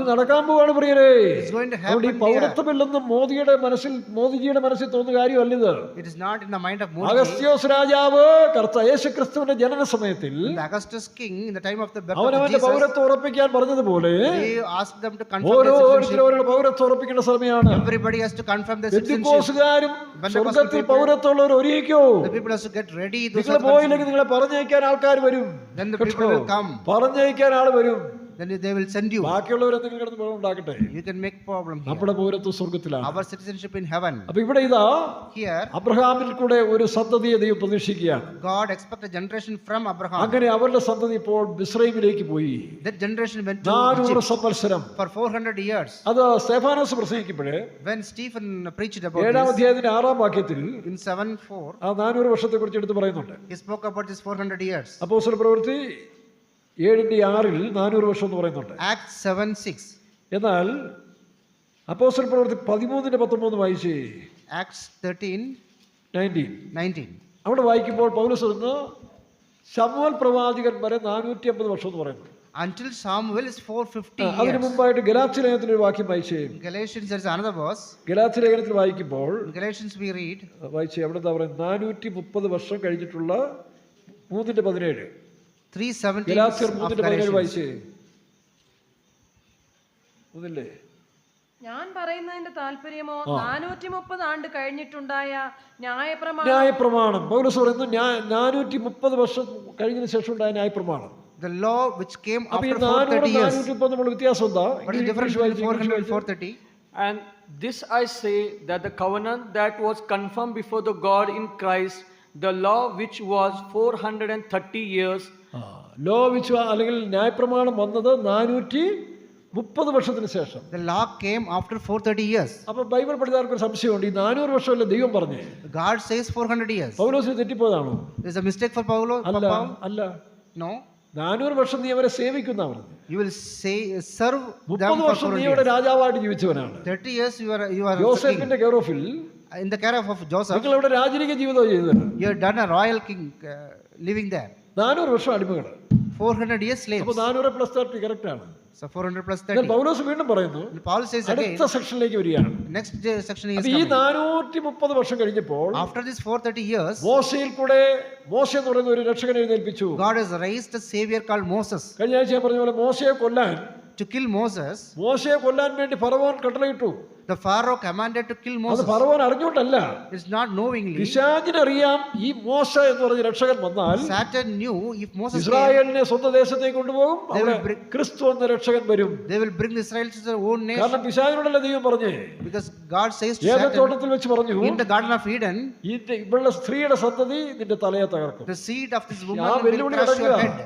നടക്കാൻ പോവാണ് പ്രിയരേ. It's going to ഈ happen here. പൗരത്വമില്ലെന്നും മോദിജിയുടെ മനസ്സിൽ തോന്നുന്ന കാര്യമല്ല ഇത്. It is not in the mind of Modi. അഗസ്ത്യോസ് രാജാവ് യേശുക്രിസ്തുവിന്റെ ജനന സമയത്തിൽ The Augustus king, in the time of the birth of അവനവന്റെ Jesus, പൗരത്വം ഉറപ്പിക്കാൻ പറഞ്ഞതുപോലെ he asked them to confirm their citizenship. ഓരോരുത്തരും അവരുടെ പൗരത്വം ഉറപ്പിക്കേണ്ട സമയമാണ്. Everybody has to confirm their citizenship. പെന്തക്കോസ്തുകാരും സ്വർഗ്ഗത്തിൽ പൗരത്വമുള്ളവർ ഒരുങ്ങിക്കോ. The people has to get ready. നിങ്ങൾ പോയില്ലെങ്കിൽ നിങ്ങളെ പറഞ്ഞയക്കാൻ ആൾക്കാർ വരും. Then the people will come. പറഞ്ഞയക്കാൻ ആൾ വരും. Then they will send you. ബാക്കിയുള്ളവരെന്തെങ്കിലും കിടന്ന് പ്രശ്നം ഉണ്ടാക്കട്ടെ. You can make problem here. നമ്മുടെ പൗരത്വം സ്വർഗ്ഗത്തിലാണ്. Our citizenship in heaven. അപ്പോൾ ഇവിടെ ഇതാ Here അബ്രഹാമിൽ കൂടെ ഒരു സന്തതിയെ ദൈവം പ്രതീക്ഷിക്കുകയാണ്. God expected a generation from Abraham. അങ്ങനെ അവരുടെ സന്തതി ഇപ്പോൾ മിസ്രൈമിലേക്ക് പോയി. That generation went to 400 സംവത്സരം for 400 years. അത് Stephanos പ്രസംഗിക്കുമ്പോഴേ When Stephen preached about 7-ാം this, അധ്യായത്തിന്റെ 6-ാം വാക്യത്തിൽ in 7:4, ആ 400 വർഷത്തെ കുറിച്ച് എടുത്ത് പറയുന്നുണ്ട്. he spoke about this 400 years. അപ്പോസ്തല പ്രവൃത്തി 7:6 400 വർഷം എന്ന് പറയുന്നുണ്ട്. Acts 7:6. എന്നാൽ അപ്പോസ്തല പ്രവൃത്തി 13:19 വായിച്ചേ. Acts 13:19. അവിടെ വായിക്കുമ്പോൾ പൗലോസ് പറയുന്നു ശമൂവേൽ പ്രവാചകൻ വരെ 450 വർഷം എന്ന് പറയുന്നു. Until Samuel is 450 അതിനു years. മുമ്പായിട്ട് ഗലാത്യ ലേഖനത്തിൽ ഒരു വാക്യം വായിച്ചേ. Galatians, there is another verse. Galatia ലേഖനത്തിൽ വായിക്കുമ്പോൾ In Galatians we read, വായിച്ചേ അവിടെ എന്താ പറയുന്നത് 430 വർഷം കഴിഞ്ഞിട്ടുള്ള 3:17. 3:17 ഗലാത്യർ of 3:17 Galatians. വായിച്ചേ. ഒന്നില്ലേ? ഞാൻ പറയുന്നതിന്റെ താല്പര്യമോ 430 ആണ്ട് കഴിഞ്ഞിട്ടുണ്ടായ ന്യായപ്രമാണം. പൗലോസ് പറയുന്നു 430 വർഷം കഴിഞ്ഞതിന് ശേഷം ഉണ്ടായ ന്യായപ്രമാണം. The law which came after 430 years. 430 നമ്മൾ വ്യത്യാസം എന്താ? What is the difference between 400 and 430? And this I say, that the covenant that was confirmed before the God in Christ, the law which was 430 years, law which അല്ലെങ്കിൽ ന്യായപ്രമാണം വന്നത് 430 വർഷത്തിന് ശേഷം. The law came after 430 years. അപ്പൊ Bible പഠിതാർക്ക് ഒരു സംശയമുണ്ട്. ഈ 400 വർഷമല്ലേ ദൈവം പറഞ്ഞേ? God says 400 years. പൗലോസിന് തെറ്റിപ്പോയതാണോ? Is a mistake for Paulo? അല്ല. No. 400 വർഷം നീ അവരെ സേവിക്കുന്ന പറഞ്ഞു. You will say serve them 30 for വർഷം 400 നീ years. അവിടെ രാജാവായിട്ട് ജീവിച്ചവനാണ്. 30 years you are യോസേഫിന്റെ കെയർ ഓഫിൽ in the care of Joseph. നിങ്ങൾ അവിടെ രാജരിക ജീവിതം ചെയ്തത്. You have done a royal king living there. 400 വർഷം അടിമകൾ. 400 years slaves. അപ്പോൾ 400 + 30 കറക്റ്റ് ആണ്. So 400 plus 30. പൗലോസ് വീണ്ടും പറയുന്നു. Paul says again. അടുത്ത സെക്ഷനിലേക്ക് വരികയാണ്. Next section is ഈ coming. 430 വർഷം കഴിഞ്ഞപ്പോൾ After this 430 years, മോശയിൽ കൂടെ മോശ എന്ന് പറയുന്ന ഒരു രക്ഷകനെ എഴുന്നേൽപ്പിച്ചു. God has raised a savior called Moses. കഴിഞ്ഞ ആഴ്ച ഞാൻ പറഞ്ഞ പോലെ മോശയെ കൊല്ലാൻ വേണ്ടി ഫറവോൻ കട്ടളയിട്ടു. The Pharaoh commanded to kill അത് Moses. ഫറവോൻ അറിഞ്ഞുകൊണ്ടല്ല. It's not knowingly. പിശാചിനറിയാം ഈ മോശ എന്ന് പറഞ്ഞ രക്ഷകൻ വന്നാൽ Satan knew if Moses ഇസ്രായേലിനെ സ്വന്തം ദേശത്തേക്ക് കൊണ്ടുപോകും. ക്രിസ്തു എന്ന രക്ഷകൻ വരും. they will bring the Israelites to their own nation. കാരണം പിശാചിനോടല്ല ദൈവം പറഞ്ഞേ. Because God says to Eden Satan തോട്ടത്തിൽ വെച്ച് പറഞ്ഞു, in the Garden of Eden, ഇവളുടെ സ്ത്രീയുടെ സന്തതി നിന്റെ തലയെ തകർക്കും. the seed of this ആ woman will വെല്ലുവിളി crush your നടക്കുക. head.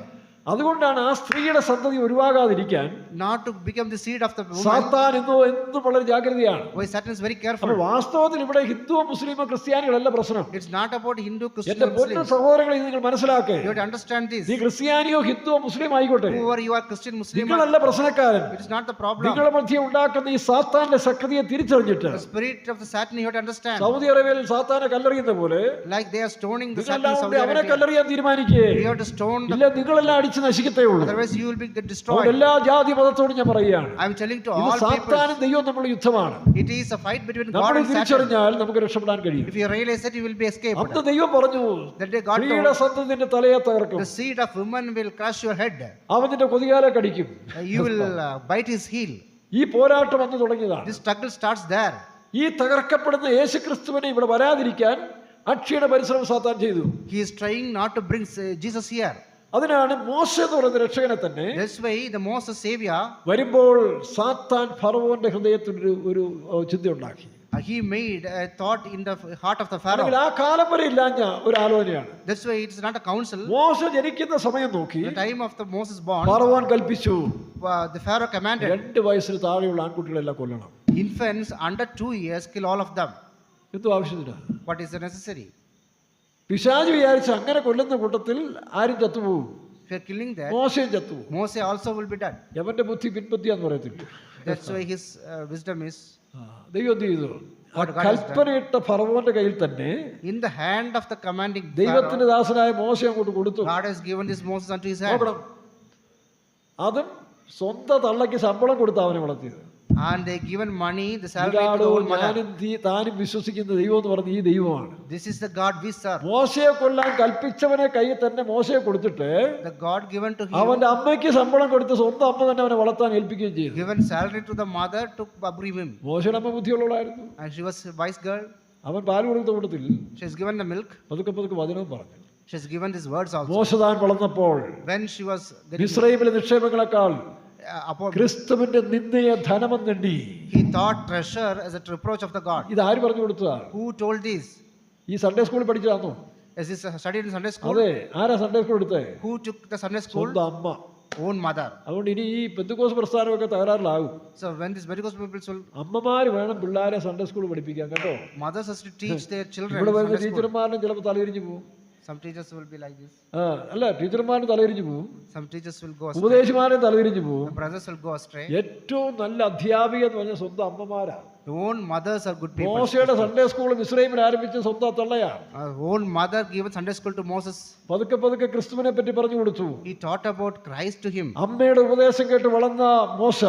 അതുകൊണ്ടാണ് ആ സ്ത്രീയുടെ സന്തതി ഒഴിവാകാതിരിക്കാൻ Not to become the seed of the woman. സാത്താൻ എന്നും വളരെ ജാഗ്രതയാണ്. Why Satan is very careful. അപ്പോൾ വാസ്തവത്തിൽ ഇവിടെ ഹിന്ദുവോ മുസ്ലിമോ ക്രിസ്ത്യാനികളല്ല പ്രശ്നം. It's not about Hindu, Christian, എന്റെ പൊന്നു Muslim. സഹോദരങ്ങളെ നിങ്ങൾ മനസ്സിലാക്കുക. You have to understand this. നീ ക്രിസ്ത്യാനിയോ ഹിന്ദുവോ മുസ്ലിം ആയിക്കോട്ടെ, Whoever you are, Christian, Muslim, നിങ്ങളല്ല പ്രശ്നക്കാരൻ. it is not the problem. നിങ്ങളുടെ മധ്യ ഉണ്ടാക്കുന്ന ഈ സാത്താന്റെ ശക്തിയെ തിരിച്ചറിഞ്ഞിട്ട് The spirit of the Satan you have to understand. Saudi അറേബ്യയിൽ സാത്താനെ കല്ലെറിയുന്ന പോലെ Like they are stoning the Satan in നിങ്ങളെല്ലാം Saudi അവനെ Arabia. കല്ലെറിയാൻ തീരുമാനിക്കേ. You have to stone the, ഇല്ല, നിങ്ങളെല്ലാം അടിച്ച് നശിക്കത്തേ ഉള്ളൂ. otherwise you will be get അതുകൊണ്ട് destroyed. എല്ലാ ജാതി മതത്തോടും ഞാൻ പറയുകയാണ്, I am telling to ഇത് all people, സാത്താനും ദൈവവും തമ്മിലുള്ള യുദ്ധമാണ്. it is a fight between God നമ്മൾ and Satan. തിരിച്ചറിഞ്ഞാൽ നമുക്ക് രക്ഷപ്പെടാൻ കഴിയും. If you realize it, you will be escaped. അന്ന് ദൈവം പറഞ്ഞു, That day God സ്ത്രീയുടെ told, സന്തതിന്റെ തലയെ തകർക്കും, the seed of woman will crush your head. അവൻ നിന്റെ കൊതികാലെ കടിക്കും. You will bite his heel. ഈ പോരാട്ടം അന്ന് തുടങ്ങിയതാണ്. This struggle starts there. ഈ തകർക്കപ്പെടുന്ന യേശുക്രിസ്തുവിനെ ഇവിടെ വരാതിരിക്കാൻ അക്ഷീണ പരിശ്രമം സാത്താൻ ചെയ്തു. He is trying not to bring Jesus here. അതിനാണ് മോശ എന്ന് പറയുന്ന രക്ഷകനെ തന്നെ This way the Moses savior വരുമ്പോൾ സാത്താൻ ഫറവോന്റെ ഹൃദയത്തിൽ ഒരു ചിന്ത ഉണ്ടാക്കി. he made a thought in the heart of the അല്ലെങ്കിൽ Pharaoh. ആ കാലം വരെ ഇല്ലാഞ്ഞ ഒരു ആലോചനയാണ്. This way it is not a council. മോശ ജനിക്കുന്ന സമയം നോക്കി The time of the Moses born, ഫറവോൻ കൽപ്പിച്ചു, the Pharaoh commanded 2 വയസ്സിന് താഴെയുള്ള ആൺകുട്ടികളെല്ലാം കൊല്ലണം. infants under 2 years kill all of them. എന്തു ആവശ്യത്തിനാ? What is necessary? പിശാച് വിചാരിച്ച അങ്ങനെ കൊല്ലുന്ന കൂട്ടത്തിൽ ആരും ചത്തുപോകും. If you are killing that, മോശയും ചത്തുപോകും. Moses also will be dead. യവന്റെ ബുദ്ധി പിൻപത്തിയാന്ന് പറയത്തില്ല. That's why his wisdom is. ദൈവം എന്ത് ചെയ്തു? കൽപ്പനയിട്ട ഫറവോന്റെ കയ്യിൽ തന്നെ In the hand of the commanding ദൈവത്തിന്റെ Pharaoh, ദാസനായ മോശ അങ്ങോട്ട് കൊടുത്തു. God has given this Moses unto his hand. നോക്കണം, അതും സ്വന്തം തള്ളയ്ക്ക് ശമ്പളം കൊടുത്ത അവനെ വളർത്തിയത്. And they given money, the salary to ഇതാടോ the old mother. ഞാനും താനും വിശ്വസിക്കുന്ന ദൈവം എന്ന് പറഞ്ഞ ഈ ദൈവമാണ്. This is the God we serve. മോശയെ കൊല്ലാൻ കൽപ്പിച്ചവനെ കയ്യിൽ തന്നെ മോശയെ കൊടുത്തിട്ട് The God given to him, അവന്റെ അമ്മയ്ക്ക് ശമ്പളം കൊടുത്ത് സ്വന്തം അമ്മ തന്നെ അവനെ വളർത്താൻ ഏൽപ്പിക്കുകയും ചെയ്തു. given salary to the mother to bring him. മോശയുടെ അമ്മ ബുദ്ധിയുള്ളവളായിരുന്നു. And she was a wise girl. അവൻ പാല് കൊടുത്ത കൂട്ടത്തിൽ She has given the milk. പതുക്കെ പതുക്കെ വചനവും പറഞ്ഞു. She has given these words also. മോശ താൻ വളർന്നപ്പോൾ When she was getting, മിസ്രയീമിലെ നിക്ഷേപങ്ങളെക്കാൾ upon, ക്രിസ്തുവിന്റെ നിന്ദയെ ധനമെന്നെണ്ണി. he thought treasure as a reproach of the God. ഇത് ആര് പറഞ്ഞു കൊടുത്തതാണ്? Who told this? ഈ സൺഡേ സ്കൂളിൽ പഠിച്ചതാണോ? Is this studied in Sunday school? അതെ. ആരാ സൺഡേ സ്കൂൾ എടുത്തേ? Who took the Sunday school? സ്വന്തം അമ്മ. Own mother. അതുകൊണ്ട് ഇനി ഈ പെന്തക്കോസ് പ്രസ്ഥാനമൊക്കെ തകരാറിലാകും. So when this Pentecostal people will, അമ്മമാര് വേണം പിള്ളേരെ സൺഡേ സ്കൂൾ പഠിപ്പിക്കാൻ കേട്ടോ. mothers has to teach their children ഇവിടെ വരുന്ന Sunday school. ടീച്ചർമാരും ചിലപ്പോൾ തലയിരിഞ്ഞു പോകും. Some teachers will be like this. അല്ല ടീച്ചർമാരും തലയിരിഞ്ഞു പോകും, Some teachers will go astray. ഉപദേശിമാരും തലയിരിഞ്ഞു പോകും. The brothers will go astray. ഏറ്റവും നല്ല അധ്യാപിക എന്ന് പറഞ്ഞ സ്വന്തം അമ്മമാരാ. The own mothers are good people. മോശയുടെ സൺഡേ സ്കൂൾ മിസ്രൈമിൽ ആരംഭിച്ച സ്വന്തം തള്ളയാണ്. Own mother given Sunday school to Moses. പതുക്കെ പതുക്കെ ക്രിസ്തുവിനെ പറ്റി പറഞ്ഞു കൊടുത്തു. He taught about Christ to him. അമ്മയുടെ ഉപദേശം കേട്ട് വളർന്ന മോശ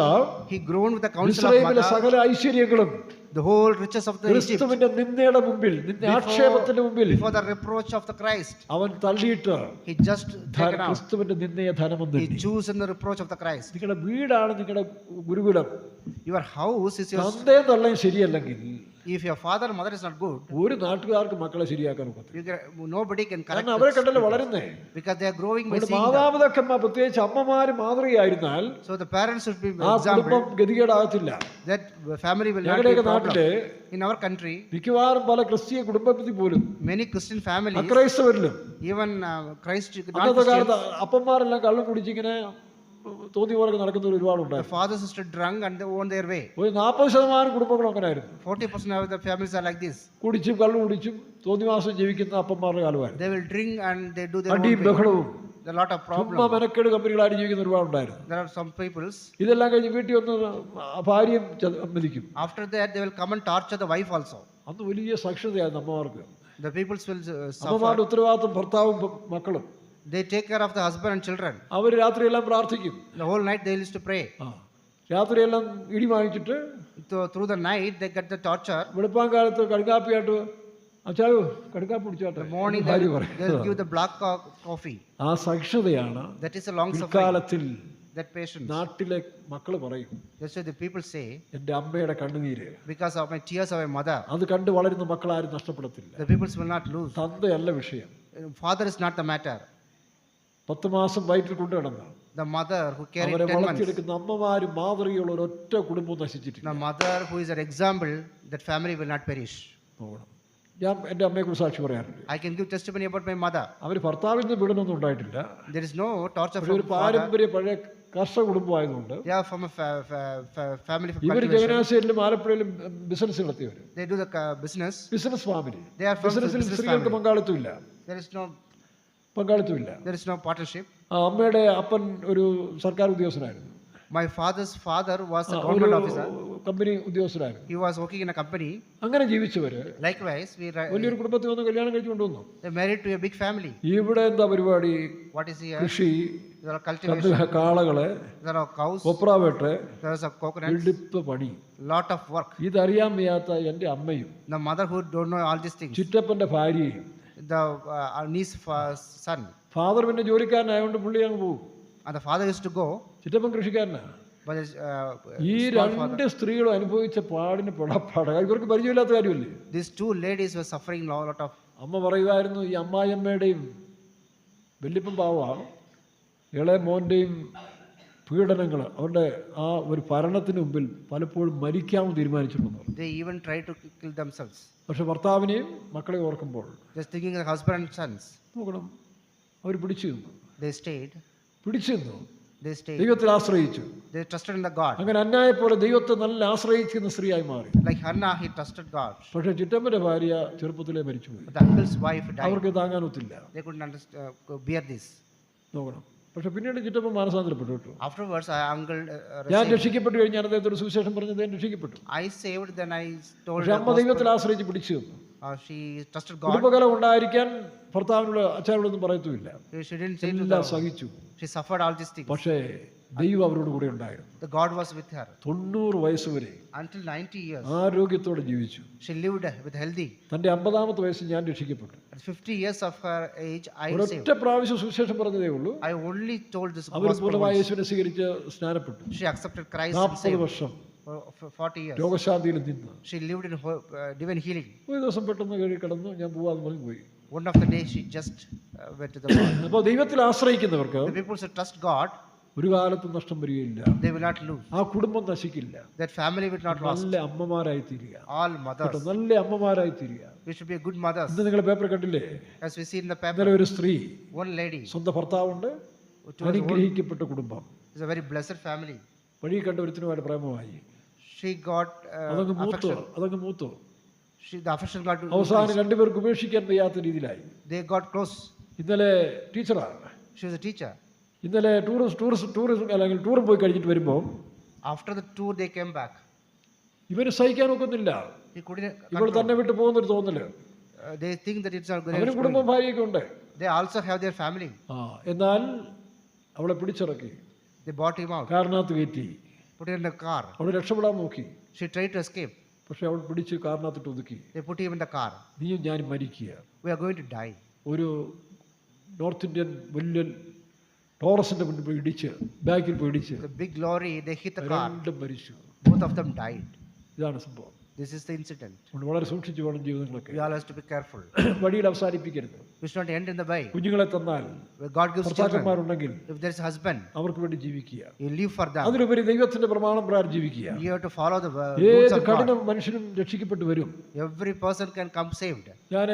He grown with the counsel of മിസ്രൈമിലെ mother. സകല ഐശ്വര്യങ്ങളും The whole riches of the Egypt. ക്രിസ്തുവിന്റെ നിന്ദയുടെ മുമ്പിൽ, ആക്ഷേപത്തിന്റെ മുമ്പിൽ Before the reproach of the Christ, അവൻ തള്ളിയിട്ട് he just taken out. ക്രിസ്തുവിന്റെ നിന്ദയെ ധനമെന്ന്. He chosen the reproach of the Christ. നിങ്ങളുടെ വീടാണ് നിങ്ങളുടെ ഗുരുകുലം. Your house is your. തന്തയും തള്ളയും ശരിയല്ലെങ്കിൽ If your father and mother is not good, ഒരു നാട്ടുകാർക്ക് മക്കളെ ശരിയാക്കാൻ ഒക്കത്തില്ല. you nobody can correct കാരണം അവരെ it കണ്ടല്ലേ വളരുന്നേ. because they are growing by അതുകൊണ്ട് seeing them. മാതാപിതാക്കന്മാർ പ്രത്യേകിച്ച് അമ്മമാര് മാതൃകയായിരുന്നാൽ So the parents should be ആ example. കുടുംബം ഗതികേടാകത്തില്ല. That family will not be ഞങ്ങളുടെയൊക്കെ a problem. നാട്ടില് In our country, മിക്കവാറും പല ക്രിസ്തീയ കുടുംബത്തിൽ പോലും many Christian families, അക്രൈസ്തവരിലും even Christ, അന്നത്തെ കാലത്ത് non-Christians, അപ്പന്മാരെല്ലാം കള്ളം കുടിച്ചിങ്ങനെ തോന്നി പോലെ നടക്കുന്നവർ ഒരുപാടുണ്ടായിരുന്നു. the fathers used to drunk and they own their way. ഒരു 40% കുടുംബങ്ങളും അങ്ങനെ ആയിരുന്നു. 40% of the families are like this. കുടിച്ചും കള്ളു കുടിച്ചും തോന്നിവാസം ജീവിക്കുന്ന അപ്പന്മാരുടെ കാലമായിരുന്നു. They will drink and they do their own അടിയും way. ബഹളവും There are a lot of ചുമ്മാ problems. മെനക്കേട് കമ്പനികളായിട്ട് ജീവിക്കുന്ന ഒരുപാടുണ്ടായിരുന്നു. There are some peoples. ഇതെല്ലാം കഴിഞ്ഞ് വീട്ടിൽ വന്ന് ഭാര്യയും മതിക്കും. After that, they will come and torture the wife also. അന്ന് വലിയ സാക്ഷരതയായിരുന്നു അമ്മമാർക്ക്. The peoples will suffer. അമ്മമാരുടെ ഉത്തരവാദിത്വം ഭർത്താവും മക്കളും. They take care of the husband and children. അവർ രാത്രിയെല്ലാം പ്രാർത്ഥിക്കും. The whole night they used to pray. രാത്രിയെല്ലാം ഇടി വാങ്ങിച്ചിട്ട് Through the night, they get the torture. വെളുപ്പാങ്കാലത്ത് കടുക്കാപ്പിയായിട്ട് അച്ചായോ കടുക്കാപ്പി പിടിച്ചോട്ടെ Morning, ഭാര്യ they പറയും. will give the black coffee. ആ സഹിഷ്ണുതയാണ് That is a long suffering. പിൽക്കാലത്തിൽ That patience. നാട്ടിലെ മക്കള് പറയും, That's why the people say, എൻ്റെ അമ്മയുടെ കണ്ണുനീര് because of my tears of my mother, അത് കണ്ട് വളരുന്ന മക്കളാരും നഷ്ടപ്പെടത്തില്ല. the peoples will not lose. തന്തയല്ല വിഷയം. Father is not the matter. 10 മാസം വയറ്റിൽ കൊണ്ടു കിടന്ന The mother who carried അവരെ 10 months. വളർത്തിയെടുക്കുന്ന അമ്മമാരും മാതൃകയുള്ള ഒരൊറ്റ കുടുംബവും നശിച്ചിട്ടില്ല. The mother who is an example, that family will not perish. നോക്കണം. ഞാൻ എൻ്റെ അമ്മയെക്കുറിച്ച് സാക്ഷി പറയാറുണ്ട്. I can give testimony about my mother. അവർ ഭർത്താവിൽ നിന്ന് വീടൊന്നും ഉണ്ടായിട്ടില്ല. There is no torture പക്ഷെ ഒരു from father. പാരമ്പര്യ പഴയ കർഷക കുടുംബമായതുകൊണ്ട് They are from a family from ഇവർ cultivation. ചങ്ങനാശ്ശേരിയിലും ആലപ്പുഴയിലും ബിസിനസ് നടത്തിയവർ. They do the business. Business family. They are from ബിസിനസ്സിൽ business സ്ത്രീകൾക്ക് family. പങ്കാളിത്തമില്ല. There is no partnership. അമ്മയുടെ അപ്പൻ ഒരു സർക്കാർ ഉദ്യോഗസ്ഥനായിരുന്നു. My father's father was a ഒരു government officer. കമ്പനി ഉദ്യോഗസ്ഥനായിരുന്നു. He was working in a company. അങ്ങനെ ജീവിച്ചവര് Likewise, വലിയൊരു കുടുംബത്തിൽ വന്ന് കല്യാണം കഴിച്ചു കൊണ്ടുവന്നു. they married to a big family. ഇവിടെ എന്താ പരിപാടി? What is here? കൃഷി, There are cultivation. കാളകള്, There are cows. കൊപ്രാവെട്ട്, There is a coconut. വെളുപ്പ് പണി. Lot of work. ഇതറിയാൻ വയ്യാത്ത എൻ്റെ അമ്മയും The mother who don't know all these things. ചിറ്റപ്പന്റെ ഭാര്യയും. The niece son. ഫാദർ പിന്നെ ജോലിക്കാരനായതുകൊണ്ട് പുള്ളി അങ്ങ് പോകും. And the father used to go. ചിറ്റപ്പൻ കൃഷിക്കാരനാ. But ഈ രണ്ട് സ്ത്രീകളും അനുഭവിച്ച പാടിന് പെടാപ്പാട് ഇവർക്ക് പരിചയമില്ലാത്ത കാര്യമല്ലേ. these two ladies were suffering a lot of. അമ്മ പറയുമായിരുന്നു, ഈ അമ്മായിയമ്മയുടെയും വല്യപ്പൻ പാവ ഇളയ മോൻ്റെയും പീഡനങ്ങൾ അവരുടെ ആ ഒരു ഭരണത്തിന് മുമ്പിൽ പലപ്പോഴും മരിക്കാമെന്ന് തീരുമാനിച്ചിട്ടുണ്ട്. They even tried to kill themselves. പക്ഷെ ഭർത്താവിനെയും മക്കളെ ഓർക്കുമ്പോൾ Just thinking of husband and sons. നോക്കണം, അവർ പിടിച്ചു നിന്നു. They stayed. പിടിച്ചു നിന്നു. They stayed. ദൈവത്തിൽ ആശ്രയിച്ചു. They trusted in the God. അങ്ങനെ അന്നായെ പോലെ ദൈവത്തെ നല്ല ആശ്രയിക്കുന്ന സ്ത്രീയായി മാറി. Like Hannah, he trusted God. പക്ഷെ ചിറ്റമ്മന്റെ ഭാര്യ ചെറുപ്പത്തിലേ മരിച്ചുപോയി. But the uncle's wife died. അവർക്ക് താങ്ങാനൊത്തില്ല. They couldn't bear this. നോക്കണം. പക്ഷെ പിന്നീട് ചിറ്റപ്പൻ മാനസാന്തരപ്പെട്ടു കേട്ടോ. Afterwards, uncle ഞാൻ രക്ഷിക്കപ്പെട്ടു കഴിഞ്ഞാൽ അദ്ദേഹത്തോട് സുവിശേഷം പറഞ്ഞത് ഞാൻ രക്ഷിക്കപ്പെട്ടു. I saved, then I told പക്ഷെ അമ്മ ദൈവത്തിൽ ആശ്രയിച്ച് പിടിച്ചു നിന്നു. she trusted God. കുടുംബകലം ഉണ്ടായിരിക്കാൻ ഭർത്താവിനോട് അച്ഛനോടൊന്നും പറയത്തുമില്ല. She didn't say to എല്ലാം the. സഹിച്ചു. She suffered all these things. പക്ഷേ ദൈവം അവരോട് കൂടെ ഉണ്ടായിരുന്നു. The God was with her 90 വയസ്സ് വരെ until 90 years. ആരോഗ്യത്തോടെ ജീവിച്ചു. She lived with healthy. തൻ്റെ 50-ാമത്തെ വയസ്സിൽ ഞാൻ രക്ഷിക്കപ്പെട്ടു. At 50 years of her age, I ഒരൊറ്റ saved. പ്രാവശ്യം സുവിശേഷം പറഞ്ഞതേ ഉള്ളൂ. I only told this our gospel പൂർണ്ണമായ once. യേശുവിനെ സ്വീകരിച്ച് സ്നാനപ്പെട്ടു. She accepted Christ and 40 saved വർഷം for 40 years. രോഗശാന്തിയിൽ നിന്ന് She lived in divine healing. ഒരു ദിവസം പെട്ടെന്ന് കയറി കിടന്നു, ഞാൻ പോവാന്ന് പറഞ്ഞ് പോയി. One of the days she just went to the Lord. അപ്പോൾ ദൈവത്തിൽ ആശ്രയിക്കുന്നവർക്ക് The people should trust God. ഒരു കാലത്തും നഷ്ടം വരികയില്ല. They will not lose. ആ കുടുംബം നശിക്കില്ല. That family will not lose. നല്ല അമ്മമാരായി തീരുക. All mothers. നല്ല അമ്മമാരായി തീരുക. We should be a good mothers. ഇന്ന് നിങ്ങൾ പേപ്പർ കണ്ടില്ലേ? As we see in the paper, ഇന്നലെ ഒരു സ്ത്രീ, one lady സ്വന്തം ഭർത്താവുണ്ട്, അനുഗ്രഹിക്കപ്പെട്ട കുടുംബം, is a very blessed family. വഴി കണ്ട ഒരുത്തിനുമായിട്ട് പ്രേമമായി. She got അതങ്ങ് മൂത്തു, affection. അതങ്ങ് മൂത്തു. The affection got. അവസാനം രണ്ടുപേർക്ക് ഉപേക്ഷിക്കാൻ വയ്യാത്ത രീതിയിലായി. They got close. ഇന്നലെ ടീച്ചറാണ്. She was a teacher. ഇന്നലെ ടൂറിസം അല്ലെങ്കിൽ ടൂറിൽ പോയി കഴിഞ്ഞിട്ട് വരുമ്പോൾ After the tour, they came back. ഇവന് സഹിക്കാൻ ഒക്കുന്നില്ല. He couldn't. ഇപ്പോൾ തന്നെ വിട്ടു പോകുന്നൊരു തോന്നല്. They think that it's not അവന് good. കുടുംബം ഭാര്യയൊക്കെ ഉണ്ട്. They also have their family. എന്നാൽ അവളെ പിടിച്ചിറക്കി, They bought him out, കാറിനകത്ത് കയറ്റി, put him in the car. അവൾ രക്ഷപ്പെടാൻ നോക്കി. She tried to escape. പക്ഷെ അവൾ പിടിച്ച് കാറിനകത്തിട്ട് ഒതുക്കി. They put him in the car. നീയും ഞാനും മരിക്കുക. We are going to die. ഒരു നോർത്ത് ഇന്ത്യൻ വലിയ ടോറസിന്റെ മുന്നിൽ പോയി ഇടിച്ച്, ബാക്കിൽ പോയി ഇടിച്ച് The big lorry, they hit the car. രണ്ടും മരിച്ചു. Both of them died. ഇതാണ് സംഭവം. This is the incident. നമ്മൾ വളരെ സൂക്ഷിച്ചു വേണം ജീവിതങ്ങളൊക്കെ. We all have to be careful. വഴിയിൽ അവസാനിപ്പിക്കരുത്. We should not end in the way. കുഞ്ഞുങ്ങളെ തന്നാൽ, Where God gives children, ഭർത്താക്കന്മാരുണ്ടെങ്കിൽ if there is a husband, അവർക്ക് വേണ്ടി ജീവിക്കുക. you live for them. അതിലുപരി ദൈവത്തിന്റെ പ്രമാണം പ്രകാരം ജീവിക്കുക. You have to follow the rules ഏത് of കഠിന God. മനുഷ്യനും രക്ഷിക്കപ്പെട്ടു വരും. Every person can come saved. ഞാൻ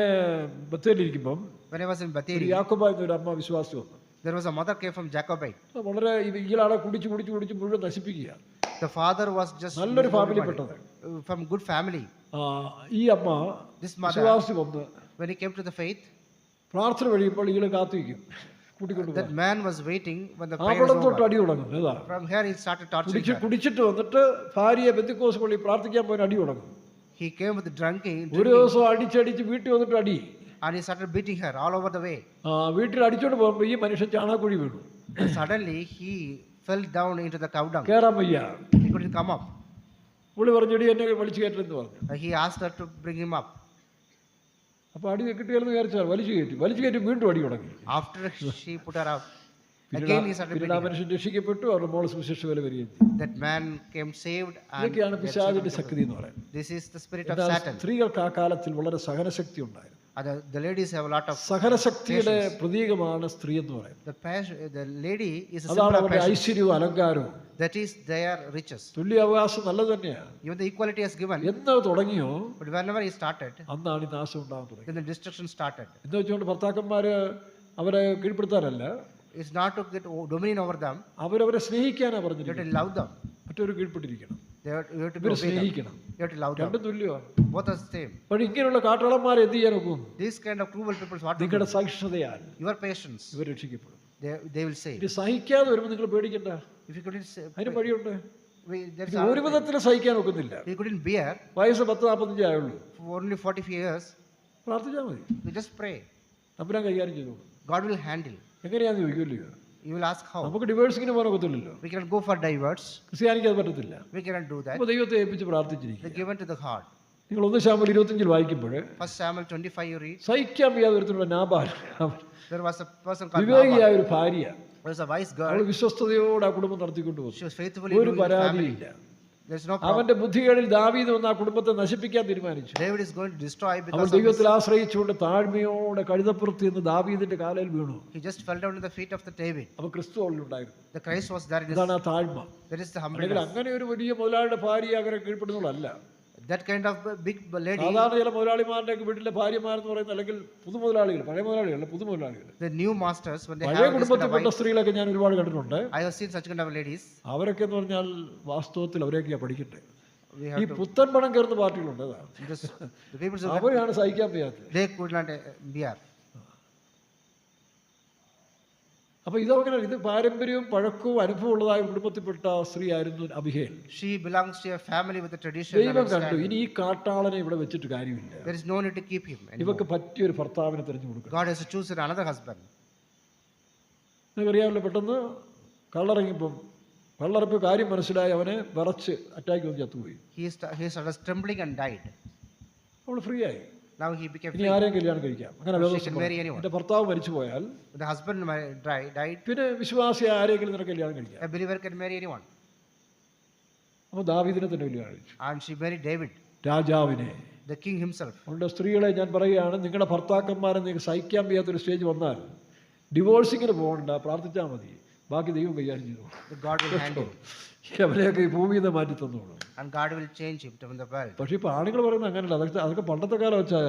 ബത്തേലിരിക്കുമ്പം When I was in ഒരു Batheri, യാക്കോബ എന്നൊരു അമ്മ വിശ്വാസി വന്നു. there was a mother came from Jacobite. വളരെ ഇയാളെ കുടിച്ച് കുടിച്ച് കുടിച്ച് മുഴുവൻ നശിപ്പിക്കുക. The father was just നല്ലൊരു ഫാമിലിപ്പെട്ടത്. from good family. ഈ അമ്മ This mother, വിശ്വാസി വന്ന് when he came to the faith, പ്രാർത്ഥന കഴിയുമ്പോൾ ഇയാളെ കാത്തിരിക്കും, കൂട്ടിക്കൊണ്ട് that man was waiting when the prayer was അവിടെ തൊട്ട് over. അടി തുടങ്ങും. ഏതാ From here he started torturing her. കുടിച്ചിട്ട് വന്നിട്ട് ഭാര്യയെ പെന്തിക്കോസ് പള്ളി പ്രാർത്ഥിക്കാൻ പോയി അടി തുടങ്ങും. He came with drinking, ഒരു ദിവസം അടിച്ചടിച്ച് വീട്ടിൽ വന്നിട്ട് അടി. and he started beating her all over the way. വീട്ടിൽ അടിച്ചോണ്ട് പോകുമ്പോൾ ഈ മനുഷ്യൻ ചാണാക്കുഴി വീണു. And suddenly he fell down into the cow dung. കയറാൻ വയ്യ. He couldn't come up. പുള്ളി പറഞ്ഞടി എന്നെ വലിച്ചു കയറ്റെന്ന് പറഞ്ഞു. He asked her to bring him up. അപ്പോൾ അടി കിട്ടിയാലെന്ന് വിചാരിച്ചാൽ വലിച്ചു കയറ്റി വീണ്ടും അടി തുടങ്ങി. After she put her up, again he started പിന്നീട് ആ beating her. മനുഷ്യൻ രക്ഷിക്കപ്പെട്ടു. അവരുടെ മോള് സുവിശേഷ വില വരികയും. That man came saved, and ഇതൊക്കെയാണ് പിശാചിന്റെ ശക്തി എന്ന് പറയുന്നത്. this is the spirit of എന്നാൽ Satan. സ്ത്രീകൾക്ക് ആ കാലത്തിൽ വളരെ സഹനശക്തി ഉണ്ടായിരുന്നു. The ladies have a lot of സഹനശക്തിയുടെ പ്രതീകമാണ് സ്ത്രീ എന്ന് പറയുന്നത്. the lady is a അതാണ് symbol of അവരുടെ patience. ഐശ്വര്യവും അലങ്കാരവും. That is their riches. തുല്യ അവകാശം നല്ലത് തന്നെയാണ്. Even the equality is given, എന്ന് തുടങ്ങിയോ but whenever he started, അന്നാണ് ഈ നാശം ഉണ്ടാകാൻ തുടങ്ങി. then the destruction started. എന്ന് വെച്ചുകൊണ്ട് ഭർത്താക്കന്മാര് അവരെ കീഴ്പ്പെടുത്താനല്ല, It's not to get dominion over them. അവരവരെ സ്നേഹിക്കാനാ You have പറഞ്ഞിരിക്കുന്നത്. to love them. മറ്റൊരു കീഴ്പ്പെട്ടിരിക്കണം. You have to ഇവര് obey them. സ്നേഹിക്കണം. You have to love them. രണ്ടും തുല്യമാണ്. Both are the same. പക്ഷെ ഇങ്ങനെയുള്ള കാട്ടാളന്മാരെ എന്ത് ചെയ്യാൻ ഒക്കും? These kind of cruel people, what to do? നിങ്ങളുടെ സഹിഷ്ണുതയാൽ Your patience, ഇവർ രക്ഷിക്കപ്പെടും. they will say. ഇത് സഹിക്കാതെ വരുമ്പോൾ നിങ്ങൾ പേടിക്കണ്ട. If you couldn't say, അതിന് വഴിയുണ്ട്. there's ഇത് ഒരു വിധത്തിൽ സഹിക്കാൻ ഒക്കുന്നില്ല. he couldn't bear വയസ്സ് 10-45 ആയുള്ളൂ. for only 40 years. പ്രാർത്ഥിച്ചാൽ മതി. You just pray. തമ്പുരാൻ കൈകാര്യം ചെയ്തു. God will handle. എങ്ങനെയാന്ന് ചോദിക്കുമല്ലോ. You will ask how. നമുക്ക് ഡിവേഴ്സിങ്ങിന് പോകാൻ ഒക്കത്തില്ലല്ലോ. We cannot go for divorce. ക്രിസ്ത്യാനിക്ക് അത് പറ്റത്തില്ല. We cannot do that. അപ്പോൾ ദൈവത്തെ ഏൽപ്പിച്ച് പ്രാർത്ഥിച്ചിരിക്കും. They're given to the heart. നിങ്ങൾ 1 ശമൂവേൽ 25 വായിക്കുമ്പോൾ 1 Samuel 25 you read. സഹിക്കാൻ വയ്യാതെ ഒരുത്തനുള്ള Nabal, There was a person called Nabal. വിവേകിയായ ഒരു ഭാര്യ, There was a wise അവൾ girl. വിശ്വസ്തയോടെ ആ കുടുംബം നടത്തിക്കൊണ്ടു പോകും. She was faithfully ഒരു doing the family. പരാതിയില്ല. There's no problem. അവന്റെ ബുദ്ധികളിൽ ദാവീദ് വന്ന് ആ കുടുംബത്തെ നശിപ്പിക്കാൻ തീരുമാനിച്ചു. David is going to destroy അവൾ because of ദൈവത്തിൽ ആശ്രയിച്ചുകൊണ്ട് താഴ്മയോടെ കഴുതപ്പുറത്ത് നിന്ന് ദാവീദിന്റെ കാലയിൽ വീണു. he just fell down at the feet of the David. അപ്പൊ ക്രിസ്തു അവളിലുണ്ടായിരുന്നു. The Christ was there in his, ഇതാണ് ആ താഴ്മ. that is the അല്ലെങ്കിൽ humbleness. അങ്ങനെ ഒരു വലിയ മുതലാളിയുടെ ഭാര്യ അങ്ങനെ കീഴ്പ്പെടുന്നതല്ല. That kind of big lady, സാധാരണ ചില മുതലാളിമാരുടെ വീട്ടിലെ ഭാര്യമാരെന്ന് പറയുന്നത്, അല്ലെങ്കിൽ പുതുമുതലാളികൾ, പഴയ മുതലാളികളല്ല, പുതുമുതലാളികൾ, the new masters, when they പഴയ have this kind of കുടുംബത്തിൽപ്പെട്ട wife, സ്ത്രീകളൊക്കെ ഞാൻ ഒരുപാട് കണ്ടിട്ടുണ്ട്. I have seen such kind of ladies. അവരൊക്കെ എന്ന് പറഞ്ഞാൽ വാസ്തവത്തിൽ അവരെയൊക്കെയാ പഠിക്കട്ടെ. We ഈ have to പുത്തൻ പണം കയറുന്ന പാർട്ടികളുണ്ട്, just, the people who അവരാണ് സഹിക്കാൻ വയ്യാത്തത്. they could not bear. അപ്പൊ ഇതങ്ങനെ, ഇത് പാരമ്പര്യവും പഴക്കവും അനുഭവമുള്ളതായ കുടുംബത്തിൽപ്പെട്ട സ്ത്രീ ആയിരുന്നു Abigail. She belongs to a family with a tradition. ദൈവം കണ്ടു, ഇനി ഈ കാട്ടാളനെ ഇവിടെ വെച്ചിട്ട് കാര്യമില്ല, There is no need to keep him anymore. ഇവക്ക് പറ്റിയൊരു ഭർത്താവിനെ തിരഞ്ഞു കൊടുക്കണം. God has to choose another husband. നിങ്ങൾക്കറിയാമല്ലോ, പെട്ടെന്ന് കള്ളറങ്ങിപ്പം വെള്ളറപ്പ് കാര്യം മനസ്സിലായി അവനെ വിറച്ച് അറ്റാക്ക് വന്ന് ചത്തുപോയി. He started trembling and died. അവൾ ഫ്രീ ആയി. Now he became ഇനി free. ആരെയും കല്യാണം കഴിക്കാം. അങ്ങനെ She വേദോസം can പറഞ്ഞു. marry anyone. എൻ്റെ ഭർത്താവ് മരിച്ചു പോയാൽ The husband died. പിന്നെ വിശ്വാസിയായ ആരെങ്കിലും നിനക്ക് കല്യാണം കഴിക്കാം. A believer can marry anyone. അപ്പോൾ ദാവീദിനെ തന്നെ കല്യാണം കഴിച്ചു, And she married David, രാജാവിനെ. the king himself. അതുകൊണ്ട് സ്ത്രീകളെ ഞാൻ പറയുകയാണ്, നിങ്ങളുടെ ഭർത്താക്കന്മാരെ നിങ്ങൾക്ക് സഹിക്കാൻ വയ്യാത്തൊരു സ്റ്റേജ് വന്നാൽ ഡിവോഴ്സിങ്ങിന് പോകണ്ട, പ്രാർത്ഥിച്ചാൽ മതി, ബാക്കി ദൈവം കൈകാര്യം ചെയ്തു. The God will handle. അവരെയൊക്കെ ഈ ഭൂമിയിൽ നിന്ന് മാറ്റി തന്നോളൂ. And God will change him from the world. പക്ഷെ ഇപ്പൊ ആണുങ്ങൾ പറയുന്നത് അങ്ങനെയല്ല. അതൊക്കെ പണ്ടത്തെ കാലം വെച്ചായ.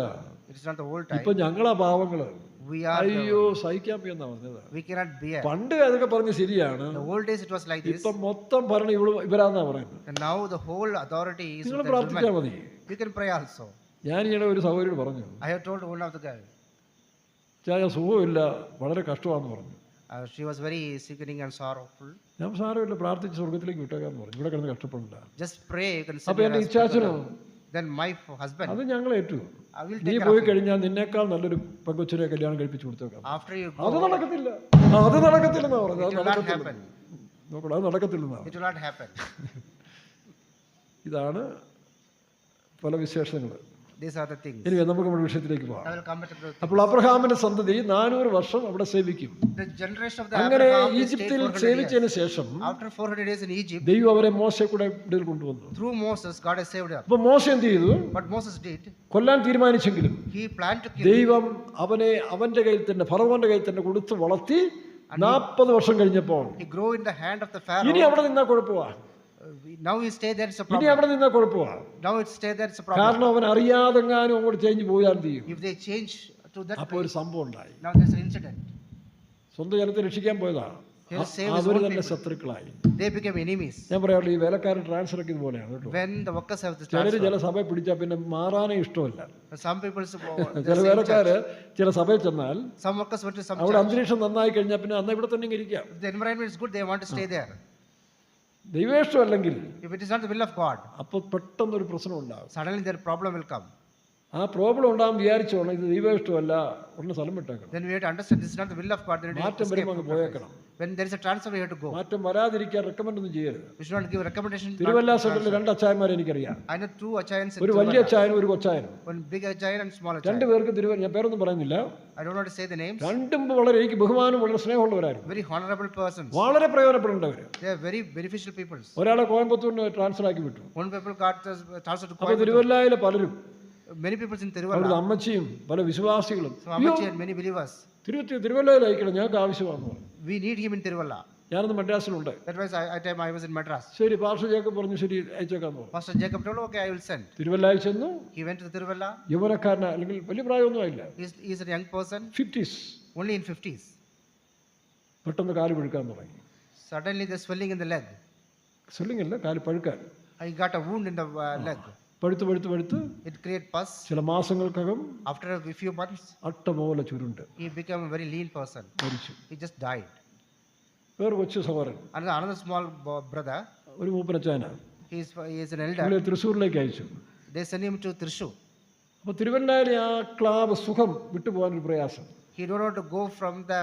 It is not the old time. ഇപ്പൊ ഞങ്ങളാ പാവങ്ങള്. We are അയ്യോ സഹിക്കാൻ വയ്യെന്നാ പറഞ്ഞത്. we cannot bear. പണ്ട് അതൊക്കെ പറഞ്ഞ് ശരിയാണ്. The old days it was like this. ഇപ്പൊ മൊത്തം ഭരണം ഇവരാന്നാ പറയുന്നത്. And now the whole authority is നിങ്ങൾ with the പ്രാർത്ഥിച്ചാൽ women. മതി. You can pray also. ഞാൻ ഈയിടെ ഒരു സഹോദരിയോട് പറഞ്ഞു, I have told one of the girl. ചായ സുഖമില്ല, വളരെ കഷ്ടമാണെന്ന് പറഞ്ഞു. She was very sickening and sorrowful. ഞാൻ സാരമില്ല, പ്രാർത്ഥിച്ച് സ്വർഗത്തിലേക്ക് വിട്ടേക്കാന്ന് പറഞ്ഞു, ഇവിടെ കിടന്ന് കഷ്ടപ്പെടില്ല. Just pray, you can അപ്പൊ send എന്റെ your ഇച്ഛാച്ചനോ husband. Then my husband. അത് ഞങ്ങൾ ഏറ്റു. I will നീ take care പോയി of him. കഴിഞ്ഞാൽ നിന്നേക്കാൾ നല്ലൊരു പെങ്കൊച്ചിനെ കല്യാണം കഴിപ്പിച്ചു കൊടുത്തേക്കാം. After you അത് go, നടക്കത്തില്ല, അത് നടക്കത്തില്ലെന്നാ പറഞ്ഞത്. it അത് will not നടക്കത്തില്ല, happen. നോക്കണം, അത് നടക്കത്തില്ലെന്നാ. It will not happen. ഇതാണ് പല വിശേഷങ്ങൾ. These are the things. ഇനി നമുക്ക് നമ്മുടെ വിഷയത്തിലേക്ക് പോകാം. I will come back to the അപ്പോൾ അബ്രഹാമിന്റെ സന്തതി 400 വർഷം അവിടെ സേവിക്കും. The generation of the അങ്ങനെ Abraham will stay ഈജിപ്തിൽ 400 years. സേവിച്ചതിന് ശേഷം After 400 days in Egypt, ദൈവം അവരെ മോശെ കൂടെ ഇടയിൽ കൊണ്ടുവന്നു. through Moses, God has saved them. അപ്പൊ മോശ എന്ത് ചെയ്തു? What Moses did, കൊല്ലാൻ തീരുമാനിച്ചെങ്കിലും he planned to kill. ദൈവം അവനെ അവന്റെ കയ്യിൽ തന്നെ, ഫറവോന്റെ കയ്യിൽ തന്നെ കൊടുത്ത് വളർത്തി 40 വർഷം കഴിഞ്ഞപ്പോൾ He grew in the hand of the Pharaoh. ഇനി അവിടെ നിന്നാ കുഴപ്പമാ. Now he stay there, it's a ഇനി problem. അവിടെ നിന്നാ കുഴപ്പമാ. Now it stay there, it's a problem. കാരണം അവൻ അറിയാതെങ്ങാനും അങ്ങോട്ട് ചേഞ്ച് പോയാൽ ചെയ്യും. If they change to that, അപ്പൊ ഒരു സംഭവം ഉണ്ടായി. now there's an incident. സ്വന്തം ജനത്തെ രക്ഷിക്കാൻ പോയതാ, He'll save his അവർ own തന്നെ people. ശത്രുക്കളായി. They became enemies. ഞാൻ പറയാറുള്ളൂ, ഈ വേലക്കാരൻ ട്രാൻസ്ഫർ ഒക്കെ ഇതുപോലെയാണ് കേട്ടോ. When the workers have the ചിലര് transfer, ചില സഭയെ പിടിച്ചാൽ പിന്നെ മാറാനേ ഇഷ്ടമല്ല. some people, ചില വേലക്കാര് ചില സഭയിൽ ചെന്നാൽ some workers went to some അവിടെ church. അന്തരീക്ഷം നന്നായി കഴിഞ്ഞാൽ പിന്നെ അന്ന് ഇവിടെ തന്നെ ഇരിക്കാം. The environment is good, they want to stay there. ദൈവേഷ്ടമല്ലെങ്കിൽ If it is not the will of God, അപ്പോൾ പെട്ടെന്നൊരു പ്രശ്നം ഉണ്ടാകും. suddenly their problem will come. ആ പ്രോബ്ലം ഉണ്ടാകും വിചാരിച്ചോളാം, ഇത് ദൈവേഷ്ടമല്ല, ഉടനെ സ്ഥലം വിട്ടേക്കണം. Then we have to understand this is not the will of God. Then we have to മാറ്റം escape വരുമ്പോൾ അങ്ങ് from that പോയേക്കണം. place. When there is a transfer, we have to go. മാറ്റം വരാതിരിക്കാൻ റെക്കമെൻഡ് ഒന്നും ചെയ്യരുത്. We should not give recommendation. Thiruvalla സെന്ററിൽ 2 അച്ചായന്മാരെ എനിക്കറിയാം. I know 2 achayans in ഒരു വലിയ Tiruvalla. അച്ചായനും ഒരു കൊച്ചായനും. One big achayan and small 2 achayan. പേർക്ക് തിരുവല്ല, ഞാൻ പേരൊന്നും പറയുന്നില്ല, I don't want to say the names. രണ്ടും വളരെ എനിക്ക് ബഹുമാനം, വളരെ സ്നേഹമുള്ളവരായിരുന്നു, Very honorable persons. വളരെ പ്രയോജനപ്പെടേണ്ടവർ. They are very beneficial people. ഒരാളെ കോയമ്പത്തൂരിന് ട്രാൻസ്ഫർ ആക്കി വിട്ടു. One people got transferred to അപ്പോൾ Coimbatore. തിരുവല്ലയിലെ പലരും, Many people in അവിടുത്തെ Tiruvalla. അമ്മച്ചിയും പല വിശ്വാസികളും So Amachi and many believers. തിരുവല്ലയിൽ അയക്കണം, ഞങ്ങൾക്ക് ആവശ്യമാണെന്ന് പറഞ്ഞു. We need him in Tiruvalla. ഞാനന്ന് മദ്രാസിലുണ്ട്. That was I was in Madras. ശരി, പാർശ്വ ജേക്കബ് പറഞ്ഞു, ശരി അയച്ചേക്കാന്ന് പറഞ്ഞു. Pastor Jacob told, okay, I will send. തിരുവല്ലയിൽ ചെന്നു. He went to the Tiruvalla. യൗവനക്കാരന, അല്ലെങ്കിൽ വലിയ പ്രായമൊന്നും ആയില്ല, He's a young person, 50s. only in 50s. പെട്ടെന്ന് കാല് പഴുക്കാൻ തുടങ്ങി. Suddenly there's swelling in the leg. Swelling അല്ല, കാല് പഴുക്കാൻ. He got a wound in the leg. പഴുത്ത് പഴുത്ത് പഴുത്ത് It created pus. ചില മാസങ്ങൾക്കകം After a few months, അട്ട പോലെ ചുരുണ്ട് he became a very lean person. മരിച്ചു. He just died. വേറെ കൊച്ചു സഹോദരൻ, Another small brother, ഒരു മൂപ്പനച്ചാന, he is an elder. പുള്ളിയെ തൃശ്ശൂരിലേക്ക് അയച്ചു. They sent him to Thrissur. അപ്പോൾ തിരുവല്ലയിലെ ആ ക്ലാബ് സുഖം വിട്ടുപോകാനൊരു പ്രയാസം. He don't want to go from the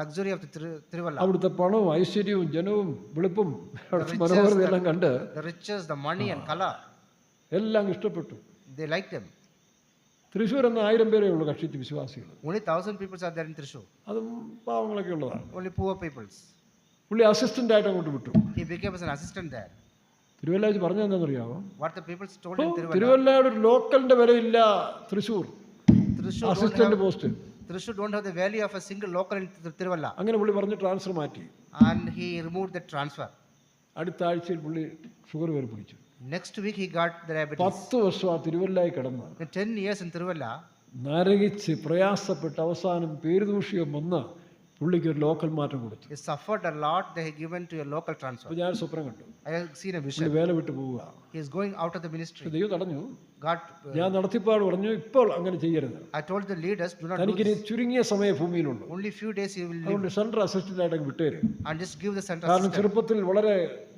luxury of the Tiruvalla. അവിടുത്തെ പണവും ഐശ്വര്യവും ജനവും വെളുപ്പും അവിടുത്തെ മനോഹരതയെല്ലാം കണ്ട് The riches, the money and color, എല്ലാം ഇഷ്ടപ്പെട്ടു. they liked them. തൃശ്ശൂർ എന്ന 1000 പേരേ ഉള്ളൂ കക്ഷിക്ക് വിശ്വാസികൾ. Only 1000 people are there in Thrissur. അതും പാവങ്ങളൊക്കെ ഉള്ളതാണ്. Only poor peoples. പുള്ളി അസിസ്റ്റന്റ് ആയിട്ട് അങ്ങോട്ട് വിട്ടു. He became as an assistant there. Thiruvalla വെച്ച് പറഞ്ഞെന്താണെന്നറിയാമോ? What the people told in Tiruvalla. തിരുവല്ലയുടെ ഒരു ലോക്കലിന്റെ വിലയില്ല Thrissur assistant post. Thrissur don't have the value of a single local in Tiruvalla. അങ്ങനെ പുള്ളി പറഞ്ഞ് ട്രാൻസ്ഫർ മാറ്റി. And he removed the transfer. അടുത്ത ആഴ്ചയിൽ പുള്ളി ഷുഗർ കയറി പിടിച്ചു. Next week he got the diabetes. 10 വർഷം ആ തിരുവല്ലായി കിടന്ന് 10 years in Tiruvalla. നരകിച്ച് പ്രയാസപ്പെട്ട് അവസാനം പേരുദൂഷ്യം വന്ന് പുള്ളിക്ക് ഒരു ലോക്കൽ മാറ്റം കൊടുത്തു. He suffered a lot. They have given to a local transfer. അപ്പോൾ ഞാൻ സ്വപ്നം കണ്ടു, I have seen a പുള്ളി vision. വേല വിട്ട് പോവുക. He is going out of the ministry. ദൈവം തടഞ്ഞു. God, ഞാൻ നടത്തിപ്പാട് പറഞ്ഞു, ഇപ്പോൾ അങ്ങനെ ചെയ്യരുത്, I told the leaders, do not do തനിക്കിനി this. ചുരുങ്ങിയ സമയം ഭൂമിയിലുള്ളൂ, Only few days he will live. അതുകൊണ്ട് സെൻട്രൽ അസിസ്റ്റന്റ് ആയിട്ട് വിട്ടേര്. And just give the center കാരണം assistant. ചെറുപ്പത്തിൽ വളരെ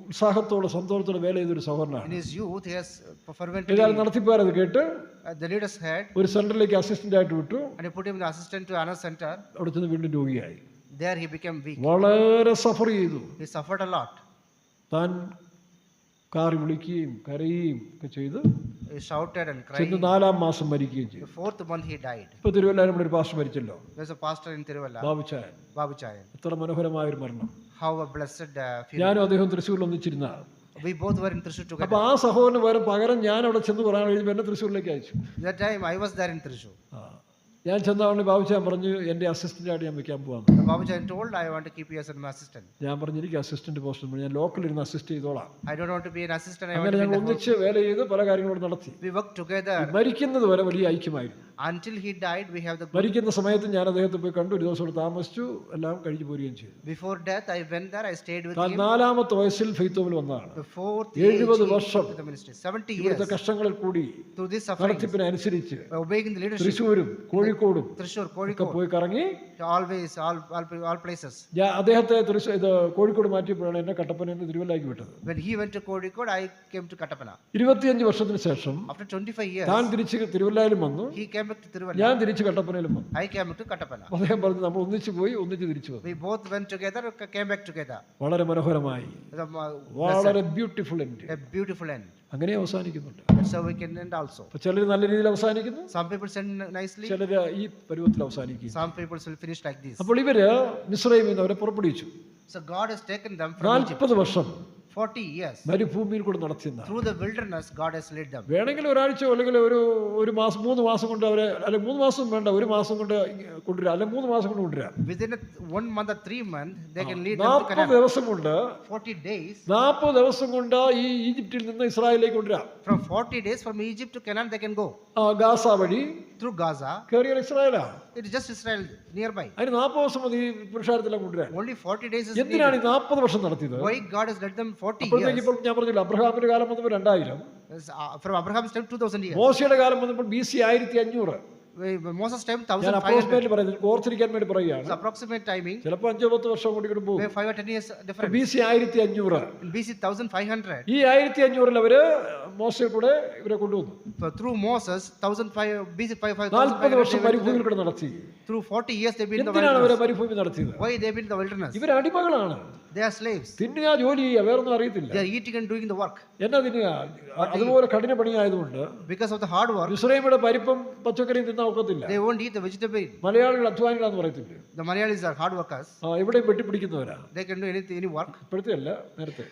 ഉത്സാഹത്തോടെ സന്തോഷത്തോടെ വേല ചെയ്തൊരു In സഹോദരനാണ്. his youth, he has fervently. ഏതായാലും നടത്തിപ്പാരത് കേട്ട് The leaders had, ഒരു സെൻട്രലിലേക്ക് അസിസ്റ്റന്റ് ആയിട്ട് വിട്ടു. and he put him the assistant to another center. അവിടെ ചെന്ന് വീണ്ടും രോഗിയായി. There he became weak. വളരെ സഫർ ചെയ്തു. He suffered a lot. താൻ കാറി വിളിക്കുകയും കരയുകയും ഒക്കെ ചെയ്ത് He shouted and ചെന്ന് cried. 4-ാം മാസം മരിക്കുകയും ചെയ്തു. The 4th month he died. ഇപ്പോൾ തിരുവല്ലാരും ഇവിടെ ഒരു പാസ്റ്റർ മരിച്ചല്ലോ, There's a pastor in Tiruvalla, Babuchayan. Babu Chayan. എത്ര മനോഹരമായ ഒരു മരണം. How a blessed funeral. ഞാനും അദ്ദേഹം തൃശ്ശൂരിൽ ഒന്നിച്ചിരുന്ന. We both were in Thrissur together. അപ്പോൾ ആ സഹോദരന് പകരം ഞാൻ അവിടെ ചെന്ന് പറയാൻ കഴിഞ്ഞപ്പോൾ എന്നെ തൃശ്ശൂരിലേക്ക് അയച്ചു. That time I was there in Thrissur. ഞാൻ ചെന്നവണ്ണി ബാബുച്ചാൻ പറഞ്ഞു എൻ്റെ അസിസ്റ്റൻ്റായിട്ട് ഞാൻ വെക്കാൻ പോകാം. The Babu Chayan told, I want to keep you as an assistant. ഞാൻ പറഞ്ഞു എനിക്ക് അസിസ്റ്റന്റ് പോസ്റ്റ് ഞാൻ ലോക്കലിരുന്ന് അസിസ്റ്റ് ചെയ്തോളാം. I don't want to be an assistant. I want അങ്ങനെ to be ഞങ്ങൾ in the house. ഒന്നിച്ച് വേല ചെയ്ത് പല കാര്യങ്ങളും നടത്തി. We worked together. മരിക്കുന്നത് വരെ വലിയ ഐക്യമായിരുന്നു. Until he died, we have the good. മരിക്കുന്ന സമയത്ത് ഞാൻ അദ്ദേഹത്തെ പോയി കണ്ടു, ഒരു ദിവസം അവിടെ താമസിച്ചു, എല്ലാം കഴിഞ്ഞു പോരുകയും ചെയ്തു. Before death, I went there, I stayed with താൻ him. 4-ാമത്തെ വയസ്സിൽ ഫെയ്ത്തോവിൽ വന്നതാണ്. The 4th age, 70 he വർഷം took the ministry. 70 ഇവിടുത്തെ years. കഷ്ടങ്ങളിൽ കൂടി Through this suffering, നടത്തിപ്പിനനുസരിച്ച് obeying the leadership. തൃശ്ശൂരും കോഴിക്കോടും Thrissur, ഒക്കെ Kozhikode, പോയി കറങ്ങി. always, all places. ഞാൻ അദ്ദേഹത്തെ കോഴിക്കോട് മാറ്റിയപ്പോഴാണ് എന്നെ കട്ടപ്പനയിൽ നിന്ന് തിരുവല്ലായ്ക്ക് വിട്ടത്. When he went to Kozhikode, I came to Kattapana. 25 വർഷത്തിന് ശേഷം After 25 years, താൻ തിരിച്ച് തിരുവല്ലായിലും വന്നു, he came back to Tiruvalla. ഞാൻ തിരിച്ച് കട്ടപ്പനയിലും വന്നു. I came to Kattapana. അദ്ദേഹം പറഞ്ഞു നമ്മൾ ഒന്നിച്ച് പോയി ഒന്നിച്ച് തിരിച്ചു വന്നു. We both went together, came back together. വളരെ മനോഹരമായി, The, വളരെ beautiful end. a beautiful end. അങ്ങനെ അവസാനിക്കുന്നുണ്ട്. That's how we can end also. അപ്പൊ ചിലർ നല്ല രീതിയിൽ അവസാനിക്കുന്നു, Some people end nicely, ചിലർ ഈ പരുവത്തിൽ അവസാനിക്കുന്നു. some people will finish like this. അപ്പോൾ ഇവര് മിസ്രൈമിൽ നിന്ന് അവരെ പുറപ്പെടുവിച്ചു. So God has taken them from Egypt. 40 വർഷം 40 years. മരുഭൂമിയിൽ കൂടെ നടത്തുന്ന Through the wilderness, God has led them. വേണമെങ്കിൽ ഒരാഴ്ച അല്ലെങ്കിൽ ഒരു മാസം 3 മാസം കൊണ്ട് അവരെ, അല്ലെങ്കിൽ 3 മാസം വേണ്ട, 1 മാസം കൊണ്ട് കൊണ്ടുവരാം, അല്ലെങ്കിൽ 3 മാസം കൊണ്ട് കൊണ്ടുവരാം. Within 1 month or 3 months, they can lead them to 40 Canaan. ദിവസം കൊണ്ട് 40 days. 40 ദിവസം കൊണ്ട് ഈ ഈജിപ്തിൽ നിന്ന് ഇസ്രായേലിലേക്ക് കൊണ്ടുവരാം. From 40 days from Egypt to Canaan, they can go. Gaza വഴി Through Gaza, കയറിയ ഇസ്രായേലാ. it is just Israel nearby. അതിന് 40 ദിവസം മതി പുരുഷാരത്തിലാണ് കൊണ്ടുവരാൻ. Only 40 days is എന്തിനാണ് needed. ഈ 40 വർഷം നടത്തിയത്? Why God has led them 40 അപ്പോഴത്തേക്ക് years? ഇപ്പോൾ ഞാൻ പറഞ്ഞില്ല, അബ്രഹാമിന്റെ കാലം വന്നപ്പോൾ 2000, From Abraham's time, 2000 years. മോശയുടെ കാലം വന്നപ്പോൾ BC 1500. Moses' time, ഞാൻ 1500. അപ്രോക്സിമേറ്റ് പറയുന്നത് ഓർത്തിരിക്കാൻ വേണ്ടി പറയുകയാണ്. It's approximate timing. ചിലപ്പോൾ 5-10 വർഷം കൂടി ഇങ്ങോട്ട് പോകും. 5 or 10 years difference. BC 1500. In BC 1500. ഈ 1500 അവര് മോശയിൽ കൂടെ ഇവരെ കൊണ്ടുവന്നു. So through Moses, 1005 BC 40 5500. വർഷം മരുഭൂമിയിൽ കൂടെ നടത്തി. Through 40 years they've been in the എന്തിനാണ് അവരെ wilderness. മരുഭൂമി നടത്തിയത്? Why they've been in the wilderness? ഇവർ അടിമകളാണ്. They are slaves. തിന്നുക, ജോലി ചെയ്യുക, വേറൊന്നും അറിയത്തില്ല. They are eating and doing the work. എന്നാ തിന്നുക? അതുപോലെ കഠിന പണിയായതുകൊണ്ട് Because of the hard work, മിസ്രൈമിയുടെ പരിപ്പും പച്ചക്കറിയും തിന്നാൻ ഒക്കത്തില്ല. they won't eat the vegetable. മലയാളികൾ അധ്വാനികളാന്ന് പറയത്തില്ല. The Malayalis are hard workers. എവിടെയും വെട്ടിപ്പിടിക്കുന്നവരാ. They can do anything, any work. ഇപ്പോഴത്തെ അല്ല, നേരത്തെ.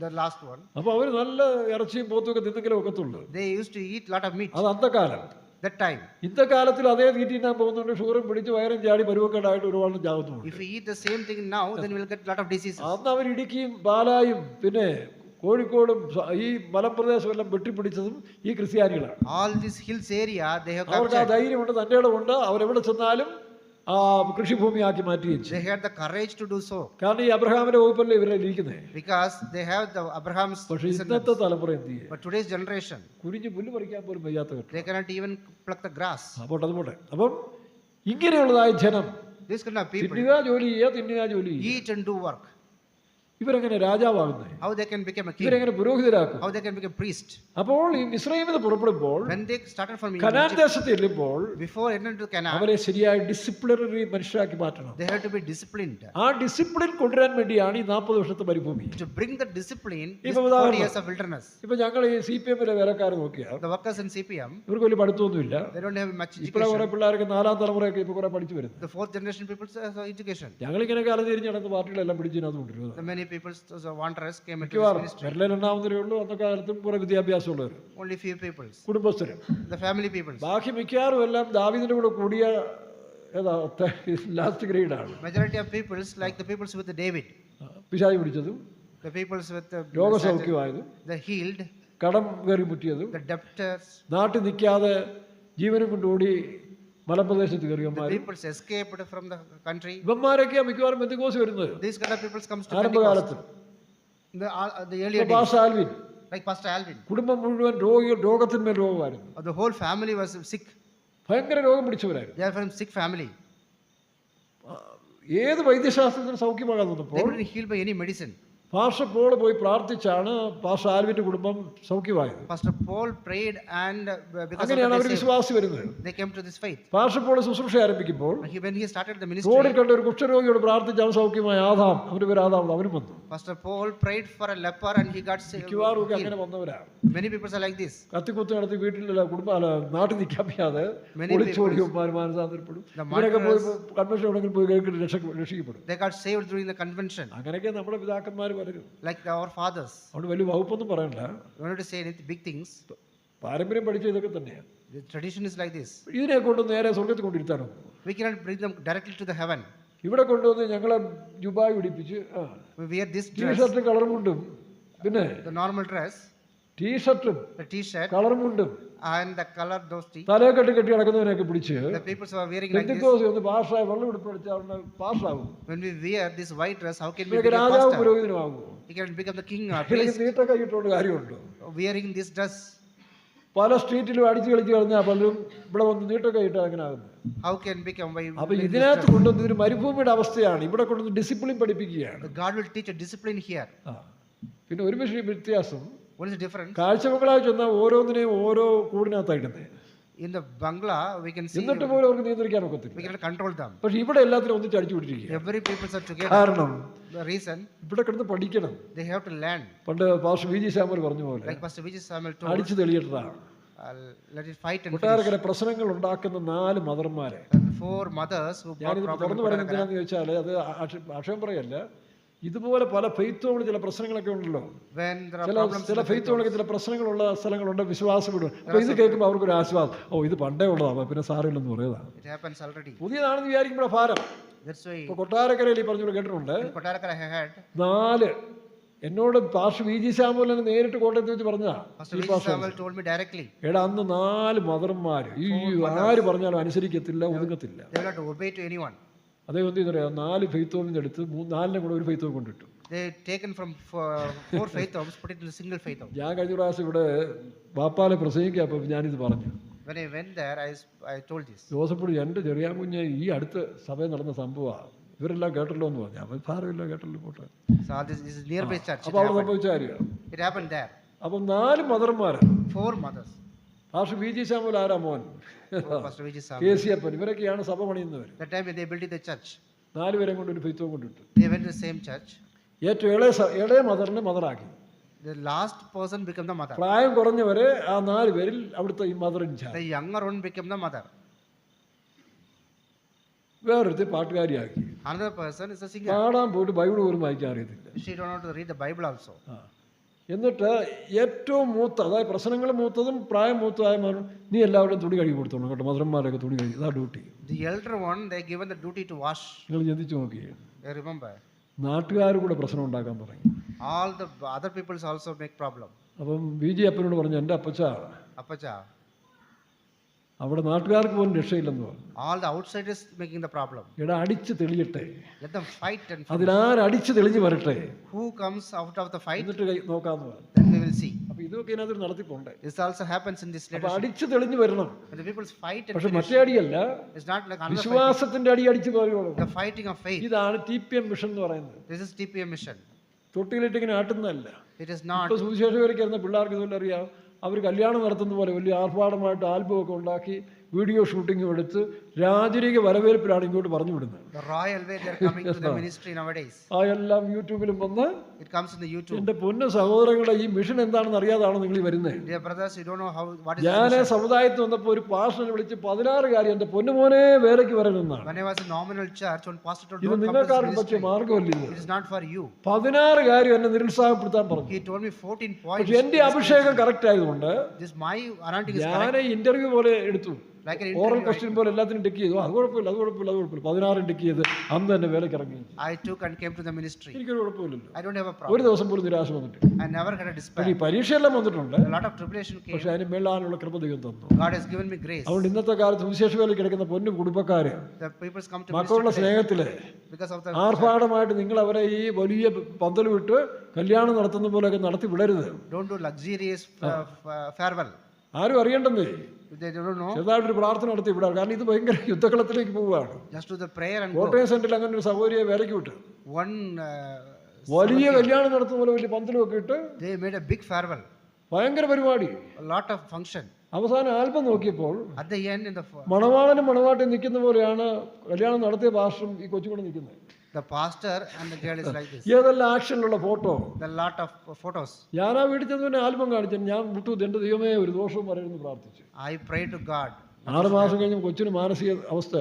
The last one. അപ്പൊ അവര് നല്ല ഇറച്ചിയും പോത്തും ഒക്കെ തിന്നെങ്കിലും ഒക്കത്തുള്ളൂ. They used to eat lot of meat. അത് അന്തക്കാലം. That time. ഇന്നത്തെ കാലത്തിൽ അതേ തീറ്റി തിന്നാൻ പോകുന്നുണ്ട്, ഷുഗറും പിടിച്ച് വയറും ചാടി പരുവക്കേടായിട്ട് ഒരുപാട് ജാകുന്നുണ്ട്. If we eat the same thing now, then we will get lot of diseases. അന്ന് അവർ ഇടുക്കിയും പാലായും പിന്നെ കോഴിക്കോടും ഈ മലപ്രദേശം എല്ലാം വെട്ടിപ്പിടിച്ചതും ഈ ക്രിസ്ത്യാനികളാണ്. All these hills area, they have അവർക്ക് ആ captured. ധൈര്യമുണ്ട്, തൻ്റെ ഇടമുണ്ട്, അവരെവിടെ ചെന്നാലും കൃഷിഭൂമിയാക്കി മാറ്റുകയും ചെയ്യും. They had the courage to do so. കാരണം ഈ അബ്രഹാമിന്റെ വകുപ്പല്ലേ ഇവരെ ഇരിക്കുന്നത്. Because they have the Abraham's പക്ഷെ descendants. ഇന്നത്തെ തലമുറ എന്ത് ചെയ്യും? But today's generation, കുരിഞ്ഞ് പുല്ല് പറിക്കാൻ പോലും വയ്യാത്ത കേട്ടോ. they cannot even pluck the grass. അതുപോട്ടെ. അപ്പം ഇങ്ങനെയുള്ളതായ ജനം This kind of people തിന്നുക, ജോലി ചെയ്യുക, ജോലി ചെയ്യുക. eat and do work. ഇവരെങ്ങനെ രാജാവാകുന്നത്? How they can become a king? ഇവരെങ്ങനെ പുരോഹിതരാക്കും? How they can become priest? അപ്പോൾ ഈ മിസ്രൈമിൽ നിന്ന് പുറപ്പെടുമ്പോൾ When they started from Canaan Egypt, ദേശത്ത് ചെല്ലുമ്പോൾ before entering to Canaan, അവരെ ശരിയായ ഡിസിപ്ലിനറി മനുഷ്യരാക്കി മാറ്റണം. they had to be disciplined. ആ ഡിസിപ്ലിൻ കൊണ്ടുവരാൻ വേണ്ടിയാണ് ഈ 40 വർഷത്തെ മരുഭൂമി. To bring the discipline, this ഇപ്പൊ 40 years of wilderness. ഇപ്പൊ ഞങ്ങൾ ഈ CPM വേലക്കാർ നോക്കിയാൽ The workers in CPM, ഇവർക്ക് വലിയ പഠിത്തമൊന്നുമില്ല. they don't have much ഇപ്പോഴെ കുറെ education. പിള്ളേർക്ക് 4ാം തലമുറയൊക്കെ ഇപ്പൊ കുറെ പഠിച്ചു വരുന്നത്. The 4th generation people have education. ഞങ്ങളിങ്ങനെ കാലം തിരിഞ്ഞ് നടന്ന് പാർട്ടികളെല്ലാം പിടിച്ചതിനകത്ത് കൊണ്ടിരുന്നത്. The many people, the wanderers came into this മിക്കവാറും ministry. വിരലിലുണ്ടാവുന്നതേ ഉള്ളൂ അന്നത്തെ കാലത്തും കുറെ വിദ്യാഭ്യാസമുള്ളവർ, Only few people. കുടുംബസ്ഥരും. The family people. ബാക്കി മിക്കവാറും എല്ലാം ദാവീദിന്റെ കൂടെ കൂടിയ last ഗ്രേഡാണ്. Majority of peoples like the peoples with the David. പിശാച് പിടിച്ചതും The peoples with the രോഗസൗഖ്യമായതും the healed, കടം കയറി മുറ്റിയതും the debtors, നാട്ടിൽ നിൽക്കാതെ ജീവനും കൊണ്ടുകൂടി മലപ്രദേശത്ത് the കയറിയവന്മാരും peoples escaped from the country. ഇവന്മാരൊക്കെയാണ് മിക്കവാറും പെന്തക്കോസ്ത് വരുന്നത് These kind of peoples comes to Pentecost. ആരംഭകാലത്ത്. The earlier days, pastor Alvin like Pastor Alvin. കുടുംബം മുഴുവൻ രോഗത്തിന്മേൽ രോഗമായിരുന്നു. The whole family was sick. ഭയങ്കര രോഗം പിടിച്ചവരായിരുന്നു. They are from sick family. ഏത് വൈദ്യശാസ്ത്രത്തിന് സൗഖ്യമാകാൻ They വന്നപ്പോൾ couldn't heal by any medicine. Pastor Paul പോയി പ്രാർത്ഥിച്ചാണ് pastor ആൽവിൻ്റെ കുടുംബം സൗഖ്യമായത്. Pastor Paul prayed, and because of അങ്ങനെയാണ് അവർ that വിശ്വാസി വരുന്നത്. they came to this faith. Pastor Paul ശുശ്രൂഷ ആരംഭിക്കുമ്പോൾ When he started the റോഡിൽ ministry, കണ്ട ഒരു കുഷ്ഠരോഗിയോട് പ്രാർത്ഥിച്ചാണ് സൗഖ്യമായ ആദാം, അവൻ്റെ പേര് ആദാം, അവനും വന്നു. Pastor Paul prayed for a leper and he got saved. മിക്കവാറും ഒക്കെ അങ്ങനെ വന്നവരാണ്. Many people are like this. കത്തിക്കുത്ത് നടത്തി വീട്ടിലല്ല നാട്ടിൽ നിൽക്കാൻ വയ്യാതെ Many ഒളിച്ചോടിയന്മാർ മാനസാന്തരപ്പെടും. The ഇവരൊക്കെ പോയി കൺവെൻഷൻ എവിടെയെങ്കിലും പോയി കേൾക്കിട്ട് രക്ഷിക്കപ്പെടും. They got saved during the convention, അങ്ങനെയൊക്കെ നമ്മുടെ പിതാക്കന്മാർ പലരും. like our fathers. അവിടെ വലിയ വകുപ്പൊന്നും പറയണ്ട, You wanted to say anything big things. പാരമ്പര്യം പഠിച്ച ഇതൊക്കെ തന്നെയാണ്. The tradition is like this. ഇതിനെ കൊണ്ട് നേരെ സ്വർഗത്തിൽ കൊണ്ടിരുത്താനോ? We cannot bring them directly to the heaven. ഇവിടെ കൊണ്ടുവന്ന് ഞങ്ങളെ ജുബായി പിടിപ്പിച്ച് We wear this dress, ടീഷർട്ടും കളറും മുണ്ടും, പിന്നെ the normal dress, ടീഷർട്ടും the t-shirt, കളറും മുണ്ടും and the color dhoti. തലയെ കെട്ടി നടക്കുന്നവനെയൊക്കെ പിടിച്ച് The people who are wearing like this. പെന്തിക്കോസ് ഒന്ന് പാസ്സായി വെള്ളം എടുപ്പിടിച്ചാൽ പാസ്സാവും. When we wear this white dress, how can we ഇവരൊക്കെ become രാജാവും pastor? പുരോഹിതനുമാകുമോ? He can become the king or അല്ലെങ്കിൽ priest. നീട്ടൊക്കെ ഇട്ടുകൊണ്ട് കാര്യമുണ്ടോ? Wearing this dress, പല സ്ട്രീറ്റിലും അടിച്ചു കളിച്ച് കളഞ്ഞാൽ പലരും ഇവിടെ വന്ന് നീട്ടൊക്കെ ഇട്ട് അങ്ങനെ ആകുന്നത്. how can become by അപ്പൊ wearing this ഇതിനകത്ത് dress? കൊണ്ടുവന്ന് ഒരു മരുഭൂമിയുടെ അവസ്ഥയാണ്. ഇവിടെ കൊണ്ടുവന്ന് ഡിസിപ്ലിൻ പഠിപ്പിക്കുകയാണ്. God will teach a discipline here. ആ. പിന്നെ ഒരു വ്യത്യാസം, What is the difference? കാഴ്ചമക്കളായി ചെന്നാൽ ഓരോന്നിനെയും ഓരോ കൂടിനകത്തായിടുന്നത്. In the Bangla, we can see എന്നിട്ട് പോലും അവർക്ക് നിയന്ത്രിക്കാൻ ഒക്കത്തില്ല. we cannot control them. പക്ഷെ ഇവിടെ എല്ലാത്തിനും ഒന്നിച്ച് അടിച്ചു പിടിച്ചിരിക്കുക. Every people are together. കാരണം The reason, ഇവിടെ കിടന്ന് പഠിക്കണം. they have to learn. പണ്ട് പാസ്റ്റർ വി ജി സാമുൽ പറഞ്ഞ പോലെ Like Pastor Vijay Samuel told, അടിച്ചു തെളിയിട്ടാ. let it fight and finish. Kottarakkara പ്രശ്നങ്ങൾ ഉണ്ടാക്കുന്ന 4 മദർമാരെ And 4 mothers who brought ഞാനിത് problem തുറന്നു to പറയുന്നത് Kottarakara. എന്തിനാന്ന് ചോദിച്ചാൽ അത് ആക്ഷേപം പറയല്ല, ഇതുപോലെ പല ഫെയ്ത്തോട് ചില പ്രശ്നങ്ങളൊക്കെ ഉണ്ടല്ലോ. When there are ചില problems, ചില ഫെയ്ത്തോടൊക്കെ ചില പ്രശ്നങ്ങളുള്ള സ്ഥലങ്ങളുണ്ട്, വിശ്വാസം വിടും. അപ്പൊ ഇത് കേൾക്കുമ്പോൾ അവർക്കൊരു ആശ്വാസം, ഓ ഇത് പണ്ടേ ഉള്ളതാണ്, പിന്നെ സാറില്ലെന്ന് പറയുന്നതാണ്. it happens already. പുതിയതാണെന്ന് വിചാരിക്കുമ്പോഴാണ് ഭാരം. That's why ഇപ്പൊ കൊട്ടാരക്കരയിൽ ഈ പറഞ്ഞോട് കേട്ടിട്ടുണ്ട്, in Kottarakara I had 4 എന്നോട് പാസ്റ്റർ വി ജി സാമുലിനെ നേരിട്ട് കോട്ടയത്ത് വെച്ച് പറഞ്ഞാ, Pastor Vijay Samuel told me directly. എടാ അന്ന് 4 മദർമാര് ഈ ആര് പറഞ്ഞാലും അനുസരിക്കത്തില്ല, ഒതുങ്ങത്തില്ല. They will not obey to anyone. അതേ എന്ത് ചെയ്തറിയാം, 4 ഫെയ്ത്തോമിൻ്റെ അടുത്ത് 4 കൂടെ ഒരു ഫെയ്ത്തോം കൊണ്ടിട്ടു. They taken from 4 faith homes, put it in a single faith home. ഞാൻ കഴിഞ്ഞ പ്രാവശ്യം ഇവിടെ വാപ്പാലെ പ്രസംഗിക്കുക, അപ്പം ഞാനിത് പറഞ്ഞു. When I went there, I told this. ജോസഫോട് എൻ്റെ ചെറിയ കുഞ്ഞ് ഈ അടുത്ത സഭയിൽ നടന്ന സംഭവമാണ്, ഇവരെല്ലാം കേട്ടല്ലോ എന്ന് പറഞ്ഞു. അവൻ സാരമില്ല, കേട്ടല്ലോ പോട്ടെ. So this is nearby church. അപ്പോൾ അവിടെ സംഭവിച്ച കാര്യമാണ്. It happened there. അപ്പം 4 മദർമാര്, 4 mothers. Pastor V G Samuel ആരാ മോൻ, Pastor Vijay Samuel. K C Appan, ഇവരൊക്കെയാണ് സഭ പണിയുന്നവർ. That time when they built the church, 4 പേരെ കൊണ്ട് ഒരു ഫെയ്ത്തോം കൊണ്ടിട്ടു. they went to the same church. ഏറ്റവും ഇളയ മദറിനെ മദറാക്കി. The last person became the mother. പ്രായം കുറഞ്ഞവരെ ആ 4 പേരിൽ അവിടുത്തെ ഈ mother in charge. The younger one became the mother. വേറൊരുത്തെ പാട്ടുകാരിയാക്കി. Another person is a singer. പാടാൻ പോയിട്ട് ബൈബിൾ പോലും വായിക്കാൻ അറിയത്തില്ല. She don't know how to read the Bible also. എന്നിട്ട് ഏറ്റവും മൂത്ത, അതായത് പ്രശ്നങ്ങൾ മൂത്തതും പ്രായം മൂത്തതായ നീ എല്ലാവരുടെയും തുണി കഴുകി കൊടുത്തോണം കേട്ടോ, മദർമാരൊക്കെ തുണി കഴുകി, ഇതാ duty. The elder one, they given the duty to wash. നിങ്ങൾ ചിന്തിച്ചു നോക്കിയേ, I remember. നാട്ടുകാർ കൂടെ പ്രശ്നം ഉണ്ടാക്കാൻ തുടങ്ങി. All the other peoples also make problem. അപ്പം വി ജി അപ്പനോട് പറഞ്ഞു, എൻ്റെ അപ്പച്ച Appacha. അവിടെ നാട്ടുകാർക്ക് പോലും രക്ഷയില്ലെന്ന് പറഞ്ഞു. All the outsiders making the problem. എടാ അടിച്ച് തെളിയട്ടെ, Let them fight and അതിലാരടിച്ച് തെളിഞ്ഞ് വരട്ടെ, who comes out of the fight, എന്നിട്ട് നോക്കാന്ന് പറഞ്ഞു. then we will see. അപ്പൊ ഇതൊക്കെ ഇതിനകത്ത് നടത്തിപ്പോണ്ടേ. This also happens in this അപ്പൊ leadership. അടിച്ച് തെളിഞ്ഞ് വരണം. When the people's fight and പക്ഷെ finish, മറ്റേ അടിയല്ല, it's not like another fighting. വിശ്വാസത്തിന്റെ അടി അടിച്ച് പോലും. The fighting of faith. ഇതാണ് TPM മിഷൻ എന്ന് പറയുന്നത്. This is TPM mission. തൊട്ടിയിലിട്ട് ഇങ്ങനെ ആട്ടുന്നതല്ല. It is not. ഇപ്പൊ സുവിശേഷകരയ്ക്ക് പിള്ളേർക്ക് ഇതുപോലെ അറിയാം, അവർ കല്യാണം നടത്തുന്ന പോലെ വലിയ ആർഭാടമായിട്ട് ആൽബം ഒക്കെ ഉണ്ടാക്കി വീഡിയോ ഷൂട്ടിങ്ങും എടുത്ത് രാജരീക വരവേൽപ്പിലാണ് ഇങ്ങോട്ട് പറഞ്ഞു വിടുന്നത്. The royal way they are coming to the ministry nowadays. ആ എല്ലാം യൂട്യൂബിലും വന്ന്. It comes in the YouTube. എൻ്റെ പൊന്നു സഹോദരങ്ങളെ, ഈ മിഷൻ എന്താണെന്ന് അറിയാതാണോ നിങ്ങൾ ഈ വരുന്നത്? Dear brothers, you don't know what is ഞാൻ this mission. സമുദായത്തിൽ വന്നപ്പോൾ ഒരു പാസ്റ്ററിനെ വിളിച്ച് 16 കാര്യം എൻ്റെ പൊന്നുമോനെ വേലയ്ക്ക് വരണമെന്നാണ്. When I was in nominal church, one pastor told, ഇത് don't come to this നിങ്ങൾക്കാർക്കും പറ്റിയ ministry. മാർഗമല്ല ഇത്. It is not for you. 16 കാര്യം എന്നെ നിരുത്സാഹപ്പെടുത്താൻ പറഞ്ഞു. He told me 14 points. പക്ഷെ എൻ്റെ അഭിഷേകം കറക്റ്റ് ആയതുകൊണ്ട് This my anointing is ഞാൻ correct. ഇന്റർവ്യൂ പോലെ എടുത്തു. Like an oral interview. Question പോലെ എല്ലാത്തിനും ടിക്ക് ചെയ്തു. അത് കുഴപ്പമില്ല, അത് കുഴപ്പമില്ല, അത് കുഴപ്പമില്ല. 16 ടിക്ക് ചെയ്ത് അന്ന് തന്നെ വേലയ്ക്ക് ഇറങ്ങി. I took and came to the ministry. എനിക്കൊരു കുഴപ്പമില്ലല്ലോ. I don't have a ഒരു problem. ദിവസം പോലും നിരാശ വന്നിട്ട്. I never had a ഈ despair. പരീക്ഷയെല്ലാം വന്നിട്ടുണ്ട്, A lot of tribulation came. പക്ഷെ അതിന് മേളാനുള്ള കൃപ ദൈവം തന്നു. God has given me grace. അതുകൊണ്ട് ഇന്നത്തെ കാലത്ത് സുവിശേഷ വേലയിൽ കിടക്കുന്ന പൊന്നു കുടുംബക്കാര്, The people come to മക്കളുടെ ministry today സ്നേഹത്തില് because of the ആർഭാടമായിട്ട് നിങ്ങൾ അവരെ ഈ വലിയ പന്തൽ വിട്ട് കല്യാണം നടത്തുന്ന പോലെയൊക്കെ നടത്തി വിടരുത്. don't do luxurious farewell. ആരും അറിയണ്ടെന്നേ, They don't know. ചെറുതായിട്ടൊരു പ്രാർത്ഥന നടത്തി വിടാം. കാരണം ഇത് ഭയങ്കര യുദ്ധകളത്തിലേക്ക് പോവുകയാണ്. Just do the prayer and go. Kottayam സെന്ററിൽ അങ്ങനെ ഒരു സഹോദരിയെ വേലയ്ക്ക് വിട്ടു. One വലിയ കല്യാണം നടത്തുന്ന പോലെ വലിയ പന്തലുമൊക്കെ ഇട്ട് they made a big farewell, ഭയങ്കര പരിപാടി. a lot of function. അവസാനം ആൽബം നോക്കിയപ്പോൾ At the end, in the മണവാളനും മണവാട്ടി നിൽക്കുന്ന പോലെയാണ് കല്യാണം നടത്തിയ പാസ്റ്ററും ഈ കൊച്ചുകൂടെ നിൽക്കുന്നത്. pastor and the girl is like this. ഏതെല്ലാം ആക്ഷനിലുള്ള photo. The lot of photos. ഞാൻ ആ വീട്ടിൽ ചെന്ന് പിന്നെ ആൽബം കാണിച്ചു. ഞാൻ വിട്ടു, എൻ്റെ ദൈവമേ ഒരു ദോഷവും പറയരുതെന്ന് പ്രാർത്ഥിച്ചു. I pray to God. 6 മാസം കഴിഞ്ഞ് കൊച്ചിന് മാനസിക അവസ്ഥ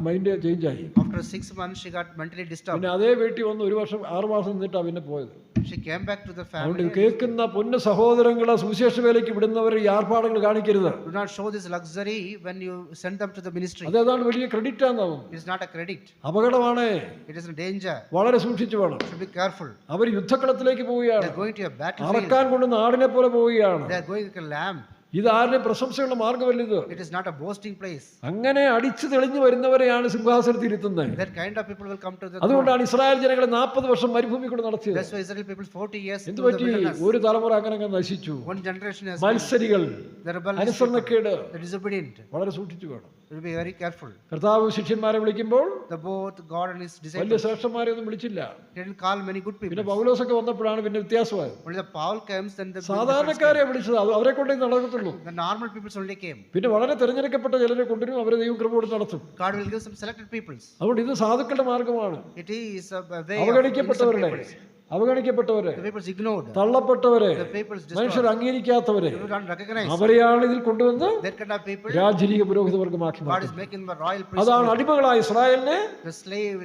മൈൻഡ് ചേഞ്ച് ആയി. After 6 months, she got mentally disturbed. പിന്നെ അതേ വീട്ടിൽ വന്ന് 1 വർഷം 6 മാസം നിന്നിട്ടാണ് പിന്നെ പോയത്. She came back to the അതുകൊണ്ട് family. കേൾക്കുന്ന പൊന്നു സഹോദരങ്ങളെ സുവിശേഷ വേലയ്ക്ക് വിടുന്നവർ ഈ ആർഭാടങ്ങൾ കാണിക്കരുത്. Do not show this luxury when you send them to the ministry. അതേതാണ് വലിയ credit ആണെന്നാവും. It is not a credit. അപകടമാണ്. It is a danger. വളരെ സൂക്ഷിച്ചു വേണം. You should be careful. Our യുദ്ധക്കളത്തിലേക്ക് They പോവുകയാണ്. are going to a battlefield. അറക്കാൻ കൊണ്ട് നാടിനെ പോലെ പോവുകയാണ്. They are going like a lamb. ഇത് ആരുടെ പ്രശംസയുള്ള മാർഗ്ഗമല്ല ഇത്. It is not a boasting place. അങ്ങനെ അടിച്ചു തെളിഞ്ഞു വരുന്നവരെയാണ് സിംഹാസനത്തിൽ ഇരുത്തുന്നത്. That kind of people will come to the throne. അതുകൊണ്ടാണ് ഇസ്രായേൽ ജനങ്ങളെ 40 വർഷം മരുഭൂമി കൂടെ നടത്തിയത്. That's why Israel people 40 years എന്ത് through the പറ്റി? wilderness. ഒരു തലമുറ അങ്ങനെ നശിച്ചു. One generation has മത്സരികൾ, the rebellious people, അനുസരണക്കേട്, the disobedient. വളരെ സൂക്ഷിച്ചു വേണം. You will be very careful. കർത്താവ് ശിഷ്യന്മാരെ വിളിക്കുമ്പോൾ The both God and his വലിയ disciples, ശ്രേഷ്ഠന്മാരെ ഒന്നും വിളിച്ചില്ല. he didn't call many good പിന്നെ people. പൗലോസൊക്കെ വന്നപ്പോഴാണ് പിന്നെ വ്യത്യാസമായത്. Only the Paul comes, then the സാധാരണക്കാരെ വിളിച്ചത് അവരെ കൊണ്ടേ നടക്കത്തുള്ളൂ. the normal people only came. പിന്നെ വളരെ തിരഞ്ഞെടുക്കപ്പെട്ട ചിലരെ കൊണ്ടുവരും, അവരെ ദൈവം കൃപ കൊടുത്ത് നടത്തും. God will give some selected peoples. അതുകൊണ്ട് ഇത് സാധുക്കളുടെ മാർഗമാണ്. It is a way of innocent അവഗണിക്കപ്പെട്ടവരുടെ, peoples. അവഗണിക്കപ്പെട്ടവരെ, The peoples ignored. തള്ളപ്പെട്ടവരെ, The peoples മനുഷ്യർ destroyed. അംഗീകരിക്കാത്തവരെ, You don't recognize. അവരെയാണ് ഇതിൽ കൊണ്ടുവന്ന് That kind of people, രാജരീക പുരോഹിതവർഗമാക്കി God മാറ്റും. is making them a royal അതാണ് priesthood. അടിമകളായ ഇസ്രായേലിനെ. The slave,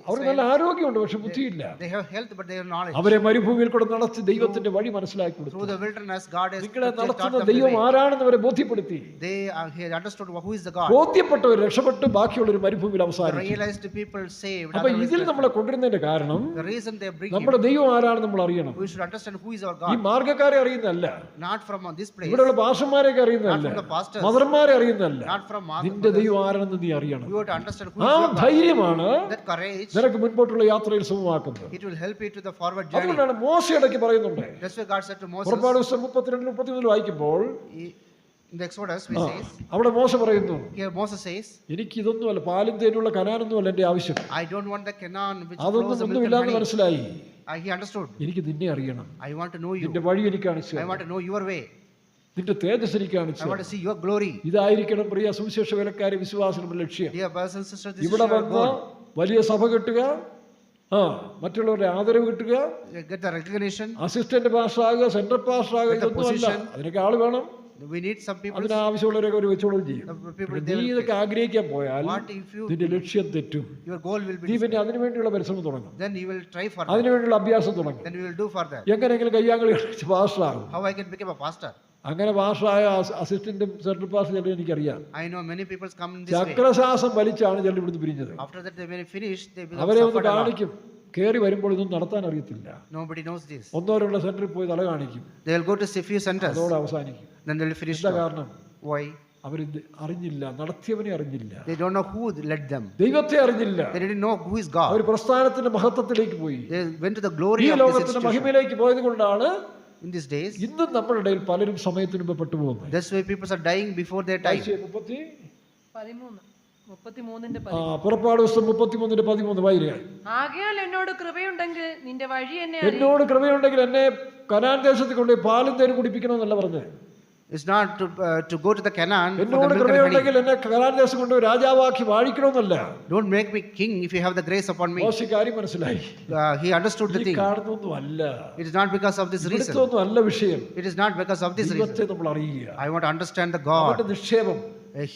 അവർക്ക് നല്ല ആരോഗ്യമുണ്ട്, പക്ഷെ ബുദ്ധിയില്ല. they have health, but they have knowledge. അവരെ മരുഭൂമിയിൽ കൂടെ നടത്തി ദൈവത്തിന്റെ വഴി മനസ്സിലാക്കി കൊടുത്തു. Through the wilderness, God has നിങ്ങളെ taught നടത്തുന്ന them the ദൈവം way. ആരാണെന്ന് അവരെ ബോധ്യപ്പെടുത്തി. He understood who is the God. ബോധ്യപ്പെട്ടവർ രക്ഷപ്പെട്ട് ബാക്കിയുള്ളൊരു മരുഭൂമിയിൽ The അവസാനിച്ചു. realized people saved. അപ്പൊ Otherwise, ഇതിൽ നമ്മളെ കൊണ്ടുവരുന്നതിന്റെ കാരണം the reason they bring him, നമ്മുടെ ദൈവം ആരാണെന്ന് നമ്മൾ അറിയണം. we should understand who is our ഈ God. മാർഗ്ഗക്കാരെ അറിയുന്നതല്ല, Not from this place, ഇവിടെയുള്ള പാഷന്മാരെയൊക്കെ അറിയുന്നതല്ല, not from the pastors, മദർമാരെ അറിയുന്നതല്ല. not from നിന്റെ ദൈവം ആരാണെന്ന് നീ അറിയണം. we have to understand who ആ is your God. ധൈര്യമാണ് That courage, നിനക്ക് മുൻപോട്ടുള്ള യാത്രയിൽ സുഖമാക്കുന്നത്. it will help you to the forward journey. അതുകൊണ്ടാണ് മോശയിടയ്ക്ക് പറയുന്നുണ്ട്. That's why God said to Moses, പുറപ്പാട് പുസ്തകം 32-33 വായിക്കുമ്പോൾ in the Exodus, we says, അവിടെ മോശ പറയുന്നു, here Moses says, എനിക്ക് ഇതൊന്നുമല്ല, പാലും തേനുള്ള കനാനൊന്നുമല്ല എൻ്റെ ആവശ്യം. I don't want the Canaan which അതൊന്നും flows the milk and ഒന്നുമില്ലാന്ന് honey. മനസ്സിലായി. He understood. എനിക്ക് നിന്നെ അറിയണം. I want to know you. നിന്റെ വഴി എനിക്ക് കാണിച്ചു I want to know your way. നിന്റെ തേജസ് എനിക്ക് കാണിച്ചു. I want to see your glory. ഇതായിരിക്കണം പ്രിയ സുവിശേഷ വേലക്കാരെ വിശ്വാസികളുടെ ലക്ഷ്യം. Dear brothers and sisters, this is ഇവിടെ your വന്ന് goal. വലിയ സഭ കിട്ടുക, മറ്റുള്ളവരുടെ ആദരവ് കിട്ടുക, Get the recognition. Assistant pastor ആകുക, സെൻട്രൽ പാസ്റ്റർ ആകുക, Get the ഇതൊന്നുമല്ല. position. അതിനൊക്കെ ആള് വേണം. We need some people. അതിനാവശ്യമുള്ളവരൊക്കെ ഒരു വെച്ചോളം ചെയ്യും. People നീ ഇതൊക്കെ ആഗ്രഹിക്കാൻ പോയാൽ what if you നിന്റെ ലക്ഷ്യം തെറ്റും. your goal will നീ be, പിന്നെ അതിനുവേണ്ടിയുള്ള പരിശ്രമം തുടങ്ങും, then you will try for that. അതിനുവേണ്ടിയുള്ള അഭ്യാസം തുടങ്ങും. Then you will do for that. എങ്ങനെയെങ്കിലും കയ്യാങ്കളി കളിച്ച് പാസ്റ്ററാകും. How I can become a pastor? അങ്ങനെ പാസ്റ്ററായ അസിസ്റ്റന്റും സെൻട്രൽ പാസ്റ്റർ ചിലർ എനിക്കറിയാം. I know many people come in this way. ചക്രശ്വാസം വലിച്ചാണ് ചിലർ ഇവിടുന്ന് പിരിഞ്ഞത്. After that, when they finish, they become അവരെ ഒന്ന് suffered a lot. കാണിക്കും. കയറി വരുമ്പോൾ ഇതൊന്നും നടത്താൻ അറിയത്തില്ല. Nobody knows this. ഒന്നോ രണ്ടോ സെന്ററിൽ പോയി തല കാണിക്കും, They will go to a few centers. അതോടെ അവസാനിക്കും. Then they will finish. എന്താ കാരണം? Why? അവരിത് അറിഞ്ഞില്ല, നടത്തിയവനെ അറിഞ്ഞില്ല, They don't know who led them. ദൈവത്തെ അറിഞ്ഞില്ല. They didn't know who is God. അവർ പ്രസ്ഥാനത്തിന്റെ മഹത്വത്തിലേക്ക് പോയി, They went to the ഈ glory of this ലോകത്തിന്റെ institution. മഹിമയിലേക്ക് പോയത് കൊണ്ടാണ് In these days, ഇന്നും നമ്മുടെ ഇടയിൽ പലരും സമയത്തിന് മുമ്പ് പെട്ടുപോകുന്നത്. that's why people are dying before their time. 13:13 പുറപ്പാട് പുസ്തകം 33:13 വായിക്കുക. ആകയാൽ എന്നോട് കൃപയുണ്ടെങ്കിൽ നിന്റെ വഴി എന്നെ എന്നോട് കൃപയുണ്ടെങ്കിൽ എന്നെ കനാൻ ദേശത്ത് കൊണ്ട് പാലും തേനും കുടിപ്പിക്കണമെന്നല്ല പറഞ്ഞത്. It's not to go to the Canaan for എന്നോട് the milk and honey. കൃപയുണ്ടെങ്കിൽ എന്നെ കനാൻ ദേശം കൊണ്ട് രാജാവാക്കി വാഴിക്കണമെന്നല്ല. Don't make me king if you have the grace upon me. മോശ കാര്യം മനസ്സിലായി. He understood the ഈ thing. കാണുന്നൊന്നും അല്ല, It is not because of this reason. ഇവിടുത്തൊന്നും അല്ല വിഷയം. It is not because of this reason. ദൈവത്തെ നമ്മൾ അറിയുക. I want to understand the അവന്റെ God, നിക്ഷേപം,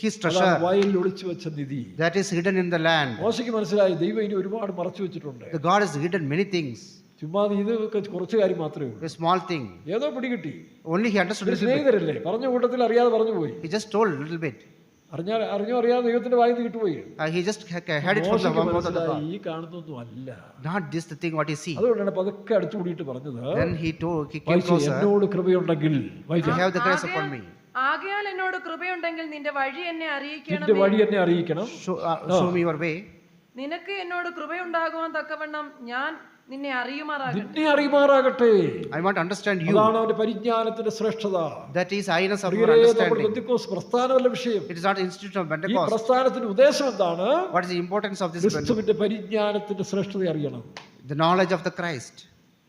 His അതാണ് treasure വയലിൽ ഒളിച്ചു വെച്ച നിധി. that is hidden in the land. മോശയ്ക്ക് മനസ്സിലായി ദൈവം ഇനി ഒരുപാട് മറച്ചു വെച്ചിട്ടുണ്ട്. The God has hidden many things. ചുമ്മാ ഇത് കുറച്ച് കാര്യം മാത്രമേ ഉള്ളൂ. A small thing. ഏതോ പിടികിട്ടി. Only he understood ഒരു a little bit. സ്നേഹിതരല്ലേ, പറഞ്ഞ കൂട്ടത്തിൽ അറിയാതെ പറഞ്ഞു പോയി. He just told a little bit. അറിഞ്ഞോ അറിയാതെ ദൈവത്തിന്റെ വായിൽ നിന്ന് കിട്ടുപോയി. He just had it from the mouth of the God. ഈ കാണുന്നൊന്നും അല്ല. Not this the thing what he see. അതുകൊണ്ടാണ് പതുക്കെ അടിച്ചുകൂടിയിട്ട് പറഞ്ഞത്, Then he came വായിച്ചു, closer. എന്നോട് കൃപയുണ്ടെങ്കിൽ You വായിച്ചു, have the grace upon me. ആകയാൽ എന്നോട് കൃപയുണ്ടെങ്കിൽ നിന്റെ വഴി എന്നെ നിന്റെ അറിയിക്കണം. വഴി എന്നെ അറിയിക്കണം. Show me your way. നിനക്ക് എന്നോട് കൃപയുണ്ടാകുവാൻ തക്കവണ്ണം ഞാൻ നിന്നെ അറിയുമാറാകട്ടെ. നിന്നെ അറിയുമാറാകട്ടെ. I want to understand you. അതാണ് അവന്റെ പരിജ്ഞാനത്തിന്റെ ശ്രേഷ്ഠത. That is highness of your പ്രിയരേ, നമ്മുടെ understanding. പെന്തക്കോസ്ത് പ്രസ്ഥാനമല്ല വിഷയം. It is not the institute of ഈ Pentecost. പ്രസ്ഥാനത്തിന്റെ ഉദ്ദേശം എന്താണ്? What is the importance of this Pentecost? ക്രിസ്തുവിന്റെ പരിജ്ഞാനത്തിന്റെ ശ്രേഷ്ഠത അറിയണം. The knowledge of the Christ.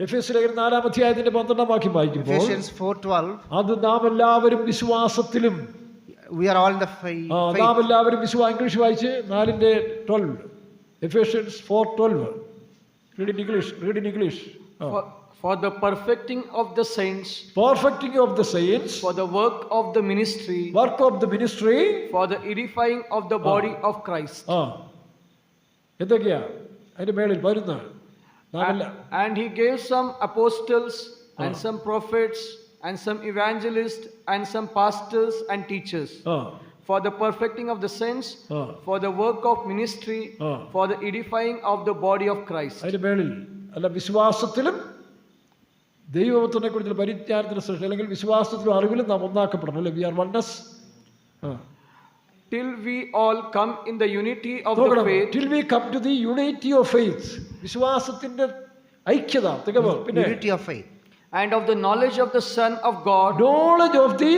എഫേസ്യ ലേഖനം 4-ാം അധ്യായത്തിന്റെ 12-ാം വാക്യം വായിക്കുമ്പോൾ Ephesians 4:12. അത് നാം എല്ലാവരും വിശ്വാസത്തിലും We are all in the faith. നാം എല്ലാവരും ഇംഗ്ലീഷ് വായിച്ച് 4:12 Ephesians 4:12 read in English For the perfecting of the saints, perfecting of the saints, for the work of the ministry, for the edifying of the body of Christ. എന്തൊക്കെയാ അതിന്റെ മേളിൽ വരുന്ന And he gave some apostles and some prophets and some evangelists and some pastors and teachers for the perfecting of the saints, for the work of ministry, for the edifying of the body of Christ. അതിന്റെ മേളിൽ അല്ല വിശ്വാസത്തിലും ദൈവത്തിനെ കുറിച്ചുള്ള പരിജ്ഞാനത്തിന് സൃഷ്ടി അല്ലെങ്കിൽ വിശ്വാസത്തിലും അറിവിലും നാം ഒന്നാക്കപ്പെടണം അല്ലെ. We are oneness till we all come in the unity of the faith. Till we come to the unity of faith. വിശ്വാസത്തിന്റെ ഐക്യത തികവ്. പിന്നെ Unity of faith. And of the knowledge of the Son of God. Knowledge of the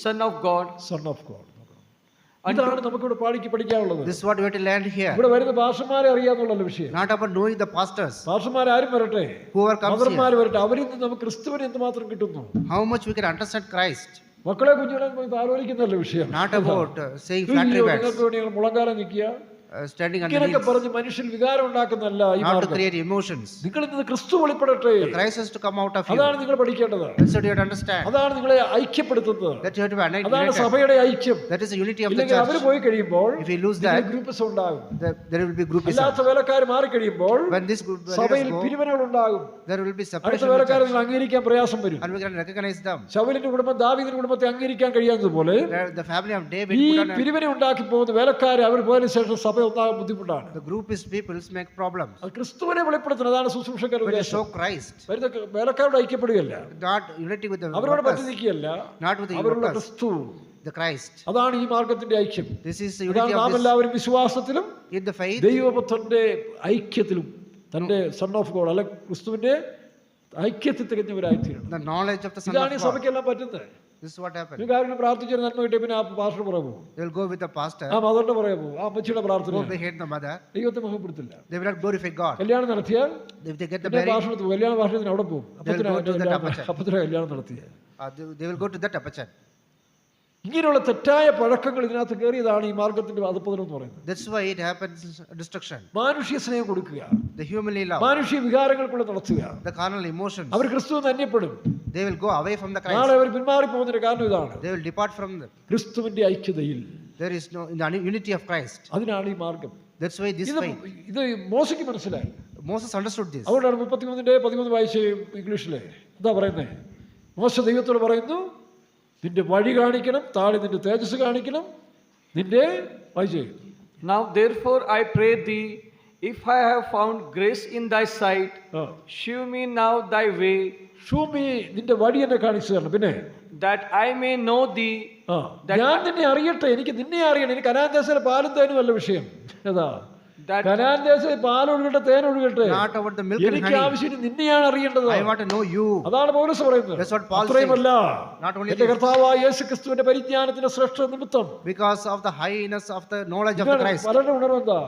Son of God. Son of God. ഇതാണ് നമുക്കിവിടെ പഠിക്കാനുള്ളത്. This is what we have to learn here. ഇവിടെ വരുന്ന പാസ്റ്റർമാരെ അറിയാന്നുള്ള വിഷയം. Not about knowing the pastors. പാസ്റ്റർമാർ ആരും വരട്ടെ, Whoever comes here. മദർമാർ വരട്ടെ, അവരിൽ നിന്ന് നമുക്ക് ക്രിസ്തുവിനെ എന്തുമാത്രം കിട്ടുന്നു. How much we can understand Christ. മക്കളെ കുഞ്ഞുങ്ങളെ പോയി ആലോചിക്കുന്നല്ല വിഷയം. Not about saying flattery words. നിങ്ങൾക്ക് വേണ്ടി നിങ്ങൾ മുളങ്കാലം നിൽക്കുക standing on the ഇങ്ങനെയൊക്കെ knees. പറഞ്ഞ് മനുഷ്യൻ വികാരം ഉണ്ടാക്കുന്നല്ല ഈ Not to മാർഗ്ഗം. create emotions. നിങ്ങളിൽ നിന്ന് ക്രിസ്തു വെളിപ്പെടട്ടെ. Christ has to come out of you. അതാണ് നിങ്ങൾ പഠിക്കേണ്ടത്. That's what you have to understand. അതാണ് നിങ്ങളെ ഐക്യപ്പെടുത്തുന്നത്. That you have to be അതാണ് united. സഭയുടെ ഐക്യം. That is the unity of the ഇല്ലെങ്കിൽ അവർ church. പോയി കഴിയുമ്പോൾ If we lose that, groups ഉണ്ടാകും. there will be groupism. അല്ലാത്ത വേലക്കാർ മാറി കഴിയുമ്പോൾ When this group സഭയിൽ go, പിരിവിനുകൾ ഉണ്ടാകും. there will be അടുത്ത separation of the വേലക്കാരെ church. നിങ്ങൾ അംഗീകരിക്കാൻ പ്രയാസം വരും. And we can recognize them. ശൗലിന്റെ കുടുംബം ദാവീദിന്റെ കുടുംബത്തെ അംഗീകരിക്കാൻ കഴിയാത്തതുപോലെ The family of David ഈ put on a, പിരിവിനെ ഉണ്ടാക്കി പോകുന്ന വേലക്കാരെ അവർ പോയതിനു ശേഷം സഭ ഒന്നാകാൻ ബുദ്ധിമുട്ടാണ്. the groupist peoples make problems. അത് ക്രിസ്തുവിനെ വെളിപ്പെടുത്തുന്നത്. അതാണ് ശുശ്രൂഷക്കാരുടെ When you ഉദ്ദേശം. show Christ, വരുന്ന വേലക്കാരോട് ഐക്യപ്പെടുകയല്ല, not unity with the അവരോട് workers, പറ്റി നിൽക്കുകയല്ല, not with the അവരുള്ള workers, ക്രിസ്തു. the Christ. അതാണ് ഈ മാർഗത്തിന്റെ ഐക്യം. This is the അതാണ് unity നാം of this, എല്ലാവരും വിശ്വാസത്തിലും in the faith, ദൈവപുത്രന്റെ ഐക്യത്തിലും തന്റെ സൺ ഓഫ് ഗോഡ് അല്ലെ ക്രിസ്തുവിന്റെ ഐക്യത്തിൽ തികഞ്ഞവരായിത്തീരണം. the knowledge of the Son ഇതാണ് ഈ of God. സഭയ്ക്കെല്ലാം പറ്റുന്നത്. This is what happened. ഈ കാര്യം പ്രാർത്ഥിച്ചൊരു നന്മ കിട്ടിയ പിന്നെ ആ പാസ്റ്റർ പുറകെ പോകും, They will go with the pastor, ആ മദറിന്റെ പുറകെ പോകും, ആ അമ്മച്ചിയുടെ പ്രാർത്ഥന go behind the mother. ദൈവത്തെ മുഖപ്പെടുത്തില്ല. They will not glorify God. കല്യാണം നടത്തിയാൽ If they get the പിന്നെ marriage, ഭാഷണത്തിന് കല്യാണ ഭാഷണത്തിന് അവിടെ പോകും. അപ്പത്തിന് കല്യാണം നടത്തിയ they will go to that aperture. ഇങ്ങനെയുള്ള തെറ്റായ പഴക്കങ്ങൾ ഇതിനകത്ത് കയറിയതാണ് ഈ മാർഗത്തിന്റെ അധപ്പതനം എന്ന് പറയുന്നത്. That's why it happens, destruction. മാനുഷ്യ സ്നേഹം കൊടുക്കുക, The humanly love, മാനുഷ്യ വികാരങ്ങൾക്കുള്ള നടത്തുക. the carnal emotions, അവർ ക്രിസ്തുവിന് അന്യപ്പെടും. they will go away from the നാളെ Christ. അവർ പിന്മാറി പോകുന്നതിന്റെ കാരണം ഇതാണ്. They will depart from them. ക്രിസ്തുവിന്റെ ഐക്യതയിൽ There is no in the unity of Christ. അതിനാണ് ഈ മാർഗം. That's why this faith. ഇത് മോശയ്ക്ക് മനസ്സിലായി. Moses understood this. അതുകൊണ്ടാണ് 33:13 വായിച്ച് ഇംഗ്ലീഷിലെ എന്താ പറയുന്നത്. മോശ ദൈവത്തോട് പറയുന്നു, നിന്റെ വഴി കാണിക്കണം, താഴെ നിന്റെ തേജസ് കാണിക്കണം, നിന്റെ വായിച്ചേ. Now therefore I pray thee, if I have found grace in thy sight, shew me now thy way, Schumi നിന്റെ വഴി എന്നെ കാണിച്ചു തരണം. പിന്നെ that I may know thee, ഞാൻ നിന്നെ അറിയട്ടെ, എനിക്ക് നിന്നെ അറിയണം. എനിക്ക് കനാൻ ദേശത്തിലെ പാലും തേനും അല്ല വിഷയം. ഏതാ കനാൻ ദേശത്തിൽ പാലൊഴുകട്ടെ തേനൊഴുകട്ടെ, Not about the milk and എനിക്ക് honey. ആവശ്യം നിന്നെയാണ് അറിയേണ്ടത്. I want to know you. അതാണ് പൗലോസ് പറയുന്നത്. That's what Paul അത്രയുമല്ല, Not only എന്റെ this. കർത്താവായ യേശു ക്രിസ്തുവിന്റെ പരിജ്ഞാനത്തിന്റെ ശ്രേഷ്ഠ നിമിത്തം Because of the highness of the knowledge of the Christ. പലരുടെ ഉണർവ് എന്താ,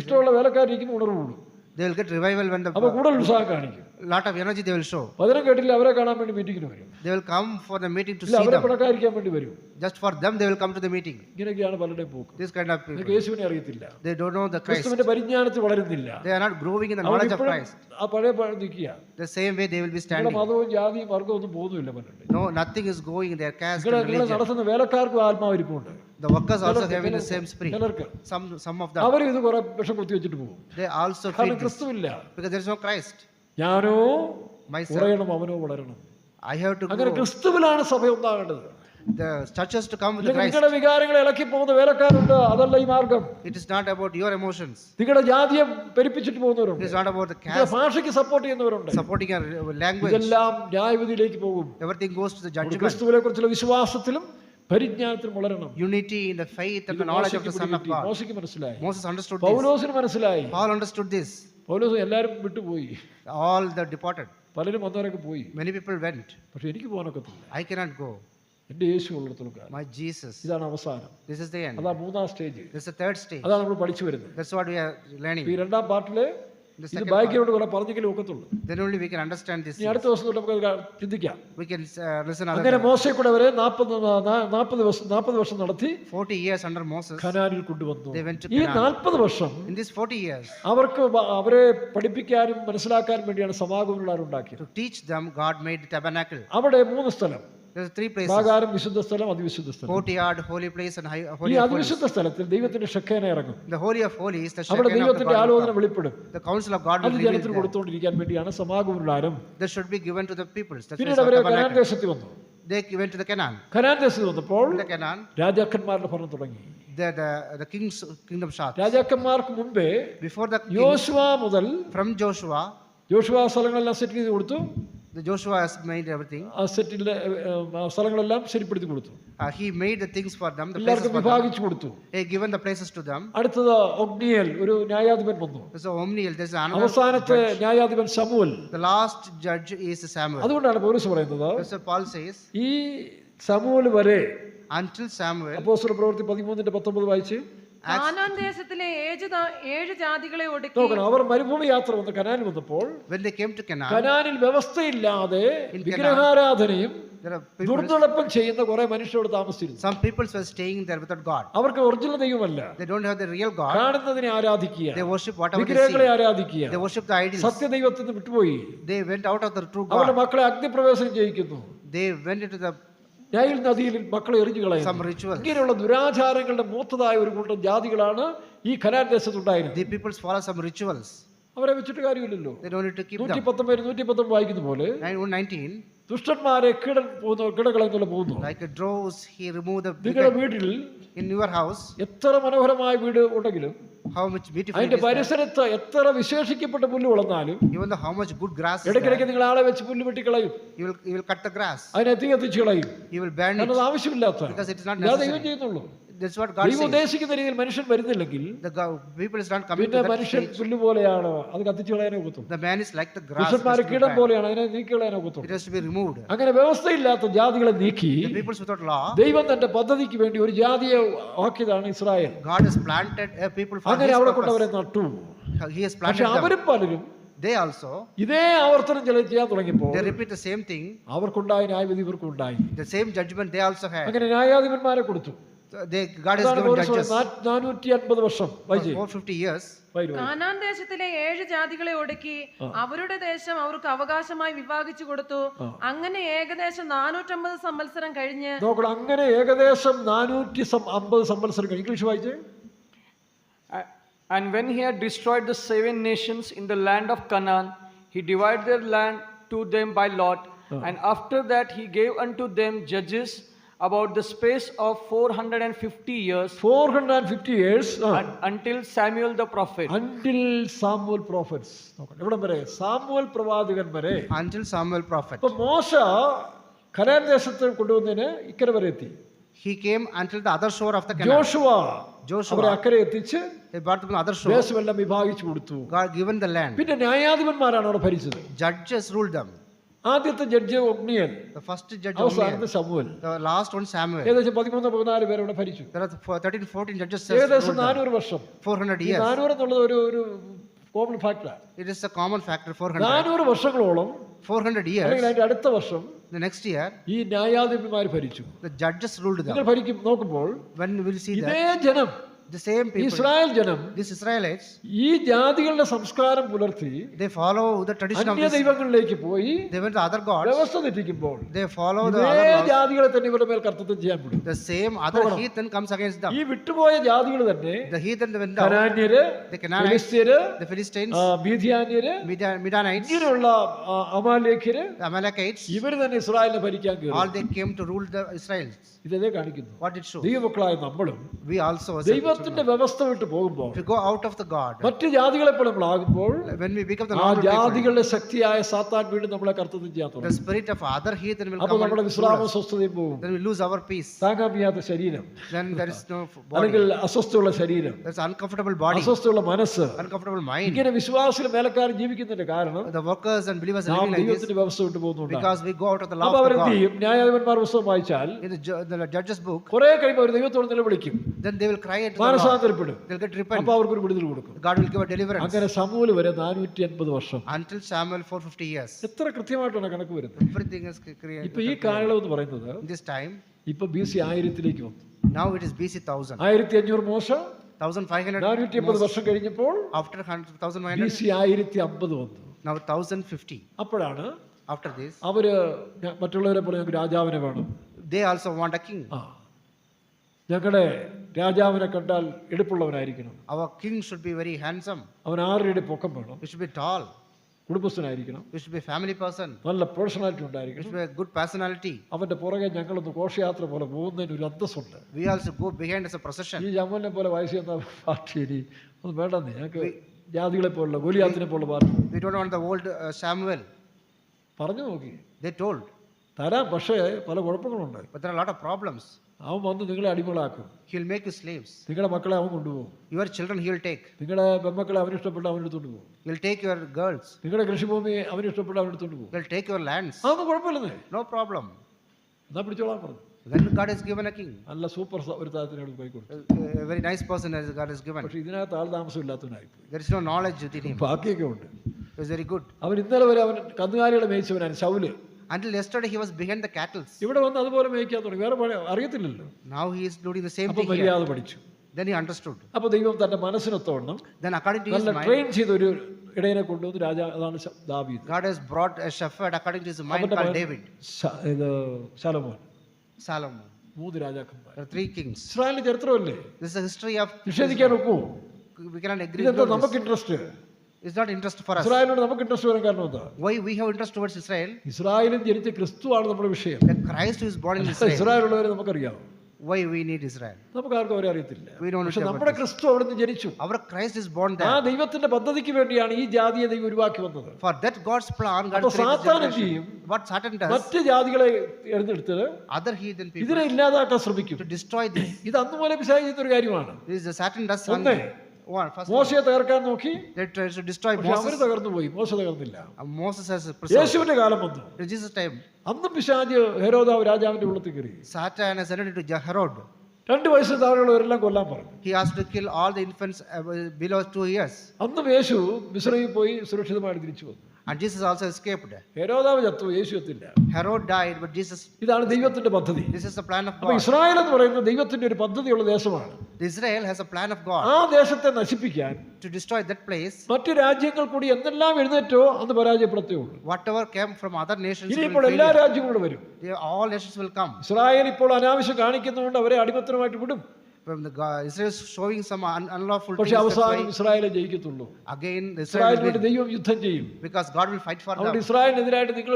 ഇഷ്ടമുള്ള വേലക്കാരിക്കും ഉണർവ് കൂടും. They will get revival when അപ്പൊ the കൂടുതൽ ഉത്സാഹം കാണിക്കും. lot of energy they will show. പതിനം കേട്ടില്ല അവരെ കാണാൻ വേണ്ടി മീറ്റിങ്ങിന് വരും. They will come for the meeting to ഇല്ല see അവരെ them. പിണക്കാതിരിക്കാൻ വേണ്ടി വരും. Just for them they will come to the meeting. ഇങ്ങനെയൊക്കെയാണ് പലരുടെയും പോക്ക്. This kind of നിങ്ങൾക്ക് people. യേശുവിനെ അറിയത്തില്ല, They don't know the Christ. ക്രിസ്തുവിന്റെ പരിജ്ഞാനത്തിൽ വളരുന്നില്ല. They are not growing in the knowledge of Christ. ആ പഴയ നിൽക്കുക. The same way they will be നിങ്ങളുടെ standing. മതവും ജാതിയും വർഗവും ഒന്നും പോകുന്നില്ല പലരുടെ. No, nothing is going in their caste and നിങ്ങളെ religion. നടത്തുന്ന വേലക്കാർക്കും ആത്മാവിരിപ്പുണ്ട്. The workers also having the same spirit. ചിലർക്ക് Some of them. അവരും ഇത് കുറെ വിഷം കുത്തി വെച്ചിട്ട് പോകും. They also കാരണം feed this. ക്രിസ്തുവില്ല. Because there is no Christ. ഞാനോ Myself. കുറയണം, അവനോ വളരണം. I have to അങ്ങനെ grow. ക്രിസ്തുവിലാണ് സഭ ഒന്നാകേണ്ടത്. The churches to come with the Christ. നിങ്ങളുടെ വികാരങ്ങളെ ഇളക്കി പോകുന്ന വേലക്കാരുണ്ട്, അതല്ല ഈ മാർഗം. It is not about your emotions. നിങ്ങളുടെ ജാതിയെ പെരുപ്പിച്ചിട്ട് It പോകുന്നവരുണ്ട്, is not about the നിങ്ങളുടെ caste ഭാഷയ്ക്ക് സപ്പോർട്ട് ചെയ്യുന്നവരുണ്ട്. supporting your language. ഇതെല്ലാം ന്യായവിധിയിലേക്ക് പോകും. Everything goes to the judgment. ക്രിസ്തുവിനെ കുറിച്ചുള്ള വിശ്വാസത്തിലും പരിജ്ഞാനത്തിലും വളരണം. Unity in the faith and the knowledge of the Son of God. മോശയ്ക്ക് മനസ്സിലായി, Moses understood this. പൗലോസിന് മനസ്സിലായി. Paul understood this. പൗലോസ് എല്ലാവരും വിട്ടുപോയി, All the departed. പലരും വന്നവരൊക്കെ പോയി. Many people went. പക്ഷെ എനിക്ക് പോകാനൊക്കത്തില്ല. I cannot go. എൻ്റെ യേശു ഉള്ളിടത്തോളം കാലം. My Jesus. ഇതാണ് അവസാനം. This is the end. അതാ മൂന്നാം stage. This is the third stage. അതാണ് നമ്മൾ പഠിച്ചു വരുന്നത്. That's what we are learning. ഈ രണ്ടാം പാർട്ടില് The ഇത് second ബാക്കിയോട് കുറെ പറഞ്ഞെങ്കിലും ഒക്കത്തുള്ളൂ. Then only we can understand this. ഇനി അടുത്ത ദിവസം തൊട്ട് നമുക്ക് ചിന്തിക്കാം. We can listen other അങ്ങനെ than മോശയെ കൂടെ അവരെ 40 വർഷം നടത്തി 40 years under Moses. കനാനിൽ കൊണ്ടുവന്നു. They went to ഈ Canaan. 40 വർഷം In these 40 years, അവർക്ക് അവരെ പഠിപ്പിക്കാനും മനസ്സിലാക്കാനും വേണ്ടിയാണ് സമാഗമനം ഉണ്ടാക്കിയത്. to teach them, God made the tabernacle. അവിടെ 3 സ്ഥലം, There's 3 places. പ്രാകാരം, വിശുദ്ധ സ്ഥലം, അതിവിശുദ്ധ സ്ഥലം. Courtyard, holy place, and ഈ holy of holies. അതിവിശുദ്ധ സ്ഥലത്തിൽ ദൈവത്തിന്റെ ഷെക്കേന ഇറങ്ങും. The holy of holies, the അവിടെ Shekinah of the ദൈവത്തിന്റെ God will ആലോചന come. വെളിപ്പെടും. The counsel of God will അത് reveal ജനത്തിന് there. കൊടുത്തുകൊണ്ടിരിക്കാൻ വേണ്ടിയാണ് സമാഗമനം. That should be given to the peoples. That's why പിന്നീട് it's അവര് called കനാൻ tabernacle. ദേശത്ത് വന്നു. They went to the Canaan. Canaan ദേശത്ത് വന്നപ്പോൾ In the Canaan, രാജാക്കന്മാരുടെ ഭരണം തുടങ്ങി. the king's kingdom starts. രാജാക്കന്മാർക്ക് മുമ്പേ Before the king, യോശുവ മുതൽ from Joshua, യോശുവ സ്ഥലങ്ങളെല്ലാം സെറ്റ് ചെയ്ത് കൊടുത്തു. the Joshua has made everything. ആ സെറ്റിലെ സ്ഥലങ്ങളെല്ലാം ശരിപ്പെടുത്തി കൊടുത്തു. He made the things for them, the places എല്ലാവർക്കും for them. വിഭാഗിച്ചു കൊടുത്തു. He given the places to them. അടുത്തത് ഒഗ്നിയേൽ, ഒരു ന്യായാധിപൻ വന്നു. So Omniel, there's another അവസാനത്തെ judge. ന്യായാധിപൻ ശമൂവേൽ. The last judge is Samuel. അതുകൊണ്ടാണ് പൗലോസ് പറയുന്നത്, That's what Paul says. ഈ ശമൂവേൽ വരെ, Until Samuel, അപ്പോസ്തല പ്രവൃത്തി 13:19 വായിച്ച് കാനാൻ ദേശത്തിലെ 7 ജാതികളെ ഒടുക്കി നോക്കണം. അവർ മരുഭൂമി യാത്ര വന്ന് കനാനിൽ വന്നപ്പോൾ when they came to Canaan, കനാനിൽ വ്യവസ്ഥയില്ലാതെ In Canaan, വിഗ്രഹാരാധനയും there are people, ദുർനടപ്പും ചെയ്യുന്ന കുറെ മനുഷ്യരോട് താമസിച്ചിരുന്നു. some people were staying there without God. അവർക്ക് ഒറിജിനൽ ദൈവമല്ല, They don't have the real God. കാണുന്നതിനെ ആരാധിക്കുക, They worship whatever they വിഗ്രഹങ്ങളെ see. ആരാധിക്കുക, They worship the idols. സത്യദൈവത്തിൽ നിന്ന് വിട്ടുപോയി. They went out of the true അവരുടെ God. മക്കളെ അഗ്നിപ്രവേശനം ചെയ്യിക്കുന്നു. They went into the Nile നദിയിൽ മക്കളെ എറിഞ്ഞു കളയുന്നു. some rituals. ഇങ്ങനെയുള്ള ദുരാചാരങ്ങളുടെ മൂത്തതായ ഒരു കൂട്ടം ജാതികളാണ് ഈ Canaan ദേശത്തുണ്ടായിരുന്നത്. The people follow some rituals. അവരെ വെച്ചിട്ട് കാര്യമില്ലല്ലോ. They don't need to keep them. 119 വായിക്കുന്ന പോലെ 119, ദുഷ്ടന്മാരെ കിടകളെന്നുള്ള പോകുന്നു. like a droves, he removed the നിങ്ങളുടെ വീട്ടിൽ in your house. എത്ര മനോഹരമായ വീട് ഉണ്ടെങ്കിലും How much beautiful it അതിന്റെ is there. പരിസരത്ത് എത്ര വിശേഷിക്കപ്പെട്ട പുല്ല് വളർന്നാലും Even though how much good grass is there, ഇടയ്ക്കിടയ്ക്ക് നിങ്ങൾ ആളെ വെച്ച് പുല്ല് വെട്ടിക്കളയും, you will cut the grass. അതിനെ തീ കത്തിച്ച് കളയും. You will burn കാരണം it അത് ആവശ്യമില്ലാത്ത because it is not ദൈവം necessary. ചെയ്യുന്നുള്ളൂ. That's what God ദൈവം says. ഉദ്ദേശിക്കുന്ന രീതിയിൽ മനുഷ്യൻ വരുന്നില്ലെങ്കിൽ People is not coming പിന്നെ to that മനുഷ്യൻ stage. പുല്ല് പോലെയാണ്, അത് കത്തിച്ച് കളയാനേ ഒക്കത്തുള്ളൂ. The man is like the grass. It has പുരുഷന്മാരെ to be കീടം burned. പോലെയാണ്, അതിനെ നീക്കി കളയാനേ ഒക്കത്തുള്ളൂ. It has to be removed. അങ്ങനെ വ്യവസ്ഥയില്ലാത്ത ജാതികളെ നീക്കി The peoples without law, ദൈവം തന്റെ പദ്ധതിക്ക് വേണ്ടി ഒരു ജാതിയെ ആക്കിയതാണ് Israel. God has planted a people for അങ്ങനെ His അവിടെ കൊണ്ട് അവരെ purpose. നട്ടു. He has പക്ഷെ planted them. അവരും പലരും They also, ഇതേ ആവർത്തനം ചെയ്യാൻ തുടങ്ങിയപ്പോൾ they repeat the same thing. അവർക്കുണ്ടായ ന്യായവിധി ഇവർക്കും ഉണ്ടായി. The same judgment they also had. അങ്ങനെ ന്യായാധിപന്മാരെ കൊടുത്തു. God has given judges 450 വർഷം for 450 years. കാനാൻ ദേശത്തിലെ 7 ജാതികളെ ഒടുക്കി അവരുടെ ദേശം അവർക്ക് അവകാശമായി വിഭാഗിച്ചു കൊടുത്തു. അങ്ങനെ ഏകദേശം 450 സംവത്സരം കഴിഞ്ഞ് നോക്കണം. അങ്ങനെ ഏകദേശം 450 സംവത്സരം കഴിഞ്ഞ്. ഇംഗ്ലീഷ് വായിച്ചേ. And when he had destroyed the 7 nations in the land of Canaan, he divided their land to them by lot. And after that he gave unto them judges about the space of 450 years 450 years until Samuel the prophet. until Samuel prophets. നോക്കണം എവിടെ വരെ? Samuel പ്രവാചകൻ വരെ. Until Samuel prophet. അപ്പൊ മോശ Canaan ദേശത്ത് കൊണ്ടുവന്നതിന് ഇക്കരെ വരെ എത്തി. He came until the other shore of the Canaan. Joshua അവരെ അക്കരെ എത്തിച്ച് He brought them to the other shore. ദേശമെല്ലാം വിഭാഗിച്ചു കൊടുത്തു. God given the land. പിന്നെ ന്യായാധിപന്മാരാണ് അവിടെ ഭരിച്ചത്. Judges ruled them. ആദ്യത്തെ ജഡ്ജ് ഒഗ്നിയൻ, The first judge അവസാനത്തെ Omniel. Samuel. The last one Samuel. ഏകദേശം 13-14 പേര് അവിടെ ഭരിച്ചു. There are 13-14 judges. ഏകദേശം ruled them. 400 വർഷം. 400 ഈ years. 400 എന്നുള്ളത് ഒരു കോമൺ ഫാക്ടറാണ്. It is a common factor. 400. 400 വർഷങ്ങളോളം 400 അല്ലെങ്കിൽ years. അതിന്റെ അടുത്ത വർഷം The next year, ഈ ന്യായാധിപന്മാർ ഭരിച്ചു. the judges ruled them. നിങ്ങൾ ഭരിക്കും നോക്കുമ്പോൾ When we will see that, ഇതേ ജനം, the same people, ഇസ്രായേൽ ജനം these Israelites, ഈ ജാതികളുടെ സംസ്കാരം പുലർത്തി they follow the tradition of അന്യ this. ദൈവങ്ങളിലേക്ക് പോയി They went to other gods. വ്യവസ്ഥ തെറ്റിക്കുമ്പോൾ They follow the ഇതേ other laws. ജാതികളെ തന്നെ ഇവരുടെ മേൽ കർത്തൃത്വം ചെയ്യാൻ വിടും. The same other heathen comes against them. ഈ വിട്ടുപോയ ജാതികൾ തന്നെ The heathen went down. കനാന്യര്, The Canaanites, ഫിലിസ്ത്യര്, the Philistines, മീദ്യാന്യര്, Midianites, ഇങ്ങനെയുള്ള അമാലേഖ്യര്, the Amalekites, ഇവര് തന്നെ ഇസ്രായേലിനെ ഭരിക്കാൻ കയറി. all they came to rule the Israelites. ഇതേ കാണിക്കുന്നു. What it shows. ദൈവമക്കളായ നമ്മളും We also, as a ദൈവത്തിന്റെ ദൈവത്തിന്റെ വ്യവസ്ഥ വിട്ട് പോകുമ്പോൾ, If we go out of the God, മറ്റ് ജാതികളെ പോലെ നമ്മളാകുമ്പോൾ, when we become the ആ normal people, ജാതികളുടെ ശക്തിയായ സാത്താൻ വീണ്ടും നമ്മളെ കർത്തൃത്വം ചെയ്യാൻ the തുടങ്ങും. spirit of other heathen will അപ്പോൾ come നമ്മുടെ and വിശ്രാമ സ്വസ്ഥതയും പോകും, then we lose our peace. താങ്ങാൻ വയ്യാത്ത ശരീരം, Then there is no അല്ലെങ്കിൽ body. അസ്വസ്ഥയുള്ള ശരീരം, There's uncomfortable body, അസ്വസ്ഥയുള്ള മനസ്സ്. uncomfortable mind. ഇങ്ങനെ വിശ്വാസികൾ മേലക്കാരൻ ജീവിക്കുന്നതിന്റെ കാരണം The workers and believers are നാം living like this ദൈവത്തിന്റെ വ്യവസ്ഥ വിട്ട് പോകുന്നുണ്ട്. because we go out of the law അപ്പൊ of the അവരെന്ത് God. ചെയ്യും? ന്യായാധിപന്മാർ പുസ്തകം വായിച്ചാൽ In the Judges book, കുറെ കഴിയുമ്പോൾ അവർ ദൈവത്തോട് നിലവിളിക്കും, then they will cry into the Lord. മാനസാന്തരപ്പെടും. They'll get repent. അപ്പൊ അവർക്കൊരു വിടുതൽ കൊടുക്കും. God will give a deliverance. അങ്ങനെ സമൂല് വരെ 480 വർഷം. Until Samuel 450 years. എത്ര കൃത്യമായിട്ടാണ് കണക്ക് വരുന്നത്? Everything is created. ഇപ്പൊ ഈ കാലയളവ് എന്ന് പറയുന്നത് In this time, ഇപ്പൊ BC 1000 വന്നു. now it is BC 1000. 1500 മോശ, 1500. 480 വർഷം കഴിഞ്ഞപ്പോൾ After 1500, BC 1050 വന്നു. now 1050. അപ്പോഴാണ് After this, അവര് മറ്റുള്ളവരെ പോലെ ഞങ്ങൾക്ക് രാജാവിനെ വേണം. they also want a king. ഞങ്ങളുടെ രാജാവിനെ കണ്ടാൽ എടുപ്പുള്ളവനായിരിക്കണം, Our king should be very handsome. അവൻ 6 അടി പൊക്കം വേണം, He should be tall. കുടുംബസ്ഥനായിരിക്കണം, He should be a family person. നല്ല പേഴ്സണാലിറ്റി He ഉണ്ടായിരിക്കണം. should be a good personality. അവന്റെ പുറകെ ഞങ്ങളൊന്ന് ഘോഷയാത്ര പോലെ പോകുന്നതിന് ഒരു അന്തസ്സുണ്ട്. We also go behind as a procession. ഈ ജമ്മലിനെ പോലെ വയസ്സ് ചെന്ന പാർട്ടി ഒന്നും വേണ്ടെന്നേ, ഞങ്ങൾക്ക് ജാതികളെ പോലുള്ള ഗോലിയാത്തിനെ പോലുള്ള party We don't want the old Samuel. പറഞ്ഞു നോക്കി They told, തരാം, പക്ഷേ പല കുഴപ്പങ്ങളുണ്ട്. but there are a lot of problems. അവൻ വന്ന് നിങ്ങളെ അടിമകളാക്കും, He'll make you slaves. നിങ്ങളുടെ മക്കളെ അവൻ കൊണ്ടുപോകും, Your children he'll take. നിങ്ങളുടെ പെൺമക്കളെ അവനിഷ്ടപ്പെട്ട് അവനെടുത്തോണ്ട് പോകും, He'll take your girls. നിങ്ങളുടെ കൃഷിഭൂമി അവനിഷ്ടപ്പെട്ട് അവനെടുത്തോണ്ട് പോകും. He'll take your lands. അതൊന്നും കുഴപ്പമില്ലെന്നേ, No problem. എന്നാ പിടിച്ചോളാൻ പറഞ്ഞു. Then God has given a king. നല്ല സൂപ്പർ ഒരു താരത്തിനോട് കൈ കൊടുത്തു. A very nice person as God has given. പക്ഷെ ഇതിനകത്ത് ആൾ താമസം ഇല്ലാത്തവനായിപ്പോയി. There is no knowledge within him. ബാക്കിയൊക്കെ ഉണ്ട്. He was very good. അവൻ ഇന്നലെ വരെ അവൻ കന്നുകാലികളെ മേയിച്ചവനാണ് Saul. Until yesterday he was behind the cattle. ഇവിടെ വന്ന് അതുപോലെ മേയിക്കാൻ തുടങ്ങി, വേറെ പണി അറിയത്തില്ലല്ലോ. Now he is doing the same അപ്പൊ thing here. മര്യാദ പഠിച്ചു. Then he understood. അപ്പൊ ദൈവം തന്റെ മനസ്സിനൊത്തോണം Then according to his നല്ല mind, ട്രെയിൻ ചെയ്ത ഒരു ഇടയനെ കൊണ്ടുവന്ന് അതാണ് ദാവീദ്. God has brought a shepherd according to his mind അവന്റെ called മകൻ David. ഇത് ശലോമോൻ. Solomon. 3 രാജാക്കന്മാർ. There are 3 kings. ഇസ്രായേലിന്റെ ചരിത്രമല്ലേ, This is the history of. നിഷേധിക്കാൻ ഒക്കുമോ? We cannot agree ഇതെന്താ with നമുക്ക് this. Interest? It's not interest for us. ഇസ്രായേലിനോട് നമുക്ക് ഇൻട്രസ്റ്റ് വരാൻ കാരണം എന്താ? Why we have interest towards Israel? ഇസ്രായേലിൽ ജനിച്ച ക്രിസ്തുവാണ് നമ്മുടെ വിഷയം. That Christ who is born in Israel. ഇസ്രായേലുള്ളവരെ നമുക്കറിയാം, Why we need Israel? നമുക്ക് ആർക്കും അവരെ അറിയത്തില്ല. We don't പക്ഷെ know നമ്മുടെ about ക്രിസ്തു അവിടെ നിന്ന് ജനിച്ചു. Our Christ is born ആ there. ദൈവത്തിന്റെ പദ്ധതിക്ക് വേണ്ടിയാണ് ഈ ജാതിയെ ദൈവം ഉരുവാക്കി വന്നത്. For that God's plan, God അപ്പൊ created this സാത്താൻ എന്ത് generation. ചെയ്യും? What Satan does, മറ്റ് ജാതികളെ എഴുന്നെടുത്ത് other heathen people, ഇതിനെ ഇല്ലാതാക്കാൻ ശ്രമിക്കും. to destroy this. ഇത് അന്ന് പോലെ പിശാച് ചെയ്തൊരു കാര്യമാണ്. This is the Satan does ഒന്ന്, one. First, മോശയെ തകർക്കാൻ നോക്കി, they tries to destroy പക്ഷെ അവര് Moses. തകർന്നു പോയി, മോശ തകർന്നില്ല. Moses has preserved. യേശുവിന്റെ കാലം വന്നു, In Jesus' time, അന്നും പിശാച് ഹെരോദാവ് രാജാവിന്റെ ഉള്ളത്തിൽ കയറി Satan has entered into Herod. 2 വയസ്സിന് താഴെയുള്ളവരെല്ലാം കൊല്ലാൻ പറഞ്ഞു. He asked to kill all the infants below 2 years. അന്നും യേശു മിസ്രയിൽ പോയി സുരക്ഷിതമായിട്ട് തിരിച്ചു വന്നു. And Jesus also escaped. ഹെരോദാവ് ചത്തു, യേശു എത്തില്ല. Herod died, but Jesus. ഇതാണ് ദൈവത്തിന്റെ പദ്ധതി. This is the plan of അപ്പൊ God. ഇസ്രായേൽ എന്ന് പറയുന്നത് ദൈവത്തിന്റെ ഒരു പദ്ധതിയുള്ള ദേശമാണ്. Israel has a plan of God ആ ദേശത്തെ നശിപ്പിക്കാൻ to destroy that place. മറ്റു രാജ്യങ്ങൾ കൂടി എന്തെല്ലാം എഴുന്നേറ്റോ അന്ന് പരാജയപ്പെടുത്തേ ഉള്ളൂ. Whatever came from other nations, ഇനിയിപ്പോൾ will എല്ലാ fail. രാജ്യങ്ങളും വരും. All nations will come. Israel ഇപ്പോൾ അനാവശ്യം കാണിക്കുന്നതുകൊണ്ട് അവരെ അടിമത്തനമായിട്ട് വിടും. From the God, Israel is showing some unlawful things. പക്ഷെ That's അവസാനം why ഇസ്രായേലെ ജയിക്കത്തുള്ളൂ. again Israel ഇസ്രായേലിന് will വേണ്ടി win, ദൈവം യുദ്ധം ചെയ്യും. because God will fight for അതുകൊണ്ട് them. ഇസ്രായേലിനെതിരായിട്ട് നിങ്ങൾ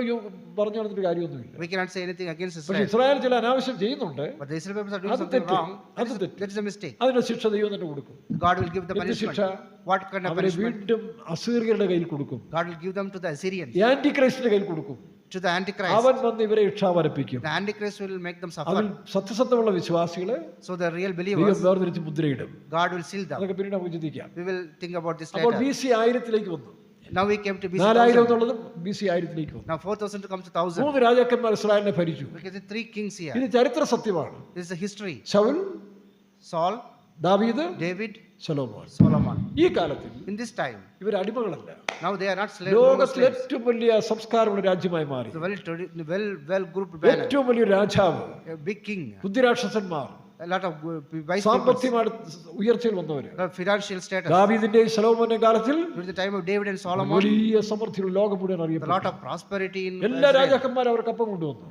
പറഞ്ഞു നടന്നിട്ട് കാര്യമൊന്നുമില്ല. We cannot say anything against പക്ഷെ Israel. ഇസ്രായേൽ ചില അനാവശ്യം ചെയ്യുന്നുണ്ട്, But the Israel people are doing അത് something തെറ്റ്, wrong. അത് തെറ്റ്. That is a mistake. അതിന്റെ ശിക്ഷ ദൈവം തന്നെ കൊടുക്കും. God will give the എന്ത് punishment. ശിക്ഷ? What kind of അവരെ punishment? വീണ്ടും അസീറിയരുടെ കയ്യിൽ കൊടുക്കും, God will give them to the Assyrians, ആന്റി ക്രൈസ്റ്റിന്റെ കയ്യിൽ കൊടുക്കും. to the Antichrist. അവൻ വന്ന് ഇവരെ ഇക്ഷാവരപ്പിക്കും. The Antichrist will make them അതിൽ suffer. സത്യസത്യമുള്ള വിശ്വാസികളെ So the real ദൈവം believers, വേർതിരിച്ച് മുദ്രയിടും. God will seal them. അതൊക്കെ പിന്നീട് നമുക്ക് ചിന്തിക്കാം. We will think about this അപ്പോൾ later. BC 1000 വന്നു. Now we came to BC 4000 1000. എന്നുള്ളതും BC 1000 വന്നു. Now 4000 to come to 1000. 3 രാജാക്കന്മാർ ഇസ്രായേലിനെ ഭരിച്ചു. We can see 3 kings here. ഇത് ചരിത്ര സത്യമാണ്. This is a history. Saul, Saul, ദാവീദ്, David, ശലോമോൻ. Solomon. ഈ കാലത്തിൽ In this time, ഇവർ അടിമകളല്ല. now they are not slaves. ലോകത്തിലെ ഏറ്റവും വലിയ സംസ്കാരമുള്ള രാജ്യമായി മാറി. The well grouped banner. ഏറ്റവും വലിയ രാജാവ്, A big king. ബുദ്ധിരാക്ഷസന്മാർ, A lot of wise people. സാമ്പത്തികമായ ഉയർച്ചയിൽ വന്നവര്. Financial status. ദാവീദിന്റെയും ശലോമോന്റെ കാലത്തിൽ During the time of David and Solomon, വലിയ സമൃദ്ധിയുള്ള ലോകം മുഴുവൻ a lot അറിയപ്പെട്ടു. of prosperity in എല്ലാ Israel. രാജാക്കന്മാരും അവർക്ക് അപ്പം കൊണ്ടുവന്നു.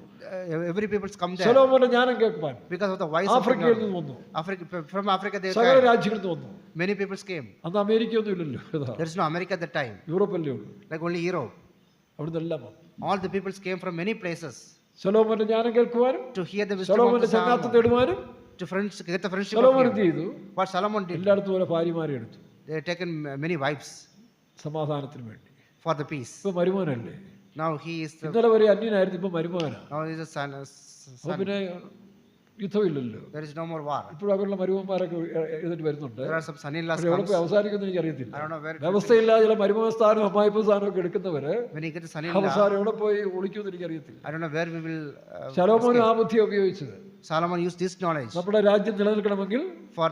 Every people's come there ശലോമോന്റെ ജ്ഞാനം കേൾക്കുവാൻ because of the wise of ആഫ്രിക്കയിൽ technology. നിന്ന് വന്നു, From Africa they സകല came. രാജ്യങ്ങളിൽ നിന്ന് വന്നു. Many peoples came. അന്ന് അമേരിക്ക ഒന്നും ഇല്ലല്ലോ, ഇതാ There is no America at that time, യൂറോപ്പല്ലേ ഉള്ളൂ. like only Europe. അവിടുന്ന് എല്ലാം വന്നു. All the peoples came from many places ശലോമോന്റെ ജ്ഞാനം കേൾക്കുവാനും to hear the wisdom of ശലോമോന്റെ the ചങ്ങാത്തം Solomon, തേടുവാനും to friends, get the friendship സലോമോൻ of എന്ത് him. ചെയ്തു? What Solomon did, എല്ലായിടത്തും പോലെ ഭാര്യമാരെ എടുത്തു they had taken many wives സമാധാനത്തിന് വേണ്ടി. for the peace. ഇപ്പൊ മരുമോനല്ലേ? Now he is the, ഇന്നലെ വരെ അന്യനായിരുന്നു, ഇപ്പൊ മരുമോനാ. now he is a son. അപ്പൊ പിന്നെ യുദ്ധമില്ലല്ലോ. There is no more war. ഇപ്പോഴും അവരുടെ മരുമന്മാരൊക്കെ എഴുതിട്ട് വരുന്നുണ്ട്. There are some son-in-laws പക്ഷെ എവിടെ comes. പോയി അവസാനിക്കുന്നു എനിക്കറിയത്തില്ല. I don't know where. വ്യവസ്ഥയില്ലാതെ ചില മരുമോ സ്ഥാനം അമ്മായിപ്പ സ്ഥാനം ഒക്കെ എടുക്കുന്നവര് When he gets a son-in-law, അവസാനം എവിടെ പോയി ഒളിക്കുമെന്ന് എനിക്കറിയത്തില്ല. I don't know where we will. ശലോമോനും ആ ബുദ്ധിയെ ഉപയോഗിച്ചത്. Solomon used this knowledge നമ്മുടെ രാജ്യം നിലനിൽക്കണമെങ്കിൽ for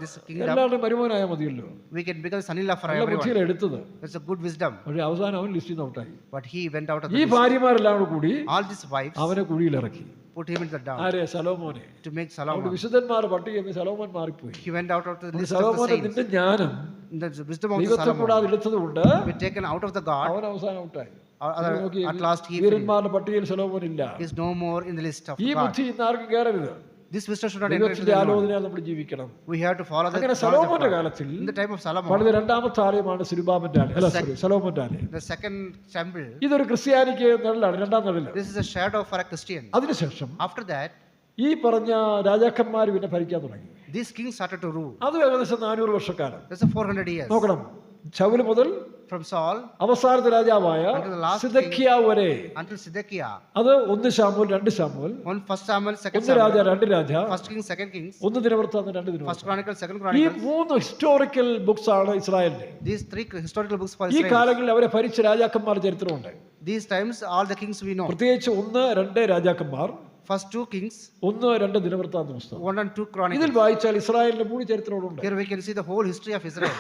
this kingdom. എല്ലാവരുടെയും മരുമോനായാൽ മതിയല്ലോ. We can become son-in-law for നല്ല everyone. ബുദ്ധിയിലാണ് എടുത്തത്. That's a good wisdom. പക്ഷെ അവസാനം അവൻ ലിസ്റ്റിൽ നിന്ന് ഔട്ടായി. But he went out of ഈ the list. ഭാര്യമാരെല്ലാം കൂടെ കൂടി All these wives അവനെ കുഴിയിലിറക്കി. put him into the down ആരെ? ശലോമോനെ. to make അവിടെ Solomon. വിശുദ്ധന്മാർ പട്ടികയിൽ ശലോമോൻ മാറിപ്പോയി. He went out of the list of the ശലോമോനെ saints. നിന്റെ ജ്ഞാനം The wisdom of the ദൈവത്തെ Solomon കൂടാതെ എടുത്തത് കൊണ്ട് be taken out of the God. അവൻ അവസാനം ഔട്ടായി. At last he വീരന്മാരുടെ പട്ടികയിൽ ശലോമോൻ ഇല്ല. is no more in the list of ഈ God. ബുദ്ധി ഇന്ന് ആർക്കും കയറരുത്. This wisdom should not enter into ദൈവത്തിന്റെ the Lord. ആലോചനയാൽ നമ്മൾ ജീവിക്കണം. We have to follow the അങ്ങനെ knowledge of ശലോമോന്റെ God. കാലത്തിൽ In the time of Solomon, പണിത രണ്ടാമത്തെ ആലയമാണ് സിരുബാബന്റെ ആലയം. അല്ല, സോറി, ശലോമോന്റെ ആലയം. the second temple, ഇതൊരു ക്രിസ്ത്യാനിക്ക് നിഴലാണ്, രണ്ടാം നിഴല്. this is a shadow for a Christian. അതിനുശേഷം After that, ഈ പറഞ്ഞ രാജാക്കന്മാർ പിന്നെ ഭരിക്കാൻ തുടങ്ങി. these kings started to rule. അത് ഏകദേശം 400 വർഷക്കാലം. That's a 400 years. നോക്കണം, ശൗല് മുതൽ From Saul അവസാനത്തെ രാജാവായ until the last സിദക്കിയാവ് വരെ. until Zedekiah. അത് 1 ശമൂവേൽ 2 ശമൂവേൽ, On first Samuel, second 1 Raja Samuel, 2 Raja, first Kings, second Kings, 1 ദിനവൃത്താന്തം 2 first ദിനവൃത്താന്തം. Chronicles, second ഈ Chronicles. 3 ഹിസ്റ്റോറിക്കൽ ബുക്സ് ആണ് ഇസ്രായേലിന്റെ. These three historical books for ഈ Israel. കാലങ്ങളിൽ അവരെ ഭരിച്ച രാജാക്കന്മാരുടെ ചരിത്രമുണ്ട്. These times, all the kings we know. പ്രത്യേകിച്ച് 1, 2 രാജാക്കന്മാർ, First 2 kings, 1, 2 ദിനവൃത്താന്ത പുസ്തകം. 1 and 2 Chronicles. ഇതിൽ വായിച്ചാൽ ഇസ്രായേലിന്റെ മുഴുവൻ ചരിത്രമുണ്ട്. Here we can see the whole history of Israel.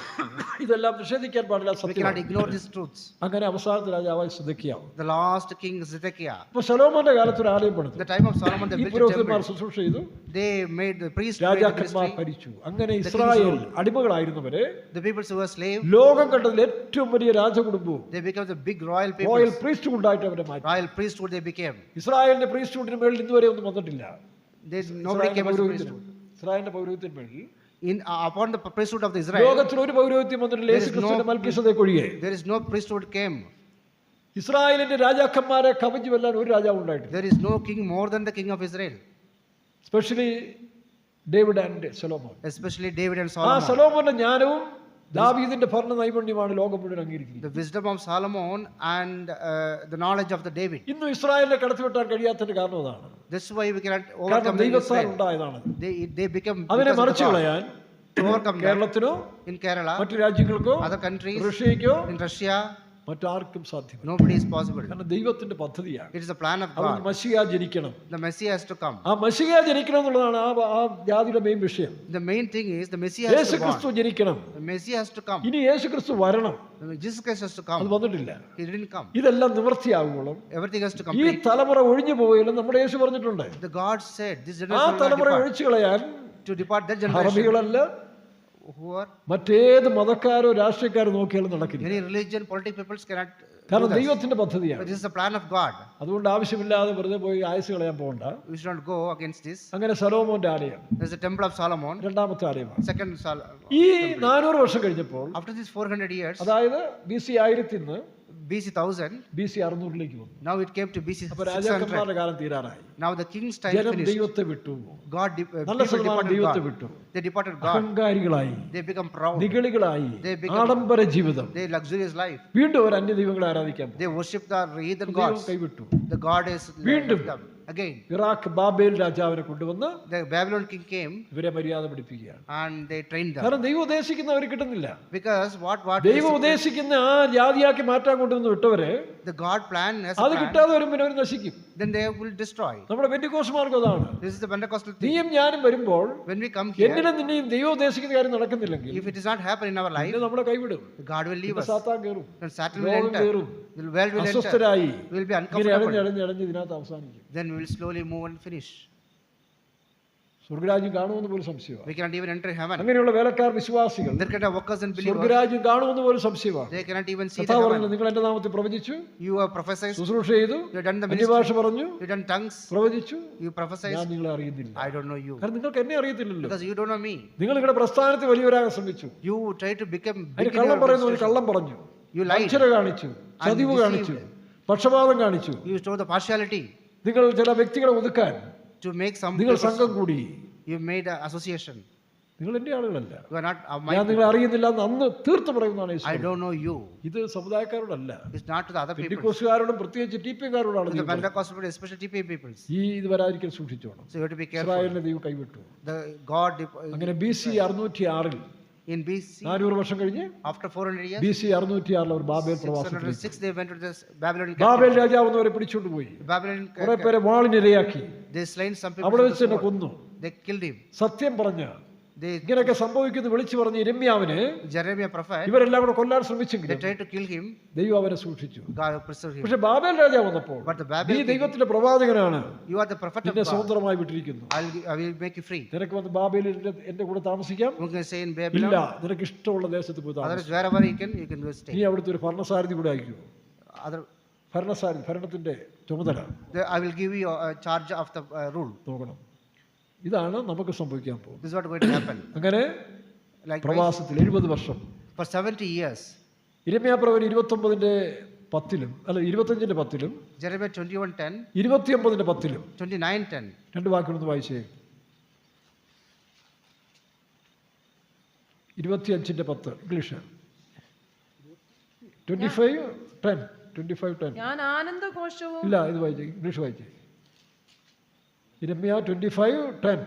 ഇതെല്ലാം നിഷേധിക്കാൻ പാടില്ല, We സത്യം. cannot ignore these truths. അങ്ങനെ അവസാനത്തെ രാജാവായ സിദക്കിയാവ്. The last king Zedekiah. അപ്പൊ ശലോമോന്റെ കാലത്ത് ഒരു ആലയം പണിതു. In the time of Solomon, they ഈ built a പുരോഹിതന്മാർ temple. ശുശ്രൂഷ ചെയ്തു, They made the priests made the രാജാക്കന്മാർ ministry. ഭരിച്ചു. അങ്ങനെ ഇസ്രായേൽ അടിമകളായിരുന്നവരെ The people who were slaves, ലോകം കണ്ടതിൽ ഏറ്റവും വലിയ രാജകുടുംബവും they became the big royal people. Royal priest ഉണ്ടായിട്ട് അവരെ മാറ്റി. Royal priesthood they became. ഇസ്രായേലിന്റെ പ്രീസ്റ്റ്ഹുഡിന് മേളിൽ ഇതുവരെ ഒന്നും വന്നിട്ടില്ല. Nobody came as a priesthood. ഇസ്രായേലിന്റെ പൗരോഹിത്യത്തിന് മേളിൽ Upon the priesthood of the Israel, ലോകത്തിൽ ഒരു പൗരോഹിത്യം വന്നിട്ടില്ല. യേശുക്രിസ്തുവിന്റെ മൽക്കീസേദെക്ക് ഒഴികെ. there is no priesthood came. ഇസ്രായേലിന്റെ രാജാക്കന്മാരെ കവച്ചു വെല്ലാൻ ഒരു രാജാവ് ഉണ്ടായിട്ടില്ല. There is no king more than the king of Israel, specially David and Solomon. especially David and ആ Solomon. സൊലോമോന്റെ ജ്ഞാനവും ദാവീദിന്റെ ഭരണ നൈപുണ്യമാണ് ലോകം മുഴുവൻ അംഗീകരിക്കുന്നത്. The wisdom of Solomon and the knowledge of the David. ഇന്നും ഇസ്രായേലിനെ കടത്തിവിട്ടാൻ കഴിയാത്തതിന്റെ കാരണം അതാണ്. That's why we cannot കാരണം overcome the ദൈവത്താൽ Israel. ഉണ്ടായതാണ്. They become അതിനെ because of the മറിച്ചു God. കളയാൻ To overcome that, കേരളത്തിനോ in Kerala, മറ്റു രാജ്യങ്ങൾക്കോ other countries, റഷ്യക്കോ in Russia, മറ്റാർക്കും സാധ്യമല്ല. nobody is possible. കാരണം ദൈവത്തിന്റെ പദ്ധതിയാണ്. It is the plan of അവൻ God. മശിഹ ജനിക്കണം. The Messiah has to come. ആ മശിഹ ജനിക്കണം എന്നുള്ളതാണ് ആ ജാതിയുടെ മെയിൻ വിഷയം. The main thing is the Messiah has Yeshu to ക്രിസ്തു born. ജനിക്കണം. The Messiah has to come. ഇനി യേശു ക്രിസ്തു വരണം. Jesus Christ has to അത് come. വന്നിട്ടില്ല. He didn't come. ഇതെല്ലാം നിവൃത്തിയാകുമ്പോഴും Everything has to ഈ complete. തലമുറ ഒഴിഞ്ഞു പോയാലും നമ്മുടെ യേശു പറഞ്ഞിട്ടുണ്ട്. The God said this ആ generation will തലമുറ not depart. ഒഴിച്ചു കളയാൻ To depart that generation. അറബികളല്ല, Who are മറ്റേത് മതക്കാരോ രാഷ്ട്രീയക്കാരോ നോക്കിയാലും നടക്കില്ല. any religion, political peoples cannot do കാരണം this. ദൈവത്തിന്റെ But പദ്ധതിയാണ്. this is the plan of God. അതുകൊണ്ട് ആവശ്യമില്ലാതെ വെറുതെ പോയി ആയുസ് കളയാൻ പോകണ്ട. We should not go against this. അങ്ങനെ സലോമോന്റെ ആലയം There's the temple of Solomon. രണ്ടാമത്തെ ആലയമാണ്. Second ഈ 400 വർഷം കഴിഞ്ഞപ്പോൾ, after these 400 years, അതായത് BC 1000 നിന്ന് BC 1000, BC 600ലേക്ക് വന്നു. now it came to BC അപ്പൊ 600. രാജാക്കന്മാരുടെ കാലം തീരാറായി. Now the king's time ജനം finished. ദൈവത്തെ വിട്ടു. God നല്ല people ശതമാനം departed ദൈവത്തെ God. വിട്ടു. They departed God. അഹങ്കാരികളായി, They become proud. നിഗളികളായി, They become- ആഡംബര ജീവിതം. They luxurious life. വീണ്ടും അവർ അന്യ ദൈവങ്ങളെ ആരാധിക്കാൻ പോകും. They worship the heathen ദൈവം gods. കൈവിട്ടു. The God is വീണ്ടും. left them. Again, Iraq Babel രാജാവിനെ കൊണ്ടുവന്ന് the Babylon king came ഇവരെ മര്യാദ പഠിപ്പിക്കുകയാണ്. and they trained them. കാരണം ദൈവം ഉദ്ദേശിക്കുന്നവർ കിട്ടുന്നില്ല. Because what ദൈവം ഉദ്ദേശിക്കുന്ന ആ ജാതിയാക്കി മാറ്റാൻ കൊണ്ടുവന്ന് വിട്ടവരെ the God plan has a അത് plan, കിട്ടാതെ വരുമ്പോൾ അവർ നശിക്കും. then they will destroy. നമ്മുടെ പെന്തിക്കോസ്ത് മാർഗ്ഗം അതാണ്. This is the Pentecostal thing. നീയും ഞാനും വരുമ്പോൾ When we come here, എന്നിലും നിന്നെയും ദൈവം ഉദ്ദേശിക്കുന്ന കാര്യം നടക്കുന്നില്ലെങ്കിൽ if it is not happening in our life, പിന്നെ നമ്മളെ കൈവിടും. God will leave പിന്നെ us. സാത്താൻ കയറും, Then Satan will രോഗം enter. കയറും, The world will enter. അസ്വസ്ഥരായി We will be ഇങ്ങനെ uncomfortable. അടഞ്ഞ് ഇതിനകത്ത് അവസാനിക്കും. Then we will slowly move and finish. സ്വർഗരാജ്യം കാണുമെന്ന് പോലും സംശയമാണ്. We cannot even enter heaven. അങ്ങനെയുള്ള വേലക്കാർ വിശ്വാസികൾ There kind of workers and believers, സ്വർഗരാജ്യം കാണുമെന്ന് പോലും സംശയമാണ്. they cannot even see the കഥാ പറഞ്ഞു, heaven. നിങ്ങൾ എന്റെ നാമത്തിൽ പ്രവചിച്ചു, You have prophesied, ശുശ്രൂഷ ചെയ്തു, you have done the ministry, അന്യഭാഷ പറഞ്ഞു, you have done tongues, പ്രവചിച്ചു, you ഞാൻ prophesied. നിങ്ങളെ അറിയുന്നില്ല. I don't know you. കാരണം നിങ്ങൾക്ക് എന്നെ അറിയത്തില്ലല്ലോ. Because you don't know me. നിങ്ങൾ നിങ്ങളുടെ പ്രസ്ഥാനത്തിൽ വലിയവരാകാൻ ശ്രമിച്ചു. You try to become അതിന് big in കള്ളം your പറയുന്നു, administration. കള്ളം പറഞ്ഞു, You lied. വഞ്ചന കാണിച്ചു, ചതിവ് കാണിച്ചു, പക്ഷപാതം കാണിച്ചു. You showed the partiality നിങ്ങൾ ചില വ്യക്തികളെ ഒതുക്കാൻ to make some നിങ്ങൾ people- സംഘം കൂടി. You made an association. നിങ്ങൾ എൻ്റെ ആളുകളല്ല, You are not my ഞാൻ നിങ്ങളെ അറിയുന്നില്ല എന്ന് അന്ന് തീർത്ത് പറയുന്നതാണ് യേശു. I don't know you. ഇത് സമുദായക്കാരോടല്ല, It's not to the other people. പെന്തിക്കോസ്തുകാരോടും പ്രത്യേകിച്ച് ടിപിക്കാരോടാണ് To the Pentecostal people, especially TP peoples. ഇത് വരാതിരിക്കാൻ സൂക്ഷിച്ചോണം. So you have to be careful. ഇസ്രായേലിനെ ദൈവം കൈവിട്ടു. The God അങ്ങനെ BC 606 in BC, 400 വർഷം കഴിഞ്ഞ് after 400 years, BC 606 അവർ ബാബേൽ പ്രവാസത്തിൽ 606 they went to this Babylonian Babel captivity. രാജാവ് അവരെ പിടിച്ചോണ്ട് പോയി, Babylonian കുറെ പേരെ വാളിനിരയാക്കി, they slain some people. അവിടെ with വെച്ച് the തന്നെ sword. കൊന്നു. They killed him. സത്യം പറഞ്ഞ They ഇങ്ങനെയൊക്കെ സംഭവിക്കുന്നു വിളിച്ചു പറഞ്ഞ് ഇരമ്യാവിന് Jeremiah prophet, ഇവരെല്ലാം കൂടെ കൊല്ലാൻ they ശ്രമിച്ചെങ്കിലും tried to kill him. ദൈവം അവനെ സൂക്ഷിച്ചു. God preserved him. പക്ഷെ ബാബേൽ രാജാവ് വന്നപ്പോൾ But the നീ Babylon, ദൈവത്തിന്റെ പ്രവാചകനാണ്, you are the prophet of നിന്നെ God. സ്വതന്ത്രമായി വിട്ടിരിക്കുന്നു, I will make you free. നിനക്ക് വന്ന് ബാബേലിൽ എന്റെ കൂടെ താമസിക്കാം. You can stay in ഇല്ല, Babylon. നിനക്ക് ഇഷ്ടമുള്ള ദേശത്ത് പോയി താമസിക്കാം. Otherwise, wherever you can go stay. നീ അവിടുത്തെ ഒരു ഭരണസാരഥി കൂടെ അയക്കൂ. Other, ഭരണസാരഥി, ഭരണത്തിന്റെ ചുമതല I will give you a charge of the rule. നോക്കണം. ഇതാണ് നമുക്ക് സംഭവിക്കാൻ പോകുന്നത്. This is what is going to happen. അങ്ങനെ Like പ്രവാസത്തിൽ 70 വർഷം for 70 years. ഇരമ്യാപ്രവചനം 29:10 അല്ല 25:10 Jeremiah 21:10, 29:10 29:10. രണ്ട് വാക്കുകളൊന്ന് വായിച്ചേ. 25:10 ഇംഗ്ലീഷ്. 25:10 ഞാൻ ആനന്ദഘോഷവും ഇല്ല, ഇത് വായിച്ചേ, ഇംഗ്ലീഷ് വായിച്ചേ. ഇരമ്യ 25:10.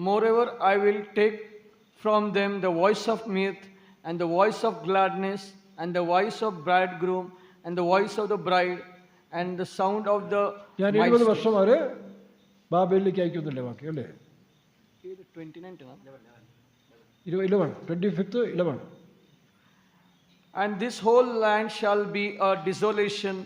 Moreover, I will take from them the voice of mirth, and the voice of gladness, and the voice of bridegroom, and the voice of the bride, and the sound of the ഞാൻ 70 വർഷം അവര് ബാബേലിലേക്ക് അയക്കുന്നില്ലേ വാക്ക് അല്ലേ? 11. And this whole land shall be a desolation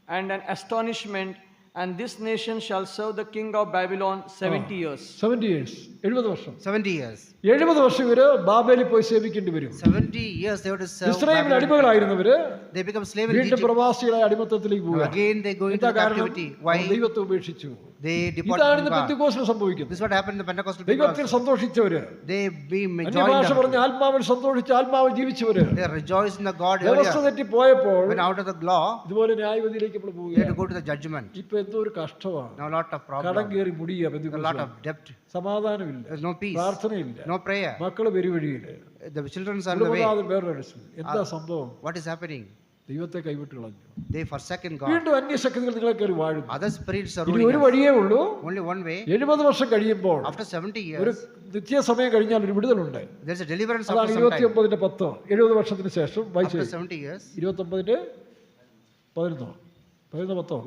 and an astonishment, and this nation shall serve the king of Babylon 70 years. 70 years, 70 വർഷം. 70 years. 70 വർഷം ഇവര് ബാബേലിൽ പോയി സേവിക്കേണ്ടി വരും. 70 years they have to serve. ഇസ്രായേലിൽ അടിമകളായിരുന്നവര് They become slave in വീണ്ടും Egypt. പ്രവാസികളായ അടിമത്തത്തിലേക്ക് പോവുക. Again they go into എന്താ കാരണം? captivity. Why? ദൈവത്തെ ഉപേക്ഷിച്ചു. They depart ഇതാണ് from ഇന്ന് God. പെന്തക്കോസ്തിൽ സംഭവിക്കുന്നത്. This is what happened in the Pentecostal people. ദൈവത്തിൽ സന്തോഷിച്ചവര്, They be അന്യഭാഷ joined. പറഞ്ഞ ആത്മാവിൽ സന്തോഷിച്ച് ആത്മാവിൽ ജീവിച്ചവര്, They rejoice in the God വ്യവസ്ഥ area. തെറ്റി പോയപ്പോൾ When out of the law, ഇതുപോലെ ന്യായവിധിയിലേക്ക് നമ്മൾ they had to പോവുകയാണ്. go to the judgment. ഇപ്പൊ എന്തോ ഒരു കഷ്ടമാണ്. Now a lot of കടം problem. കയറി മുടിയുക, A lot പെന്തക്കോസ്തിൽ of debt. സമാധാനമില്ല, There's no peace. പ്രാർത്ഥനയില്ല, No prayer. മക്കള് പെരുവഴിയില്, The children are on the way. കുടുംബനാഥൻ വേറൊരു മനസ്സിൽ. എന്താ സംഭവം? What is happening? ദൈവത്തെ കൈവിട്ട് കളഞ്ഞു. They forsaken God. വീണ്ടും അന്യശക്തികൾ നിങ്ങളെ കയറി വാഴും. Other spirits are ഇനി ruling ഒരു us. വഴിയേ ഉള്ളൂ. Only one way. 70 വർഷം കഴിയുമ്പോൾ After 70 ഒരു years, നിത്യസമയം കഴിഞ്ഞാൽ ഒരു വിടുതലുണ്ട്. there's a deliverance അതാണ് after some time. 29:10 70 വർഷത്തിന് ശേഷം വായിച്ചേ. After 70 years, 29:11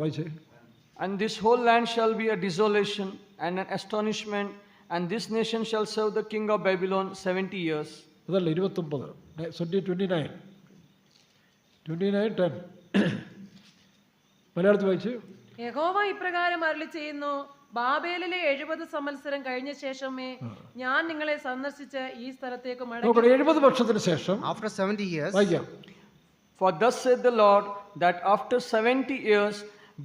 വായിച്ചേ. And this whole land shall be a desolation and an astonishment, and this nation shall serve the king of Babylon 70 years. അതല്ല 29 29:10 മലയാളത്തിൽ വായിച്ചു. യഹോവ ഇപ്രകാരം അരുളി ചെയ്യുന്നു, ബാബേലിലെ 70 സംവത്സരം കഴിഞ്ഞ ശേഷമേ ഞാൻ നിങ്ങളെ സന്ദർശിച്ച് ഈ സ്ഥലത്തേക്ക് മടങ്ങി. നോക്കണം, 70 വർഷത്തിന് ശേഷം after 70 years, വായിക്കാം. For thus saith the Lord, that after 70 years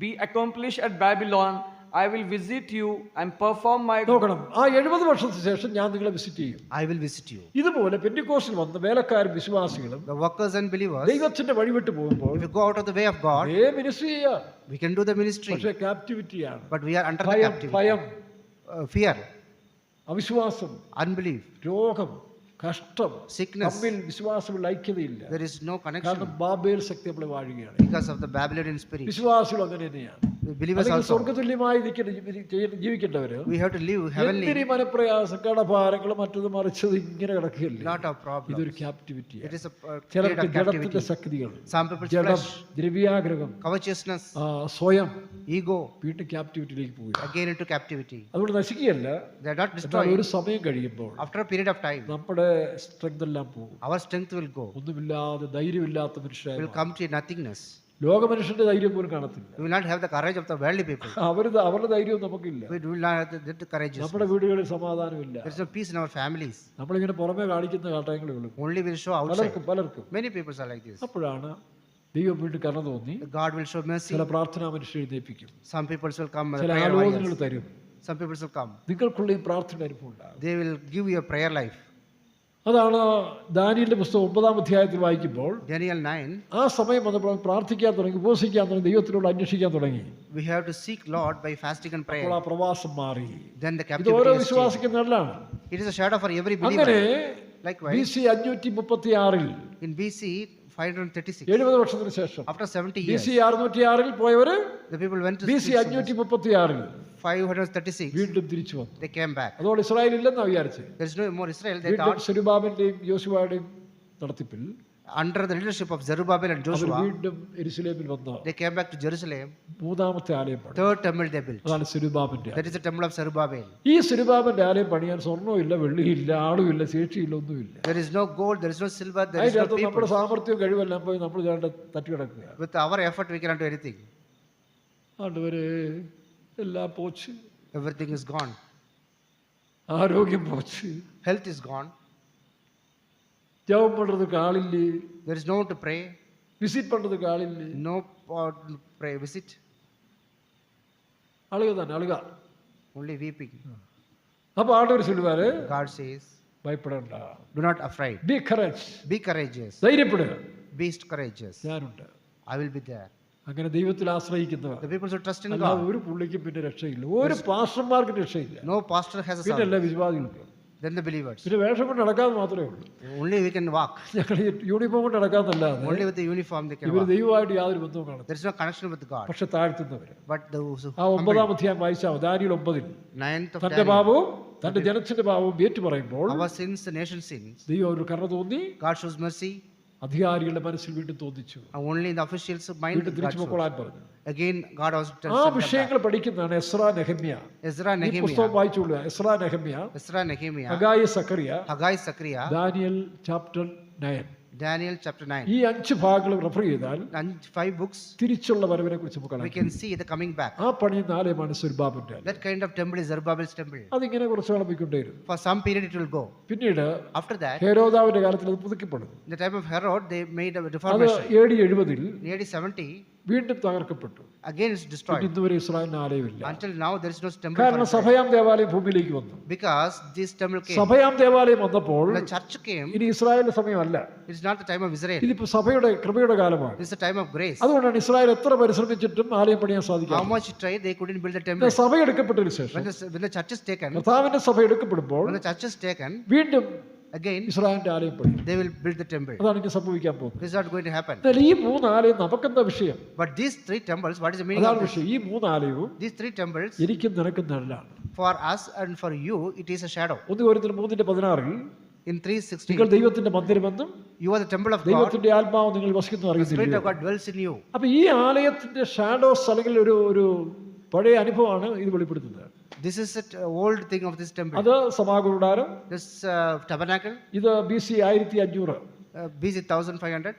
be accomplished at Babylon, I will visit you and perform my നോക്കണം, ആ 70 വർഷത്തിന് ശേഷം ഞാൻ നിങ്ങളെ വിസിറ്റ് ചെയ്യും. I will visit you. ഇതുപോലെ പെന്തിക്കോസ്തിൽ വന്ന വേലക്കാരും വിശ്വാസികളും The workers and believers, ദൈവത്തിന്റെ വഴിവിട്ട് പോകുമ്പോൾ if you go out of the way of God, ministry ചെയ്യാം. we can do the ministry. പക്ഷേ ക്യാപ്റ്റിവിറ്റിയാണ്. But we are under the ഭയം, captivity. ഭയം, Fear, അവിശ്വാസം, unbelief, രോഗം, കഷ്ടം, sickness. തമ്മിൽ വിശ്വാസമുള്ള ഐക്യതയില്ല. There is no connection കാരണം ബാബേൽ ശക്തി നമ്മളെ വാഴുകയാണ്. because of the Babylonian spirit. വിശ്വാസികൾ അങ്ങനെ തന്നെയാണ്. The believers അല്ലെങ്കിൽ also. സ്വർഗതുല്യമായി ജീവിക്കേണ്ടവര് We have to live heavenly. എന്തിനീ മനപ്രയാസം, കടഭാരങ്ങൾ, മറ്റത് മറിച്ചത് ഇങ്ങനെ കിടക്കുകയല്ലേ. Lot of problems. ഇതൊരു ക്യാപ്റ്റിവിറ്റിയാണ്. It is a period ചിലർക്ക് of ജഡത്തിന്റെ captivity. ശക്തികൾ, Some people's ജഡം, flesh, ദ്രവ്യാഗ്രഹം, covetousness, സ്വയം ego, വീണ്ടും ക്യാപ്റ്റിവിറ്റിയിലേക്ക് പോവുക. again into captivity. അതുകൊണ്ട് നശിക്കുകയല്ല, They are not എന്നാൽ destroyed. ഒരു സമയം കഴിയുമ്പോൾ After a period of time, നമ്മുടെ സ്ട്രെങ്ത് എല്ലാം പോകും. our strength will go. ഒന്നുമില്ലാതെ ധൈര്യമില്ലാത്ത We മനുഷ്യരായി will come to nothingness. ലോക മനുഷ്യന്റെ ധൈര്യം പോലും കാണത്തില്ല. We will not have the courage of the worldly people. അവരുടെ ധൈര്യവും നമുക്കില്ല. We will not have the courage. നമ്മുടെ വീടുകളിൽ സമാധാനമില്ല. There is no peace in our families. നമ്മളിങ്ങനെ പുറമെ കാണിക്കുന്ന കാട്ടയങ്ങളേ ഉള്ളൂ. Only will show outside. പലർക്കും Many people are like this. അപ്പോഴാണ് ദൈവം വീണ്ടും കരുണ തോന്നി God will show mercy. ചില പ്രാർത്ഥനാ മനുഷ്യരെ എഴുന്നേൽപ്പിക്കും. Some people will come with ചില prayer ആലോചനകൾ warriors. തരും. Some people will come. നിങ്ങൾക്കുള്ള ഈ പ്രാർത്ഥന അനുഭവം ഉണ്ടാകും. They will give you a prayer life. അതാണ് ദാനിയേലിന്റെ പുസ്തകം 9-ാം അധ്യായത്തിൽ വായിക്കുമ്പോൾ Daniel 9, ആ സമയം വന്നപ്പോൾ അവൻ പ്രാർത്ഥിക്കാൻ തുടങ്ങി, ഉപവസിക്കാൻ തുടങ്ങി, ദൈവത്തിനോട് അന്വേഷിക്കാൻ തുടങ്ങി. we have to seek Lord by fasting and അപ്പോൾ prayer. ആ പ്രവാസം മാറി. Then the ഇത് captivity ഓരോ is changed. വിശ്വാസിക്കും നല്ലതാണ്. It is a shadow for every അങ്ങനെ believer. Likewise, BC 536 in BC 536, 70 വർഷത്തിന് ശേഷം after 70 BC years, 606 പോയവര് the people went to BC 536 536, വീണ്ടും തിരിച്ചു വന്നു. they came back. അതോടെ ഇസ്രായേൽ ഇല്ലെന്നാ വിചാരിച്ചത്. There is no more Israel. They വീണ്ടും thought സെരുബാബലിന്റെയും യോശുവയുടെയും നടത്തിപ്പിൽ under the leadership of Zerubbabel and our Joshua, വീണ്ടും യെരൂശലേമിൽ വന്ന് they came back to Jerusalem. മൂന്നാമത്തെ ആലയം പണിതു. Third temple they built. അതാണ് സെരുബാബിന്റെ. That is the temple of Zerubbabel. ഈ സെരുബാബിന്റെ ആലയം പണിയാൻ സ്വർണ്ണമില്ല, വെള്ളിയില്ല, ആളുമില്ല, ശേഷിയില്ല, ഒന്നുമില്ല. There is no gold, there is no silver, there is അതിന്റെ no അർത്ഥം നമ്മുടെ people. സാമർത്ഥ്യവും കഴിവെല്ലാം പോയി നമ്മൾ ഇതാണ്ട് തട്ടിക്കിടക്കുക. With our effort, we cannot do anything. അതുവരെ എല്ലാം പോച്ച്, Everything is gone. ആരോഗ്യം പോച്ച്, Health is gone. ജപം പண்றதுக்கு ആളില്ലേ, There is no one to pray. Visit പண்றதுக்கு ആളില്ലേ, No to pray. Visit. ആളുക തന്നെ ആളുക. Only weeping. അപ്പൊ ആണ്ടവർ ചൊല്ലുവാര്, God says, ഭയപ്പെടണ്ട, do not afraid. Be courage, Be courageous. ധൈര്യപ്പെടുക, Be courageous. ഞാനുണ്ട്. I will be there. അങ്ങനെ ദൈവത്തിൽ ആശ്രയിക്കുന്നവർ The people should trust in അല്ലാതെ God. ഒരു പുള്ളിക്കും പിന്നെ രക്ഷയില്ല, ഒരു പാസ്റ്റർമാർക്കും രക്ഷയില്ല, No pastor has a പിന്നെ son. എല്ലാ വിശ്വാസികൾക്കും. Then the believers. പിന്നെ വേഷം കൊണ്ട് നടക്കാതെ മാത്രമേ ഉള്ളൂ. Only we can walk. ഞങ്ങൾ യൂണിഫോം കൊണ്ട് നടക്കാന്നല്ലാതെ Only with the uniform they can ഇവർ walk. ദൈവമായിട്ട് യാതൊരു ബന്ധവും കാണും. There is no connection with God. പക്ഷെ താഴ്ത്തുന്നവര് But those who ആ 9-ാം അധ്യായം വായിച്ചാൽ ദാനിയേൽ 9-ൽ 9th of തന്റെ Daniel, പാപവും തന്റെ ജനത്തിന്റെ പാപവും ഏറ്റു പറയുമ്പോൾ our sins, the nation's sins, ദൈവം ഒരു കരുണ തോന്നി, God shows mercy. അധികാരികളുടെ മനസ്സിൽ വീണ്ടും തോന്നിച്ചു, And only in the officials' mind, വീണ്ടും God തിരിച്ചു shows. പൊക്കോളാൻ പറഞ്ഞു. Again, God was ആ telling them back. വിഷയങ്ങൾ പഠിക്കുന്നതാണ് എസ്രാ നെഹമ്യ. Ezra, ഈ പുസ്തകം Nehemiah, വായിച്ചുകൊള്ളുക. Ezra Nehemiah, Ezra, Nehemiah, Haggai, Zechariah, Haggai, Zechariah, Daniel chapter 9. Daniel chapter 9. ഈ 5 ഭാഗങ്ങൾ റെഫർ ചെയ്താൽ And 5 books, തിരിച്ചുള്ള വരവിനെ കുറിച്ച് നമുക്ക് we കാണാം. can see the coming back. ആ പണിയുന്ന ആലയമാണ് സെരുബ്ബാബേലിന്റെ ആലയം. That kind of temple is Zerubbabel's temple. അതിങ്ങനെ കുറച്ച് നാൾ പോയിക്കൊണ്ടേയിരുന്നു. For some period it will go. പിന്നീട് After that, ഹെരോദാവിന്റെ കാലത്തിൽ അത് പുതുക്കിപ്പെടും. in the time of Herod, they made a അത് reformation. AD 70-ൽ In AD 70, വീണ്ടും തകർക്കപ്പെട്ടു. again it's destroyed. ഇന്നുവരെ ഇസ്രായേലിന് ആലയമില്ല. Until now, there is no temple കാരണം for Israel. സഭയാം ദേവാലയം ഭൂമിയിലേക്ക് വന്നു. Because this temple came. സഭയാം ദേവാലയം വന്നപ്പോൾ When the church came, ഇനി ഇസ്രായേലിന്റെ സമയമല്ല, it's not the time of Israel. ഇതിപ്പോ സഭയുടെ കൃപയുടെ കാലമാണ്. It's the time of grace. അതുകൊണ്ടാണ് ഇസ്രായേൽ എത്ര പരിശ്രമിച്ചിട്ടും ആലയം പണിയാൻ How സാധിക്കും. much tried, they couldn't build the temple. സഭ എടുക്കപ്പെട്ടതിന് ശേഷം, When the church is taken, കർത്താവിന്റെ സഭ എടുക്കപ്പെടുമ്പോൾ when the church is taken, വീണ്ടും again ഇസ്രായേലിന്റെ ആലയം പണി. they will build the temple. അതാണ് ഇനി സംഭവിക്കാൻ പോകുന്നത്. This is not going to happen. എന്നാൽ ഈ 3 ആലയം നമുക്കെന്താ വിഷയം? But these 3 temples, what is the meaning അതാണ് of this? വിഷയം. ഈ 3 ആലയവും These 3 temples, എനിക്കും നിനക്കും നല്ലതാണ്. for us and for you, it is a shadow. 1 കൊരിന്ത്യർ 3:16 In 3:16, നിങ്ങൾ ദൈവത്തിന്റെ മന്ദിരമെന്നും you are the temple of God. ദൈവത്തിന്റെ ആത്മാവ് നിങ്ങൾ വസിക്കുന്നു The Spirit അറിയുന്നില്ല. of God dwells in you. അപ്പൊ ഈ ആലയത്തിന്റെ ഷാഡോസ് അല്ലെങ്കിൽ ഒരു പഴയ അനുഭവമാണ് ഇത് വെളിപ്പെടുത്തുന്നത്. This is an old thing of this temple. അത് സമാഗമകൂടാരം. This tabernacle, ഇത് BC 1500, BC 1500,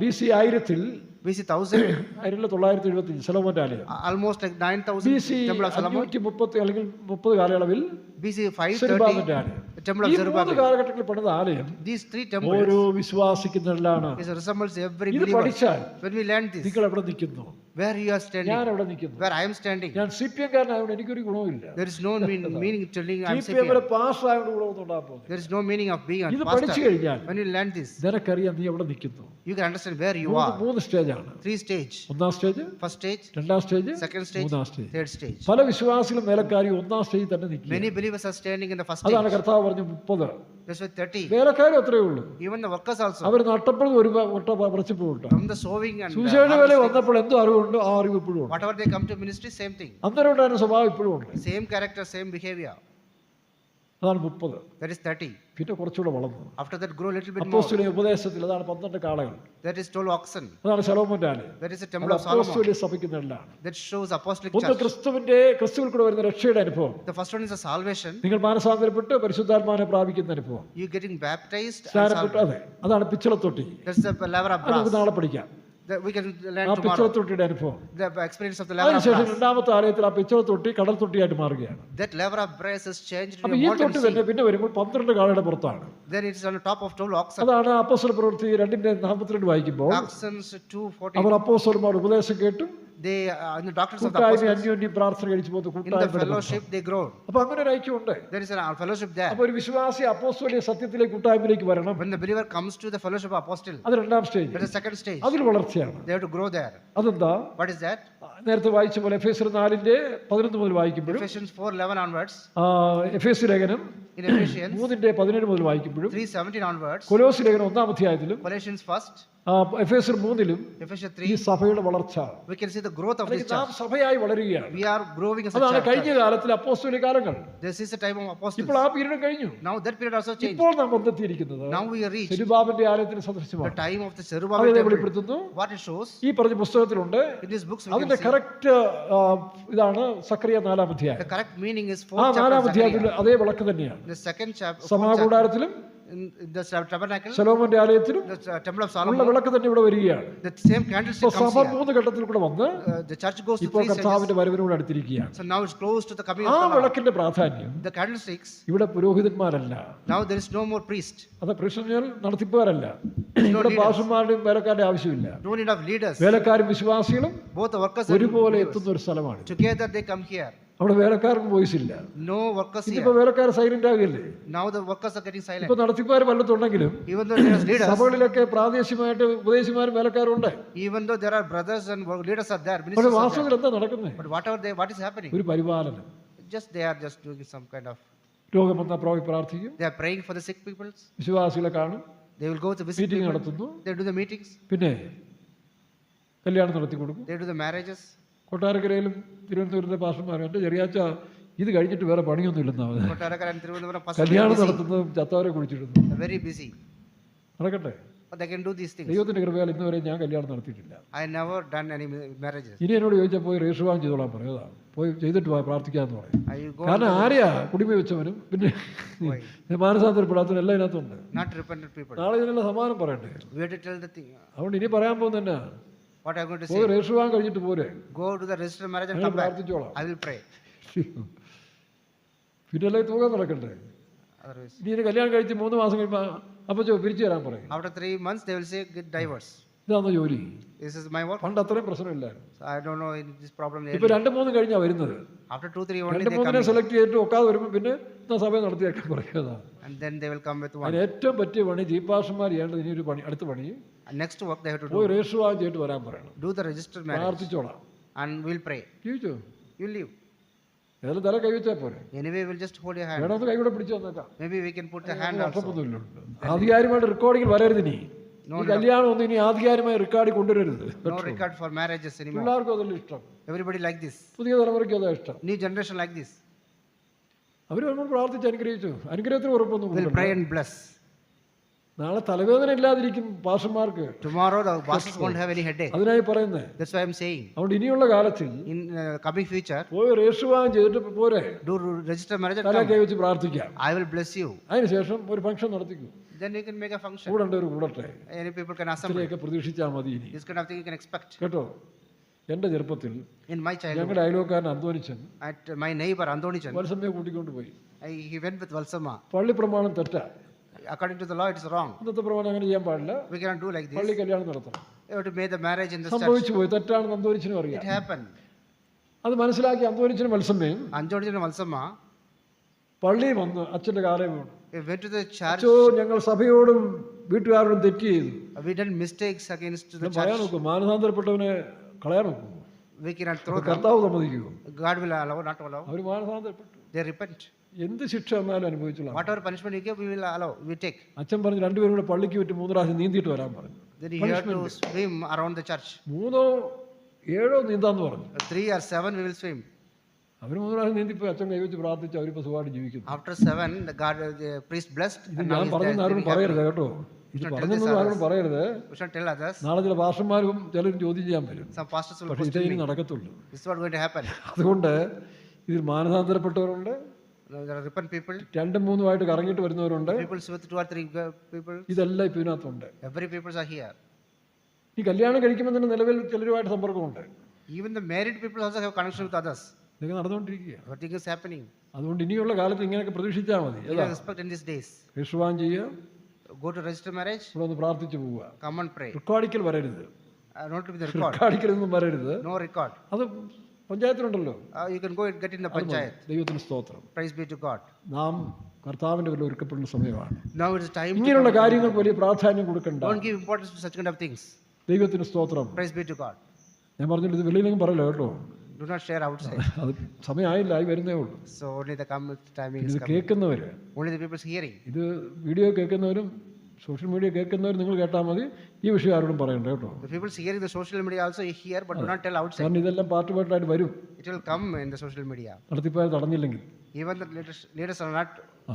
BC 1000-ൽ BC 1000, 1975 ശലോമോന്റെ ആലയം. almost like 9000, BC temple of Solomon. 530 അല്ലെങ്കിൽ 30 കാലയളവിൽ BC 530, സെരുബ്ബാബേലിന്റെ ആലയം. the temple of ഈ 3 Zerubbabel. കാലഘട്ടങ്ങളിൽ പണിത ആലയം These 3 temples ഓരോ വിശ്വാസിക്കുന്നതിലാണ്. resembles every ഇത് believer. പഠിച്ചാൽ When we learn this, നിങ്ങൾ എവിടെ നിൽക്കുന്നു, where you are standing, ഞാൻ എവിടെ നിൽക്കുന്നു. where I am standing, ഞാൻ CPM കാരനായതുകൊണ്ട് എനിക്കൊരു ഗുണവുമില്ല. there is no meaning telling I am CPM CPM. Pass ആയതുകൊണ്ട് ഗുണമൊന്നും ഉണ്ടാകാൻ പോകുന്നത്. There is no meaning of being a ഇത് പഠിച്ചു pastor. കഴിഞ്ഞാൽ When you learn this, നിനക്കറിയാം നീ എവിടെ നിൽക്കുന്നു. you can understand where you are. 3 സ്റ്റേജാണ്. 3 stage. 1-ാം stage, First stage, 2-ാം stage, second stage, 3-ാം stage. third stage. പല വിശ്വാസികളും വേലക്കാരി 1-ാം സ്റ്റേജിൽ തന്നെ നിൽക്കുക. Many believers are standing in the first അതാണ് stage. കർത്താവ് പറഞ്ഞു 30. That's why 30. വേലക്കാരും അത്രേ ഉള്ളൂ. Even the workers also. അവർ നട്ടപ്പോഴും ഒരു ഒട്ട പറിച്ചു പോകട്ടെ. From the sowing and സുവിശേഷ വേല harvesting, വന്നപ്പോൾ എന്തോ അറിവുണ്ടോ ആ അറിവ് ഇപ്പോഴും ഉണ്ട്. whatever they come to ministry, same thing. അന്നേരം ഉണ്ടായിരുന്ന സ്വഭാവം ഇപ്പോഴും ഉണ്ട്. Same character, same behavior. അതാണ് 30. That is 30. പിന്നെ കുറച്ചുകൂടെ വളർന്നു. After that, grow a little bit more. അപ്പോസ്തലീയ ഉപദേശത്തിൽ അതാണ് 12 കാളകൾ. That is 12 oxen. അതാണ് ശലോമോന്റെ ആലയം. That is the temple of Solomon. അപ്പോസ്തലീയ സഭയ്ക്കുന്നെല്ലാം That shows apostolic ഒന്ന് church. ക്രിസ്തുവിൽ കൂടെ വരുന്ന രക്ഷയുടെ അനുഭവം. The first one is a salvation. നിങ്ങൾ മാനസാന്തരപ്പെട്ട് പരിശുദ്ധാത്മാവിനെ പ്രാപിക്കുന്ന അനുഭവം. You getting baptized and സ്നാനപ്പെട്ട് salvation. അതെ, അതാണ് പിച്ചളത്തൊട്ടി. That's the laver of അത് നമുക്ക് brass. നാളെ പഠിക്കാം. We can learn ആ tomorrow. പിച്ചളത്തൊട്ടിയുടെ അനുഭവം. The experience of the laver of അതിനുശേഷം brass. 2-ാമത്തെ ആലയത്തിൽ ആ പിച്ചളത്തൊട്ടി കടൽ തൊട്ടിയായിട്ട് മാറുകയാണ്. That laver of brass is changed അപ്പൊ into ഈ a molten തൊട്ടി sea. തന്നെ പിന്നെ വരുമ്പോൾ 12 കാളയുടെ പുറത്താണ്. Then it's on the top of 12 oxen. അതാണ് അപ്പോസ്തല പ്രവൃത്തി 2:42 വായിക്കുമ്പോൾ Oxens 2:14. അവർ അപ്പോസ്തലന്മാരുടെ ഉപദേശം കേട്ടും they in the doctrines of the കൂട്ടായ്മ apostles, അന്യോന്യം പ്രാർത്ഥന കഴിച്ചു പോകുന്ന in the കൂട്ടായ്മ. fellowship they grow. അപ്പൊ അങ്ങനെ ഒരു ഐക്യമുണ്ട്. There is a fellowship there. അപ്പൊ ഒരു വിശ്വാസി അപ്പോസ്തലിക സത്യത്തിലേക്ക് കൂട്ടായ്മയിലേക്ക് വരണം. When the believer comes to the fellowship of apostle, അത് രണ്ടാം stage. that is the second stage. അതിൽ വളർച്ചയാണ്. They have to grow there. അതെന്താ? What is that? നേരത്തെ വായിച്ച പോലെ എഫേസ്യർ 4:11 മുതൽ വായിക്കുമ്പോഴും Ephesians 4:11 onwards, എഫേസ്യ ലേഖനം in Ephesians 3:17 മുതൽ വായിക്കുമ്പോഴും, 3:17 onwards, കൊലോസ്യ ലേഖനം 1-ാം അധ്യായത്തിലും, Colossians 1, എഫേസ്യർ 3-ലും Ephesians ഈ 3, സഭയുടെ വളർച്ച. we can see the growth of this നാം church. സഭയായി വളരുകയാണ്. We are growing as a അതാണ് church. കഴിഞ്ഞ കാലത്തിൽ അപ്പോസ്തലിക കാലങ്ങൾ. This is the time of apostles. ഇപ്പോൾ ആ പീരീഡ് കഴിഞ്ഞു. Now that period also changed. ഇപ്പോൾ നാം വന്നെത്തിയിരിക്കുന്നത് Now we are reached സെരുബാബലിന്റെ ആലയത്തിന് the സദൃശമാണ്. time of the അത് Zerubbabel temple. വെളിപ്പെടുത്തുന്നു. What it shows ഈ പറഞ്ഞ പുസ്തകത്തിലുണ്ട്. in these books, we can അതിന്റെ see കറക്റ്റ് ഇതാണ് സക്കറിയ 4-ാം അധ്യായം. the correct meaning is ആ 4th 4-ാം chapter അധ്യായത്തിൽ Zechariah. അതേ വിളക്ക് തന്നെയാണ്. The second chapter സമാകൂടാരത്തിലും in the tabernacle, ശലോമോന്റെ ആലയത്തിലും the temple of ഉള്ള Solomon, വിളക്ക് തന്നെ ഇവിടെ വരികയാണ്. the same candlestick ഇപ്പൊ comes സഭ here. 3 ഘട്ടത്തിൽ കൂടെ വന്ന് The church goes to ഇപ്പോൾ 3 stages. കർത്താവിന്റെ വരവിനോട് അടുത്തിരിക്കുകയാണ്. So now it's close to the coming ആ of the Lord. വിളക്കിന്റെ പ്രാധാന്യം The candlesticks, ഇവിടെ പുരോഹിതന്മാരല്ല, now there is no more priest, അത് പ്രശ്നങ്ങൾ നടത്തിപ്പുകാരല്ല. ഇവിടെ പാഷന്മാരുടെയും വേലക്കാരുടെ ആവശ്യമില്ല. no need of leaders. വേലക്കാരും വിശ്വാസികളും Both the workers and ഒരുപോലെ believers. എത്തുന്ന ഒരു സ്ഥലമാണ്. Together they come here. അവിടെ വേലക്കാർക്ക് വോയിസ് ഇല്ല. No workers ഇതിപ്പോ here. വേലക്കാർ സൈലന്റ് ആകില്ലേ? Now the workers are getting silent. ഇപ്പൊ നടത്തിപ്പുകാർ പലതുണ്ടെങ്കിലും Even though there are leaders, സഭകളിലൊക്കെ പ്രാദേശികമായിട്ട് ഉപദേശിമാരും വേലക്കാരും ഉണ്ട്. even though there are brothers and leaders are there, പക്ഷെ ministers are there. വാസ്തവത്തിൽ എന്താ നടക്കുന്നത്? But what is happening? ഒരു പരിപാലനം. Just they are just doing some kind of, രോഗം വന്നാൽ പ്രാർത്ഥിക്കും, they are praying for the sick people. വിശ്വാസികളെ കാണും, They will go to visit meeting people. നടത്തുന്നു, They do the meetings. പിന്നെ കല്യാണം നടത്തി കൊടുക്കും. They do the marriages. കൊട്ടാരക്കരയിലും തിരുവനന്തപുരത്തെ പാസ്റ്റർമാരും എൻ്റെ ചെറിയാച്ച ഇത് കഴിഞ്ഞിട്ട് വേറെ പണിയൊന്നും ഇല്ലെന്നാണ്. Kottarakar and Thiruvananthapuram pastors കല്യാണം are busy. നടത്തുന്നതും ചത്തവരെ കുഴിച്ചിടുന്നു. Very busy. നടക്കട്ടെ. But they can do these things. ദൈവത്തിൻ്റെ കൃപയാൽ ഇന്ന് വരെ ഞാൻ കല്യാണം നടത്തിയിട്ടില്ല. I never done any marriages. ഇനി എന്നോട് ചോദിച്ചാൽ പോയി രജിസ്റ്റർ ചെയ്തോളാൻ പറയും. അതാ പോയി ചെയ്തിട്ട് പോയി പ്രാർത്ഥിക്കാമെന്ന് പറയും. I go കാരണം ആരെയാ കുടിമ വെച്ചവനും പിന്നെ മാനസാന്തരപ്പെടാത്തവനും എല്ലാം ഇതിനകത്തുണ്ട്. not repentant people. നാളെ ഇതിനുള്ള സമാനം പറയണ്ടേ? We have to tell the thing. അതുകൊണ്ട് ഇനി പറയാൻ പോകുന്ന What I'm going to പോയി say. രജിസ്റ്റർ ചെയ്യാൻ കഴിഞ്ഞിട്ട് പോരെ, Go to the registered marriage and ഞങ്ങൾ come back. പ്രാർത്ഥിച്ചോളാം. I will pray. പിന്നെ എല്ലാം തൂക്കം നടക്കണ്ടേ? Otherwise, ഇനി ഇതിന് കല്യാണം കഴിച്ച് 3 മാസം കഴിയുമ്പോൾ അപ്പം പിരിച്ചു തരാൻ പറയും. after 3 months, they will say, get divorce. ഇതാണോ ജോലി? This is my work. പണ്ട് അത്രയും പ്രശ്നമില്ലായിരുന്നു. So I don't know in this problem. ഇപ്പൊ 2-3 കഴിഞ്ഞാ വരുന്നത്. After 2-3 only they 2-3 come. Select ചെയ്തിട്ട് ഒക്കാതെ വരുമ്പോൾ പിന്നെ സഭയെ നടത്തിയേക്കാൻ പറയുന്നതാണ്. And then they will come with one. അതിന് ഏറ്റവും പറ്റിയ പണി ജീപ്പാഷന്മാർ ചെയ്യേണ്ടത് ഇനി ഒരു പണി, അടുത്ത പണി And next work they have to പോയി do. രജിസ്റ്റർ ചെയ്തിട്ട് വരാൻ പറയണം. Do the registered marriage. പ്രാർത്ഥിച്ചോളാം. And we'll pray. ജീവിച്ചോ? You leave. ഏതായാലും തല കൈവച്ചാൽ പോരെ. Anyway, we'll just hold your hand. വേണമെന്ന് കൈകൂടെ പിടിച്ചു വന്നേക്കാം. Maybe we can put the hand also. കുഴപ്പമൊന്നുമില്ല. ആധികാരികമായിട്ട് റെക്കോർഡിങ്ങിൽ വരരുത്. ഇനി ഈ കല്യാണം ഒന്നും ഇനി ആധികാരികമായി റെക്കോർഡിൽ കൊണ്ടുവരരുത്. No record for marriages anymore. പിള്ളേർക്കും അതല്ല ഇഷ്ടം. Everybody like this. പുതിയ തലമുറയ്ക്കും അതാ ഇഷ്ടം. New generation like this. അവർ നമ്മൾ പ്രാർത്ഥിച്ച് അനുഗ്രഹിച്ചു. അനുഗ്രഹത്തിന് ഉറപ്പൊന്നും We'll കൊടുക്കണ്ട. pray and bless. നാളെ തലവേദന ഇല്ലാതിരിക്കും പാസ്റ്റർമാർക്ക്. Tomorrow the pastors won't have any headache. അതിനായി പറയുന്നത്. That's why I'm saying. അതുകൊണ്ട് ഇനിയുള്ള കാലത്തിൽ In coming future, പോയി രജിസ്റ്റർ ചെയ്തിട്ട് പോരെ, do register marriage and തല come. കൈവച്ച് പ്രാർത്ഥിക്കാം. I will bless you. അതിനുശേഷം ഒരു ഫംഗ്ഷൻ നടത്തിക്കും. Then you can make a function. കൂടേണ്ടവർ കൂടട്ടെ. Any people can assemble. ഇത്രയൊക്കെ പ്രതീക്ഷിച്ചാൽ മതി. ഇനി This kind of thing you can expect. കേട്ടോ, എൻ്റെ ചെറുപ്പത്തിൽ In my childhood, ഞങ്ങളുടെ അയൽവക്കാരൻ അന്തോനിച്ചൻ at my neighbor Andonichan, വത്സമ്മയെ കൂട്ടിക്കൊണ്ട് പോയി. he went with Valsama. പള്ളി പ്രമാണം തെറ്റാ. According to the law, it's wrong. ഇന്നത്തെ പ്രമാണം അങ്ങനെ ചെയ്യാൻ പാടില്ല. We cannot do like പള്ളി this. കല്യാണം നടത്തണം. You have to make the marriage in this church. സംഭവിച്ചു പോയി. തെറ്റാണെന്ന് അന്തോനിച്ചനും അറിയാം. It happened. അത് മനസ്സിലാക്കി അന്തോനിച്ചനും വത്സമ്മയും Andonichan and Valsama, പള്ളിയിൽ വന്ന് അച്ഛൻ്റെ കാലം വീണു. we went to the church. അച്ഛോ, ഞങ്ങൾ സഭയോടും വീട്ടുകാരോടും തെറ്റ് ചെയ്തു. We did mistakes against the പറയാൻ church. നോക്കും. മാനസാന്തരപ്പെട്ടവനെ കളയാൻ നോക്കും. We cannot throw them. കർത്താവ് സമ്മതിക്കുമോ? God will allow, not allow. Our മാനസാന്തരപ്പെട്ടു. They repent. എന്ത് ശിക്ഷ വന്നാലും അനുഭവിച്ചോളാം. Whatever punishment you give, we will allow. We take. അച്ഛൻ പറഞ്ഞു 2 പേരും കൂടെ പള്ളിക്ക് വിട്ട് 3 പ്രാവശ്യം നീന്തിയിട്ട് വരാൻ പറഞ്ഞു. Then you have to swim around the church. 3 7 നീന്താന്ന് പറഞ്ഞു. 3 or 7 we will swim. അവർ 3 പ്രാവശ്യം നീന്തിപ്പോയി. അച്ഛൻ കൈവച്ച് പ്രാർത്ഥിച്ച് അവരിപ്പോൾ സുഖമായിട്ട് ജീവിക്കുന്നു. After 7, the priest blessed. ഇത് And now ഞാൻ he's പറഞ്ഞെന്ന് ആരോടും living പറയരുത് happily. കേട്ടോ. ഇത് പറഞ്ഞെന്നൊന്നും ആരോടും പറയരുത്. We should tell others. നാളെ ചില പാസ്റ്റർമാരും ചിലരും ചോദ്യം ചെയ്യാൻ വരും. Some pastors will പക്ഷേ question ഇതേ ഇനി me. നടക്കത്തുള്ളൂ. This is what going to happen. അതുകൊണ്ട് ഇതിൽ മാനസാന്തരപ്പെട്ടവരുണ്ട്, There are repent people. 2-3 ആയിട്ട് കറങ്ങിയിട്ട് വരുന്നവരുണ്ട്. People with 2 or 3 people. ഇതെല്ലാം ഇപ്പം ഇതിനകത്തുണ്ട്. Every people are here. ഈ കല്യാണം കഴിക്കുമ്പോൾ തന്നെ നിലവിൽ ചിലരുമായിട്ട് സമ്പർക്കമുണ്ട്. Even the married people also have connection with others. ഇതൊക്കെ നടന്നുകൊണ്ടിരിക്കുക. What thing is happening? അതുകൊണ്ട് ഇനിയുള്ള കാലത്ത് ഇങ്ങനെയൊക്കെ പ്രതീക്ഷിച്ചാൽ മതി. We can expect in these days. വിശ്വാസം ചെയ്യുക, Go to register marriage. ഇവിടെ ഒന്ന് പ്രാർത്ഥിച്ചു പോവുക. Come and pray. റെക്കോർഡിക്കൽ വരരുത്. not with the record. കാണിക്കരുതെന്നും പറയരുത്. No record. അത് പഞ്ചായത്തിലുണ്ടല്ലോ. You can go and get in the panchayat. ദൈവത്തിന് സ്തോത്രം. Praise be to God. നാം കർത്താവിൻ്റെ വല്ല ഒരുക്കപ്പെടുന്ന സമയമാണ്. Now it is time. ഇങ്ങനെയുള്ള കാര്യങ്ങൾക്ക് വലിയ പ്രാധാന്യം കൊടുക്കണ്ട. Don't give importance to such kind of things. ദൈവത്തിന് സ്തോത്രം. Praise be to God. ഞാൻ പറഞ്ഞില്ല ഇത് വെളിയിലെങ്കിലും പറയല്ലോ കേട്ടോ. Do not share outside. അത് സമയമായില്ല, ആയി വരുന്നേ ഉള്ളൂ. So only the timing is ഇത് coming. കേൾക്കുന്നവര്, Only the people hearing. ഇത് വീഡിയോ കേൾക്കുന്നവരും സോഷ്യൽ മീഡിയ കേൾക്കുന്നവരും നിങ്ങൾ കേട്ടാൽ മതി. ഈ വിഷയം ആരോടും പറയണ്ട കേട്ടോ. The people hearing the social media also hear, but do not tell outside. കാരണം ഇതെല്ലാം പാർട്ടായിട്ട് വരും. It will come in the social media. നടത്തിപ്പോയാൽ തടഞ്ഞില്ലെങ്കിൽ. Even the leaders are not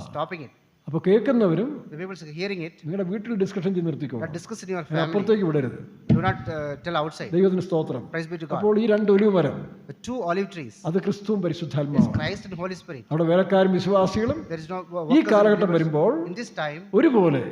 stopping it. അപ്പോൾ കേൾക്കുന്നവരും The people hearing it, നിങ്ങളുടെ വീട്ടിൽ discussion ചെയ്ത് നിർത്തിക്കോ. not discuss in your family. അപ്പുറത്തേക്ക് വിടരുത്. Do not tell outside. ദൈവത്തിന് സ്തോത്രം. Praise be to God. അപ്പോൾ ഈ 2 ഒലിവ് മരം, The 2 olive trees, അത് ക്രിസ്തുവും പരിശുദ്ധാത്മാവും. Christ and Holy Spirit. അവിടെ വേലക്കാരും വിശ്വാസികളും There is no ഈ കാലഘട്ടം വരുമ്പോൾ in this time ഒരുപോലെ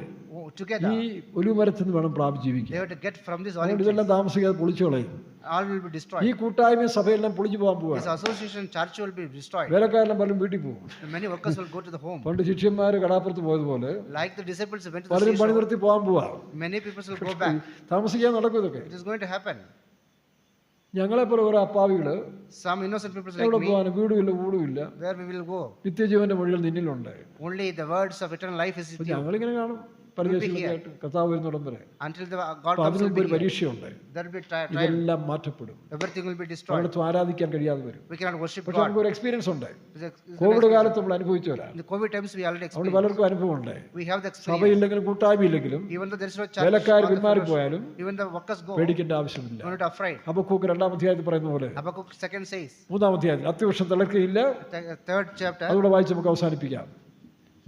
together. ഈ ഒലിവ് മരത്തിൽ നിന്ന് വേണം പ്രാപിച്ച് They ജീവിക്കാൻ. have to get from this olive അതുകൊണ്ട് trees. ഇതെല്ലാം താമസിക്കാതെ പൊളിച്ചു കളയും. All will be ഈ destroyed. കൂട്ടായ്മ സഭയെല്ലാം പൊളിച്ചു പോകാൻ പോവുക. This association church will be destroyed. വേലക്കാരെല്ലാം പലരും വീട്ടിൽ പോകും. Many workers will go to the home. പണ്ട് ശിഷ്യന്മാർ കടാപ്പുറത്ത് പോയതുപോലെ Like the disciples went to the പലരും പണി seashore. നിർത്തി പോകാൻ പോവാ. Many people will go back. താമസിക്കാൻ നടക്കും ഇതൊക്കെ. It is going to happen. ഞങ്ങളെപ്പോലെ ഓരോ അപ്പാവികള് Some innocent people like എവിടെ me, പോകാനും വീടും ഇല്ല കൂടും ഇല്ല. where we will go? നിത്യജീവന്റെ വഴികൾ നിന്നിലുണ്ട്. Only the words of eternal life is അപ്പൊ with you. ഞങ്ങളിങ്ങനെ കാണും പരദേശികളായിട്ട് കർത്താവ് വരുന്നിടം വരെ. Until the God അപ്പൊ comes, അതിന് will മുമ്പ് be ഒരു here. പരീക്ഷയുണ്ട്. There will be trial. ഇതെല്ലാം മാറ്റപ്പെടും. Everything will be destroyed. പലയിടത്തും ആരാധിക്കാൻ കഴിയാതെ വരും. We cannot worship പക്ഷെ God. നമുക്ക് ഒരു എക്സ്പീരിയൻസ് ഉണ്ട്. It's a- കോവിഡ് കാലത്ത് നമ്മൾ അനുഭവിച്ചവരാ. In the COVID times, we already അതുകൊണ്ട് experienced. പലർക്കും അനുഭവമുണ്ട്. We have the experience. സഭയില്ലെങ്കിലും കൂട്ടായ്മയില്ലെങ്കിലും Even though there is no church, വേലക്കാർ all the പിന്മാറിപ്പോയാലും fellowship, even the workers go. പേടിക്കേണ്ട ആവശ്യമില്ല. Do not afraid. ഹബക്കൂക്ക് 2-ാം അധ്യായത്തിൽ പറയുന്ന പോലെ Habakkuk 2nd says, 3-ാം അധ്യായത്തിൽ അത്യവർഷം തിളക്കുകയില്ല. 3rd chapter. അതുകൂടെ വായിച്ച് നമുക്ക് അവസാനിപ്പിക്കാം.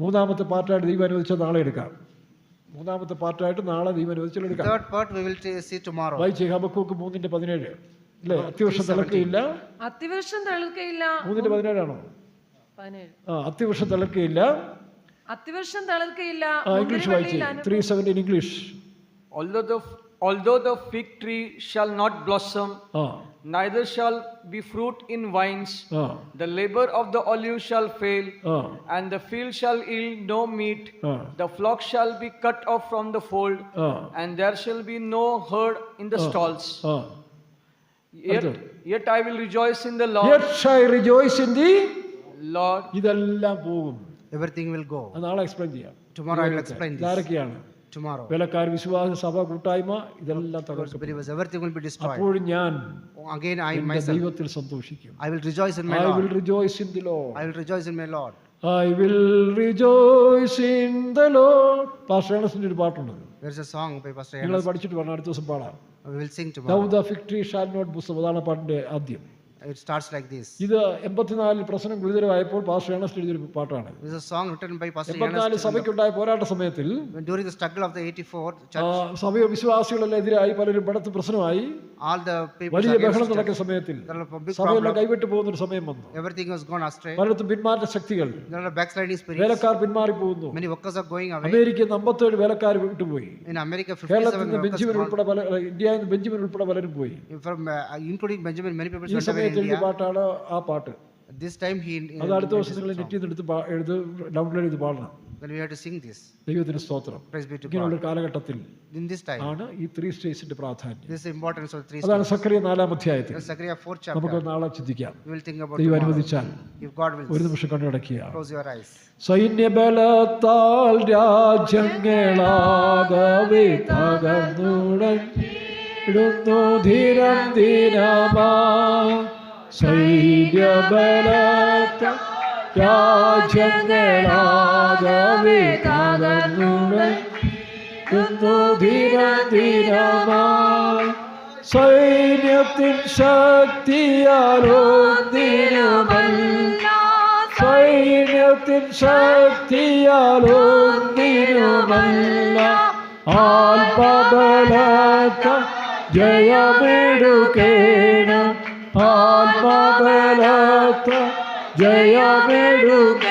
3-ാമത്തെ പാർട്ടായിട്ട് ദൈവം അനുവദിച്ച നാളെ എടുക്കാം. 3-ാമത്തെ പാർട്ടായിട്ട് നാളെ ദൈവം അനുവദിച്ചാൽ എടുക്കാം. Third part we will see tomorrow. വായിച്ച് ഹബക്കൂക്ക് 3:17 അല്ലേ? അത്യവർഷം തിളക്കുകയില്ല. അത്തിവൃക്ഷം തളിർക്കയില്ല. 3:17 ആണോ? 17. അത്യവർഷം തിളക്കുകയില്ല. അത്തിവൃക്ഷം തളിർക്കയില്ല. ഇംഗ്ലീഷ് വായിച്ച് 3:17 English. Although the fig tree shall not blossom, ആ neither shall be fruit in vines, ആ the labor of the olive shall fail, ആ and the field shall yield no meat. ആ The flock shall be cut off from the fold, ആ and there shall be no herd in the stalls. ആ Yet I will rejoice in the Lord. Yet shall I rejoice in thee. Lord, ഇതെല്ലാം പോകും. Everything will go. അത് നാളെ explain ചെയ്യാം. Tomorrow I will explain this. ഇതാരൊക്കെയാണ്? Tomorrow. വേലക്കാർ, വിശ്വാസ, സഭ, കൂട്ടായ്മ ഇതെല്ലാം തകർക്കും. Believers, everything will be destroyed. അപ്പോഴും ഞാൻ Again I എൻ്റെ myself, ദൈവത്തിൽ സന്തോഷിക്കും. I will rejoice in my I will Lord. rejoice in the Lord. I will rejoice in my Lord. I will rejoice in the Lord. Pastor ഏണസ്റ്റിന്റെ ഒരു പാട്ടുണ്ട്. There is a song by Pastor നിങ്ങളത് Ernest. പഠിച്ചിട്ട് വേണം അടുത്ത ദിവസം പാടാം. We will sing Now tomorrow. the fig tree shall not blossom. അതാണ് പാട്ടിന്റെ ആദ്യം. It starts like this. ഇത് 84 പ്രശ്നം ഗുരുതരമായപ്പോൾ പാസ്റ്റർ ഏണസ്റ്റ് എഴുതിയൊരു പാട്ടാണ്. This is a song written by Pastor 84 Ernest. സഭയ്ക്കുണ്ടായ പോരാട്ട സമയത്തിൽ During the struggle of the 84 church, സഭയോ വിശ്വാസികളെല്ലാം എതിരായി പലരും പടത്ത് പ്രശ്നമായി all the people വലിയ against ബഹളം church. നടക്കുന്ന സമയത്തിൽ There was a big സഭയെല്ലാം problem. കൈവിട്ടു പോകുന്നൊരു സമയം വന്നു. Everything was gone astray. പലയിടത്തും പിന്മാറ്റ ശക്തികൾ, There are backsliding spirits. വേലക്കാർ പിന്മാറി പോകുന്നു. Many workers are going away. അമേരിക്കയിൽ 57 വേലക്കാർ വിട്ടുപോയി. In America, കേരളത്തിൽ 57 നിന്ന് workers ബെഞ്ചമിൻ gone. ഉൾപ്പെടെ ഇന്ത്യയിൽ നിന്ന് ബെഞ്ചമിൻ ഉൾപ്പെടെ പലരും പോയി. From including Benjamin, many people ഈ went away in സമയത്ത് എഴുതിയ India. പാട്ടാണ് ആ പാട്ട്. This time he അത് അടുത്ത ദിവസം നിങ്ങൾ നെറ്റിൽ നിന്ന് എടുത്ത് ഡൗൺലോഡ് ചെയ്ത് പാടണം. then we have to sing this. ദൈവത്തിന് സ്തോത്രം. Praise be to ഇങ്ങനെയുള്ള God. ഒരു കാലഘട്ടത്തിൽ In this time, ആണ് ഈ 3 സ്റ്റേജിന്റെ പ്രാധാന്യം. this is the importance of 3 അതാണ് steps. സക്കറിയ 4-ാം അധ്യായത്തിൽ. In Zechariah 4th നമുക്ക് chapter, നാളെ ചിന്തിക്കാം. we will think about ദൈവം tomorrow. അനുവദിച്ചാൽ If God ഒരു wills, നിമിഷം കണ്ണടക്കുക. close your eyes. സൈന്യബലത്താൽ രാജ്യങ്ങളാകവേ തകർന്നുടഞ്ഞിടുന്നു ധീരം ധീരമാ. സൈന്യബലത്താൽ രാജ്യങ്ങളാകവേ തകർന്നുടഞ്ഞിടുന്നു ധീരം ധീരമാ. സൈന്യത്തിൻ ശക്തിയാലൊന്നിനുമല്ല, സൈന്യത്തിൻ ശക്തിയാലൊന്നിനുമല്ല, ആത്മബലത്ത ജയമെടുക്കേണം, ആത്മബലത്ത ജയമെടുക്കേണം.